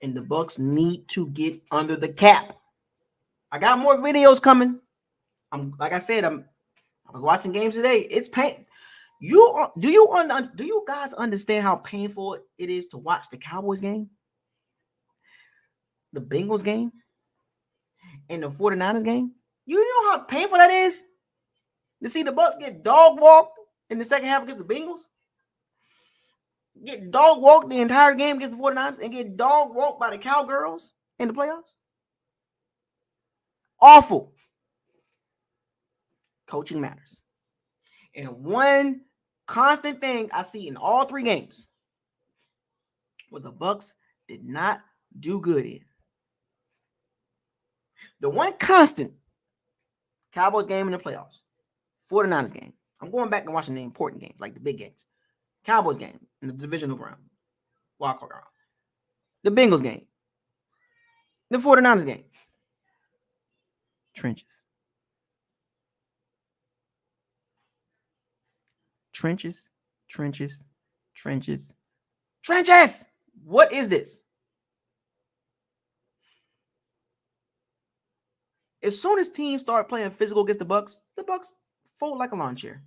And the Bucs need to get under the cap. I got more videos coming. Like I said, I was watching games today. It's pain. Do you guys understand how painful it is to watch the Cowboys game, the Bengals game, and the 49ers game? You know how painful that is to see the Bucs get dog walked in the second half against the Bengals, get dog walked the entire game against the 49ers, and get dog walked by the Cowgirls in the playoffs? Awful. Coaching matters. And one constant thing I see in all 3 games what the Bucs did not do good in. The one constant, Cowboys game in the playoffs, 49ers game. I'm going back and watching the important games, like the big games. Cowboys game in the divisional round, wildcard round. The Bengals game. The 49ers game. Trenches. Trenches, trenches, trenches, trenches. What is this? As soon as teams start playing physical against the Bucs fold like a lawn chair.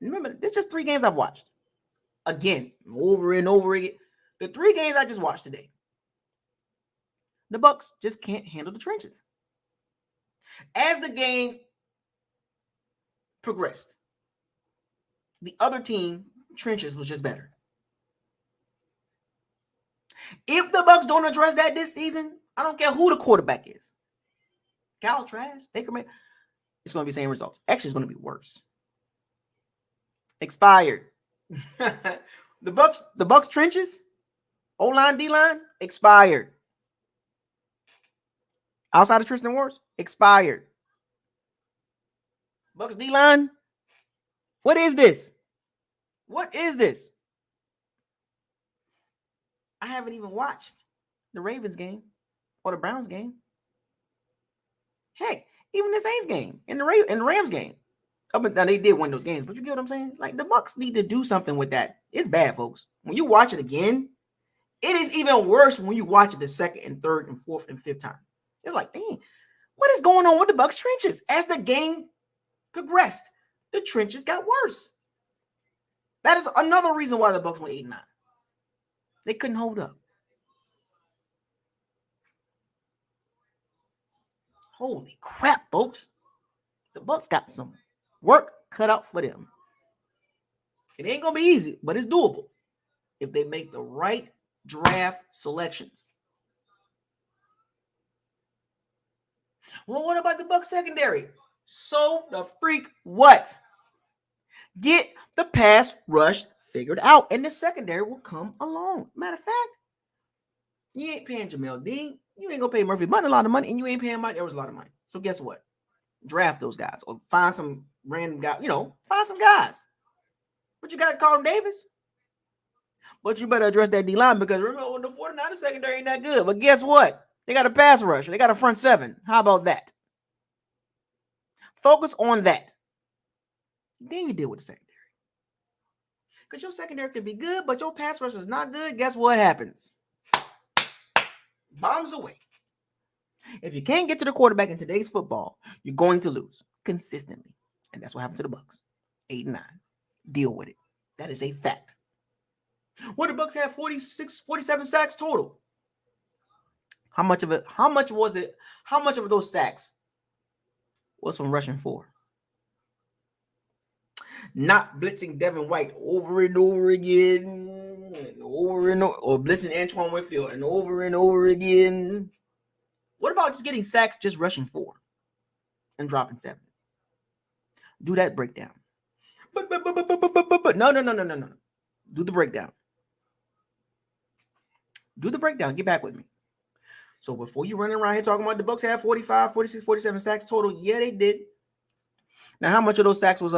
Remember, this is just 3 games I've watched. Again, over and over again. The 3 games I just watched today. The Bucs just can't handle the trenches. As the game progressed, the other team, trenches, was just better. If the Bucs don't address that this season, I don't care who the quarterback is. Kyle Trask, Baker Mayfield, it's going to be the same results. Actually, it's going to be worse. expired. The Bucs trenches, O-line, D-line, expired. Outside of Tristan Wirfs, expired. Bucs D-line, what is this? What is this? I haven't even watched the Ravens game or the Browns game. Heck, even the Saints game and the Rams game. Up and down, they did win those games, but you get what I'm saying? Like, the Bucs need to do something with that. It's bad, folks. When you watch it again, it is even worse when you watch it the second and third and fourth and fifth time. It's like, dang, what is going on with the Bucs trenches? As the game progressed, the trenches got worse. That is another reason why the Bucs went 8-9. They couldn't hold up. Holy crap, folks. The Bucs got some work cut out for them. It ain't going to be easy, but it's doable if they make the right draft selections. Well, what about the Bucs secondary? So the freak what? Get the pass rush figured out, and the secondary will come along. Matter of fact, you ain't paying Jamel Dean. You ain't gonna pay Murphy Button a lot of money, and you ain't paying Mike Evers a lot of money. So guess what? Draft those guys, or find some random guy. Find some guys. But you got Carlton Davis. But you better address that D-line, because remember, the 49ers secondary ain't that good. But guess what? They got a pass rusher. They got a front seven. How about that? Focus on that. Then you deal with the secondary. Because your secondary can be good, but your pass rush is not good. Guess what happens? Bombs away. If you can't get to the quarterback in today's football, you're going to lose consistently. And that's what happened to the Bucs. 8-9. Deal with it. That is a fact. What the Bucs had 47 sacks total. How much of those sacks was from rushing for? Not blitzing Devin White over and over again, or blitzing Antoine Winfield and over again. What about just getting sacks, just rushing 4 and dropping 7? Do that breakdown. But no. Do the breakdown. Get back with me. So before you running around here talking about the Bucs had 45, 46, 47 sacks total, yeah, they did. Now, how much of those sacks was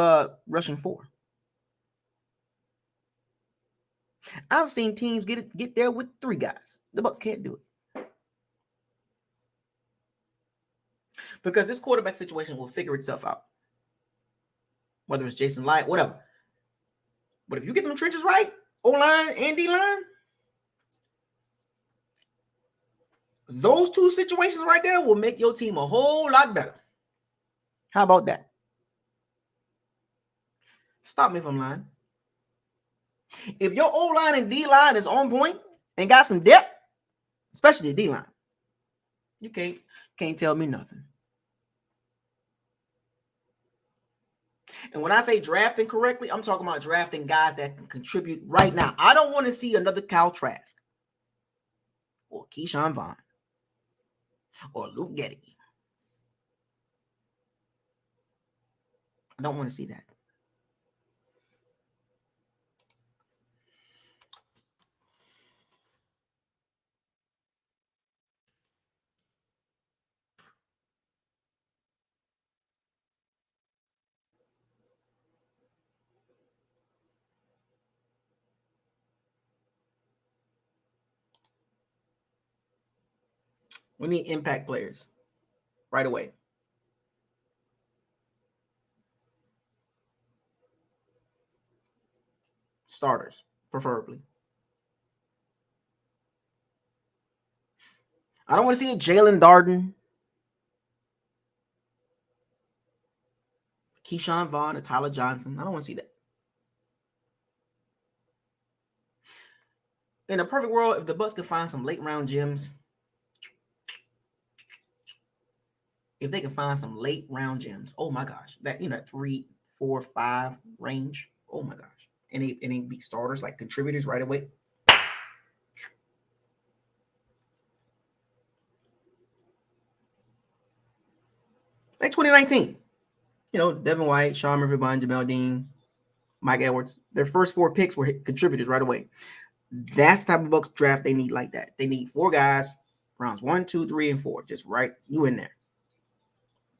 rushing for? I've seen teams get there with 3 guys. The Bucs can't do it. Because this quarterback situation will figure itself out. Whether it's Jason Light, whatever. But if you get them trenches right, O-line and D-line, those 2 situations right there will make your team a whole lot better. How about that? Stop me if I'm lying. If your O-line and D-line is on point and got some depth, especially the D-line, you can't tell me nothing. And when I say drafting correctly, I'm talking about drafting guys that can contribute right now. I don't want to see another Kyle Trask or Keyshawn Vaughn or Luke Getty. I don't want to see that. We need impact players right away. Starters, preferably. I don't want to see a Jalen Darden, Keyshawn Vaughn, or Tyler Johnson. I don't want to see that. In a perfect world, if the Bucs could find some late round gems, oh my gosh, that 3, 4, 5 range, oh my gosh, and they be starters, like contributors right away. Like 2019, Devin White, Sean Murphy, Jamel Dean, Mike Edwards. Their first 4 picks were contributors right away. That's the type of Bucs draft they need like that. They need 4 guys, rounds 1, 2, 3, and 4. Just right, you in there.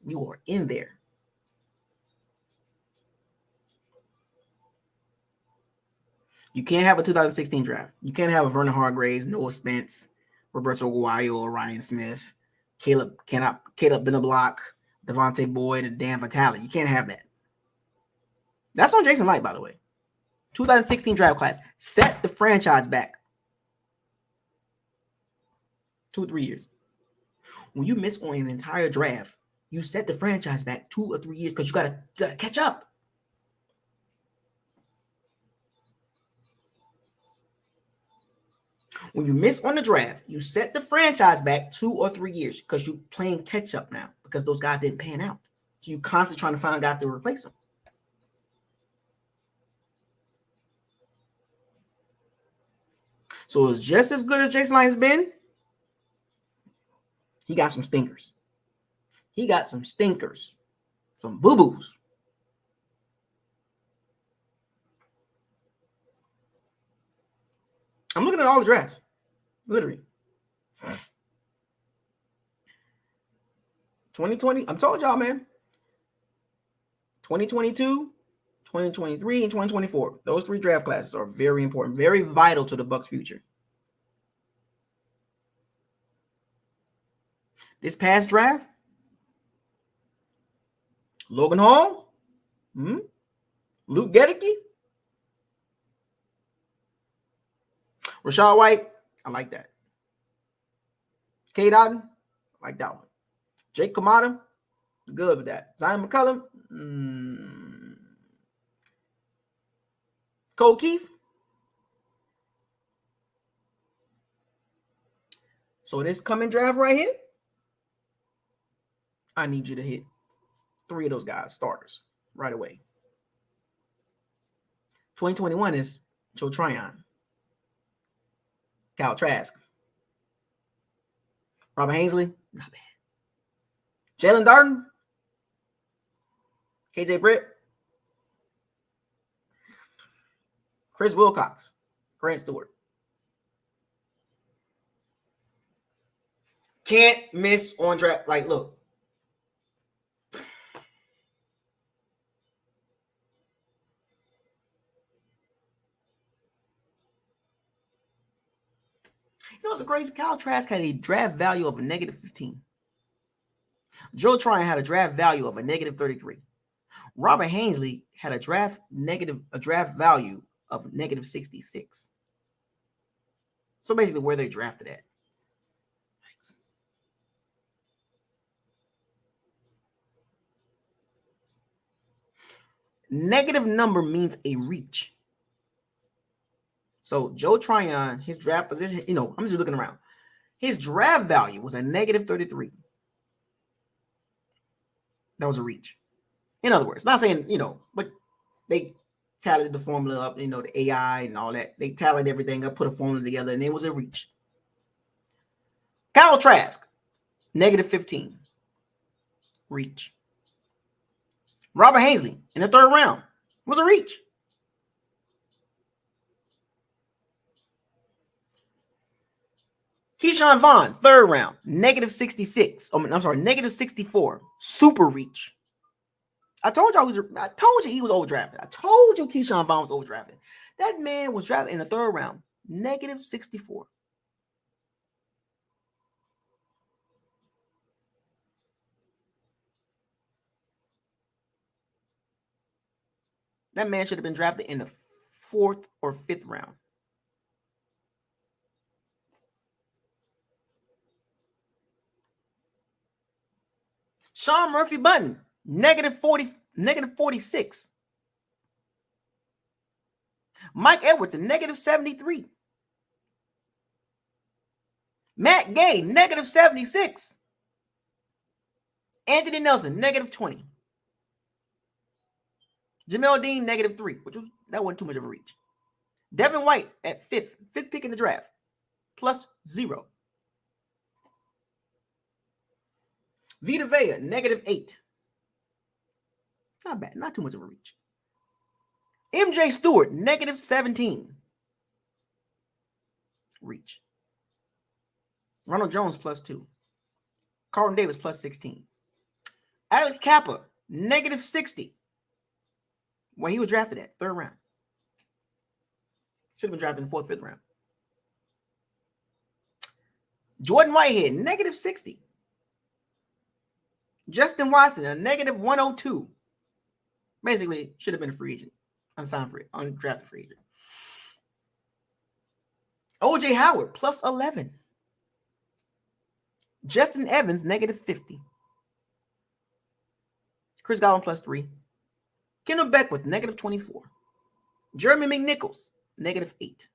You are in there. You can't have a 2016 draft. You can't have a Vernon Hargraves, Noah Spence, Roberto Aguayo, Ryan Smith, Caleb Benablock, Devontae Boyd, and Dan Vitale. You can't have that. That's on Jason Light, by the way. 2016 draft class. Set the franchise back 2 or 3 years. When you miss on an entire draft, you set the franchise back 2 or 3 years because you gotta catch up. When you miss on the draft, you set the franchise back 2 or 3 years because you're playing catch up now because those guys didn't pan out. So you're constantly trying to find guys to replace them. So it's just as good as Jason Light has been. He got some stinkers. Some boo-boos. I'm looking at all the drafts. Literally. 2020, I'm told y'all, man. 2022, 2023, and 2024. Those 3 draft classes are very important, very vital to the Bucs' future. This past draft, Logan Hall, Luke Gedeke, Rachaad White, I like that. Cade Otton, I like that one. Jake Kamada, good with that. Zion McCullum, Cole Keith. So this coming draft right here, I need you to hit 3 of those guys, starters, right away. 2021 is Joe Tryon, Kyle Trask, Robert Haseley, not bad. Jalen Darden, KJ Britt, Chris Wilcox, Grant Stewart. Can't miss on draft. Like, look. You know what's crazy? Kyle Trask had a draft value of a -15. Joe Tryon had a draft value of a -33. Robert Haseley had a draft value of -66. So basically, where they drafted at. Thanks. Negative number means a reach. So Joe Tryon, his draft position, I'm just looking around. His draft value was a -33. That was a reach. In other words, not saying, but they tallied the formula up, the AI and all that. They tallied everything up, put a formula together, and it was a reach. Kyle Trask, -15. Reach. Robert Haseley in the 3rd round was a reach. Keyshawn Vaughn, 3rd round, -66. I'm sorry, -64. Super reach. I told you he was overdrafted. I told you Keyshawn Vaughn was overdrafted. That man was drafted in the 3rd round, -64. That man should have been drafted in the 4th or 5th round. Sean Murphy Bunting, -46. Mike Edwards, a -73. Matt Gay, -76. Anthony Nelson, -20. Jamel Dean, -3, that wasn't too much of a reach. Devin White at 5th pick in the draft, +0. Vita Vea, -8. Not bad, not too much of a reach. MJ Stewart, -17. Reach. Ronald Jones, +2. Carlton Davis, +16. Alex Kappa, -60. Where he was drafted at, 3rd round. Should have been drafted in the 4th, 5th round. Jordan Whitehead, -60. Justin Watson, a -102. Basically, should have been a free agent. Unsigned free, undrafted free agent. OJ Howard, +11. Justin Evans, -50. Chris Godwin, +3. Kendall Beckwith, -24. Jeremy McNichols, -8.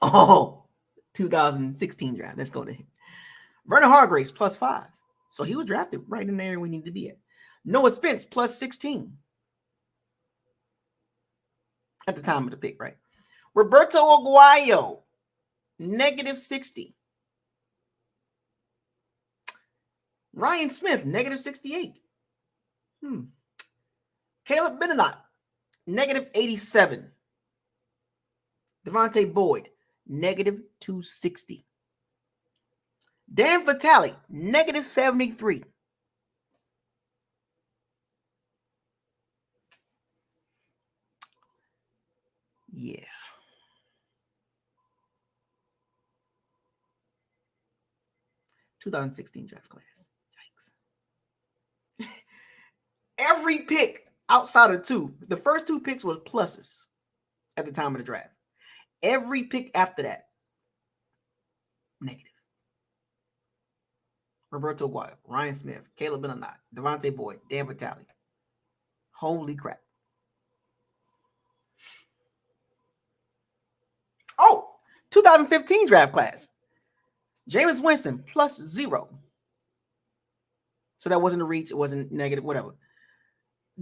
Oh, 2016 draft. Let's go to him. Vernon Hargraves, +5. So he was drafted right in the area we need to be at. Noah Spence, +16. At the time of the pick, right? Roberto Aguayo, -60. Ryan Smith, -68. Caleb Benenot, -87. Devontae Boyd, -260. Dan Vitale, -73. Yeah. (2016 draft class. Yikes. Every pick outside of 2, the first 2 picks were pluses at the time of the draft. Every pick after that, negative. Roberto Aguayo, Ryan Smith, Caleb Benenot, Devontae Boyd, Dan Vitale. Holy crap. Oh, 2015 draft class. Jameis Winston, +0. So that wasn't a reach. It wasn't negative, whatever.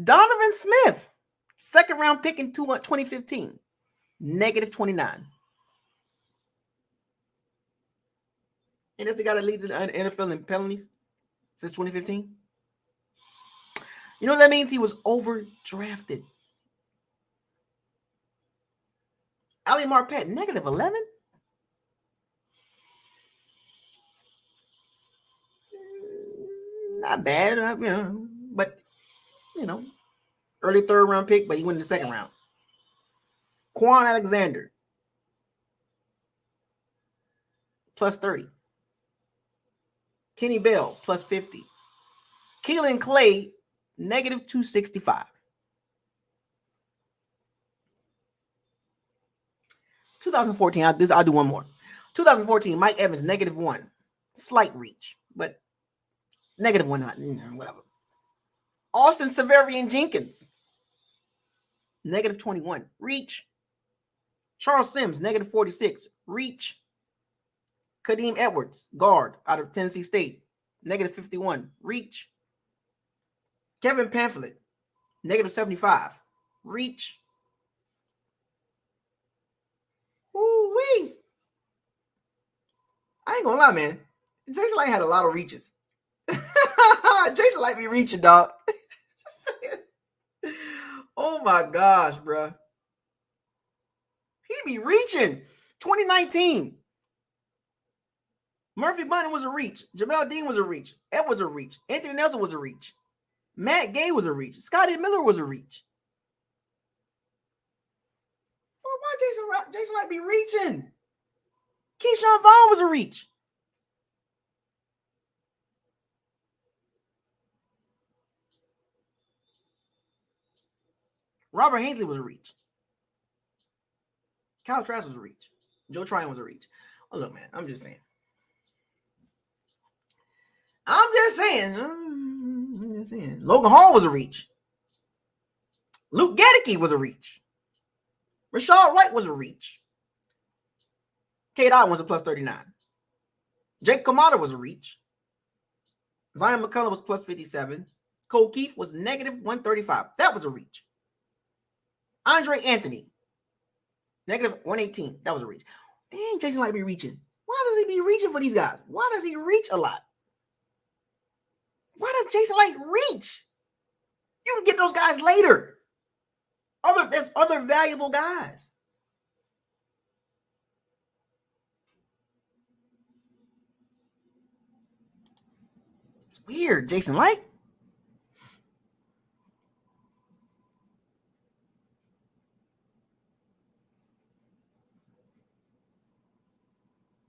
Donovan Smith, 2nd round pick in 2015, -29. And that's the guy that leads the NFL in penalties since 2015. You know what that means? He was overdrafted. Ali Marpet, -11. Not bad, but early 3rd round pick, but he went in the 2nd round. Quan Alexander, +30. Kenny Bell, +50. Keelan Clay, -265. 2014, I'll do one more. 2014, Mike Evans, -1. Slight reach, but -1, whatever. Austin Severian Jenkins, -21. Reach. Charles Sims, -46. Reach. Kadeem Edwards, guard out of Tennessee State, -51. Reach. Kevin Pamphlet, -75. Reach. Ooh-wee. I ain't gonna lie, man. Jason Light had a lot of reaches. Jason Light be reaching, dog. Oh my gosh, bro. He be reaching. 2019. Murphy Bunting was a reach. Jamel Dean was a reach. Ed was a reach. Anthony Nelson was a reach. Matt Gay was a reach. Scotty Miller was a reach. Well, why Jason Light be reaching? Keyshawn Vaughn was a reach. Robert Haseley was a reach. Kyle Trask was a reach. Joe Tryon was a reach. Oh, look, man, I'm just saying. Logan Hall was a reach. Luke Gedeke was a reach. Rashad White was a reach. Cade Otton was a +39. Jake Kamada was a reach. Zion McCullough was +57. Cole Keith was -135. That was a reach. Andre Anthony, -118. That was a reach. Dang, Jason Light be reaching. Why does he be reaching for these guys? Why does he reach a lot? Why does Jason Light reach? You can get those guys later. There's other valuable guys. It's weird, Jason Light.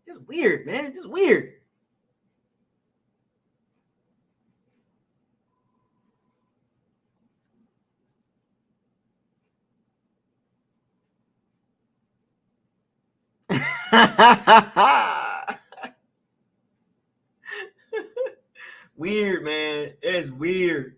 Just weird, man. Just weird. Weird, man. It is weird.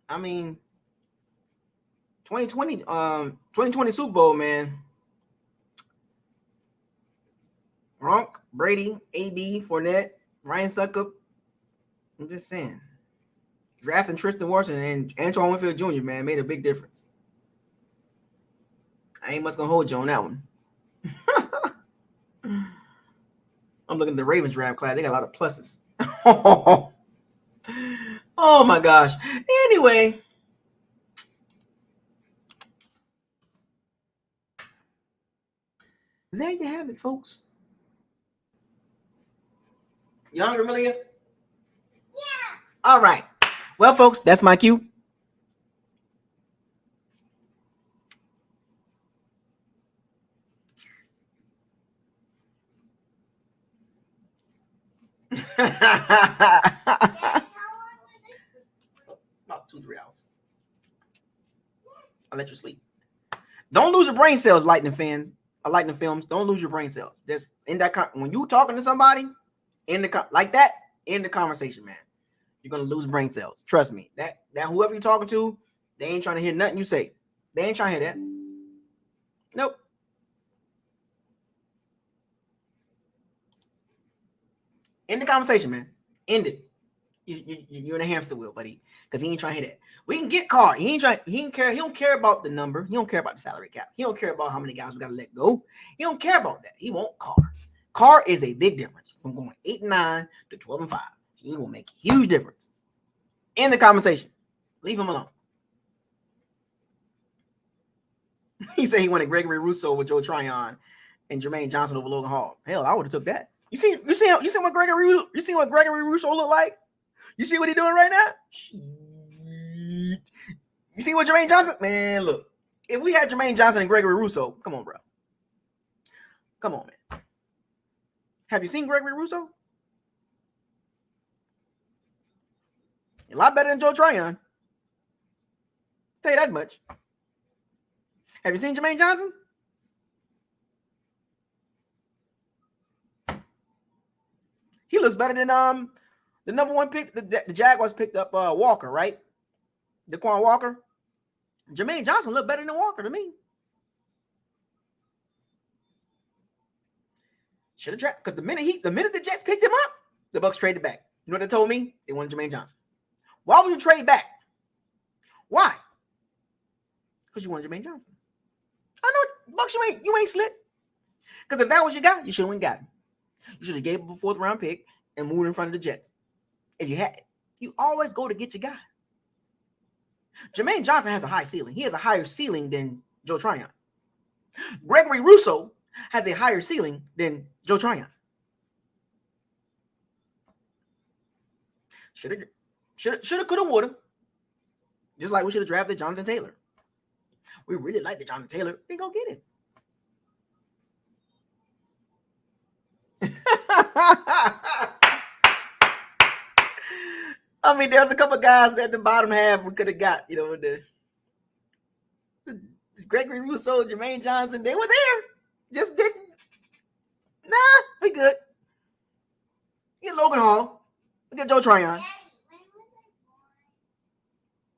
I mean, 2020 Super Bowl, man. Gronk, Brady, AB, Fournette, Ryan Suckup. I'm just saying. Drafting Tristan Watson and Antoine Winfield Jr., man, made a big difference. I ain't much gonna hold you on that one. I'm looking at the Ravens draft class. They got a lot of pluses. Oh my gosh. Anyway. There you have it, folks. You hungry, Amelia? Yeah. All right. Well, folks, that's my cue. About 2-3 hours. I'll let you sleep. Don't lose your brain cells, Lightning fan. Lightning films. Don't lose your brain cells. Just in that when you talking to somebody like that, in the conversation, man, you're gonna lose brain cells. Trust me. That whoever you're talking to, they ain't trying to hear nothing you say. They ain't trying to hear that. Nope. End the conversation, man. End it. You're in a hamster wheel, buddy. Because he ain't trying to hear that. We can get Carr. He don't care about the number. He don't care about the salary cap. He don't care about how many guys we gotta let go. He don't care about that. He want Carr. Carr is a big difference from going 8-9 to 12-5. He will make a huge difference. End the conversation. Leave him alone. He said he wanted Gregory Rousseau with Joe Tryon and Jermaine Johnson over Logan Hall. Hell, I would have took that. You see what Gregory Rousseau look like? You see what he doing right now? You see what Jermaine Johnson? Man, look. If we had Jermaine Johnson and Gregory Rousseau, come on, bro. Come on, man. Have you seen Gregory Rousseau? A lot better than Joe Tryon. Tell you that much. Have you seen Jermaine Johnson? He looks better than the number one pick. The Jaguars picked up Walker, right? Daquan Walker. Jermaine Johnson looked better than Walker to me. Should have drafted because the minute the Jets picked him up, the Bucs traded back. You know what they told me? They wanted Jermaine Johnson. Why would you trade back? Why? Because you wanted Jermaine Johnson. I know, Bucs, you ain't slick. Because if that was your guy, you should have went got him. You should have gave him a 4th round pick and moved in front of the Jets. If you had, you always go to get your guy. Jermaine Johnson has a high ceiling. He has a higher ceiling than Joe Tryon. Gregory Rousseau has a higher ceiling than Joe Tryon. Should have, could have, would have. Just like we should have drafted Jonathan Taylor. We really like the Jonathan Taylor. We go get him. I mean, there's a couple guys at the bottom half we could have got, the Gregory Rousseau, Jermaine Johnson, they were there. Just didn't. Nah, we good. Get Logan Hall. We get Joe Tryon.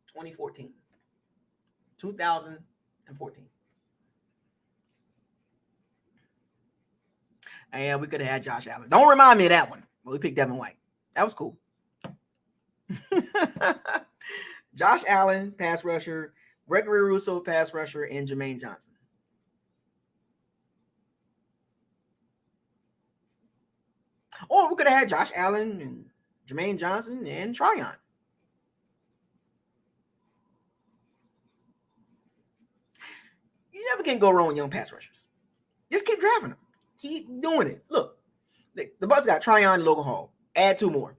2014. 2014. And we could have had Josh Allen. Don't remind me of that one. But we picked Devin White. That was cool. Josh Allen, pass rusher. Gregory Rousseau, pass rusher, and Jermaine Johnson. Or we could have had Josh Allen and Jermaine Johnson and Tryon. You never can go wrong with young pass rushers. Just keep drafting them. Keep doing it. Look, the Bucs got Tryon and Logan Hall. Add two more.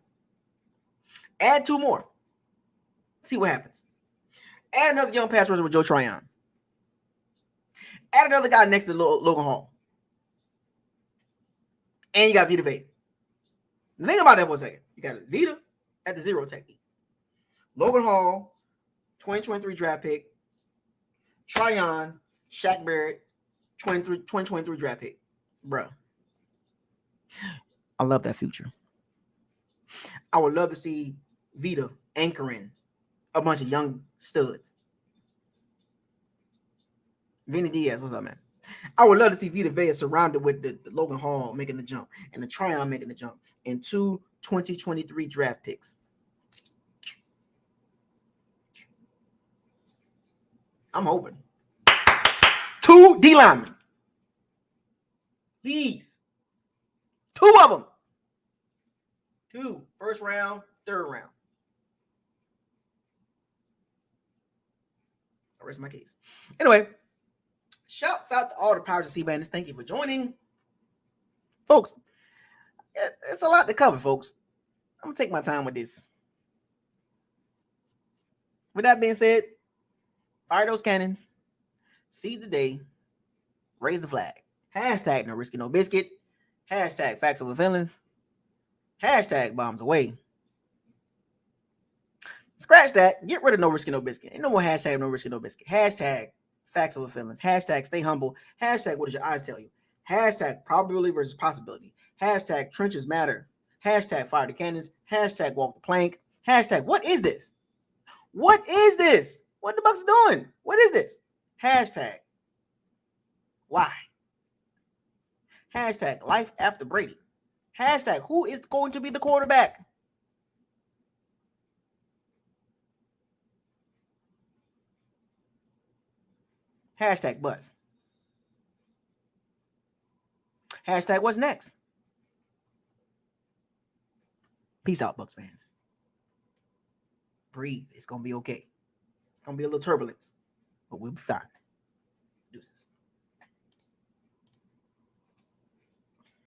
Add two more. See what happens. Add another young pass rusher with Joe Tryon. Add another guy next to Logan Hall. And you got Vita Vea. Think about that for a second. You got Vita at the 0 technique. Logan Hall, 2023 draft pick. Tryon, Shaq Barrett, 2023 draft pick. Bro. I love that future. I would love to see Vita anchoring a bunch of young studs. Vinny Diaz, what's up, man? I would love to see Vita Vea surrounded with the Logan Hall making the jump and the Tryon making the jump and 2 2023 draft picks. I'm hoping. 2 D linemen. Please. 2 of them. 2 first round, third round. I rest my case. Anyway, shouts out to all the Powers of C Bandits. Thank you for joining. Folks, it's a lot to cover, folks. I'm going to take my time with this. With that being said, fire those cannons. Seize the day. Raise the flag. Hashtag no risky no biscuit. Hashtag facts over feelings. Hashtag bombs away. Scratch that. Get rid of no risky no biscuit. Ain't no more hashtag no risky no biscuit. Hashtag facts over feelings. Hashtag stay humble. Hashtag what does your eyes tell you? Hashtag probability versus possibility. Hashtag trenches matter. Hashtag fire the cannons. Hashtag walk the plank. Hashtag what is this? What is this? What the Bucs are doing? What is this? Hashtag why? Hashtag life after Brady. Hashtag who is going to be the quarterback? Hashtag bus. Hashtag what's next? Peace out, Bucs fans. Breathe. It's going to be okay. It's going to be a little turbulence, but we'll be fine. Deuces.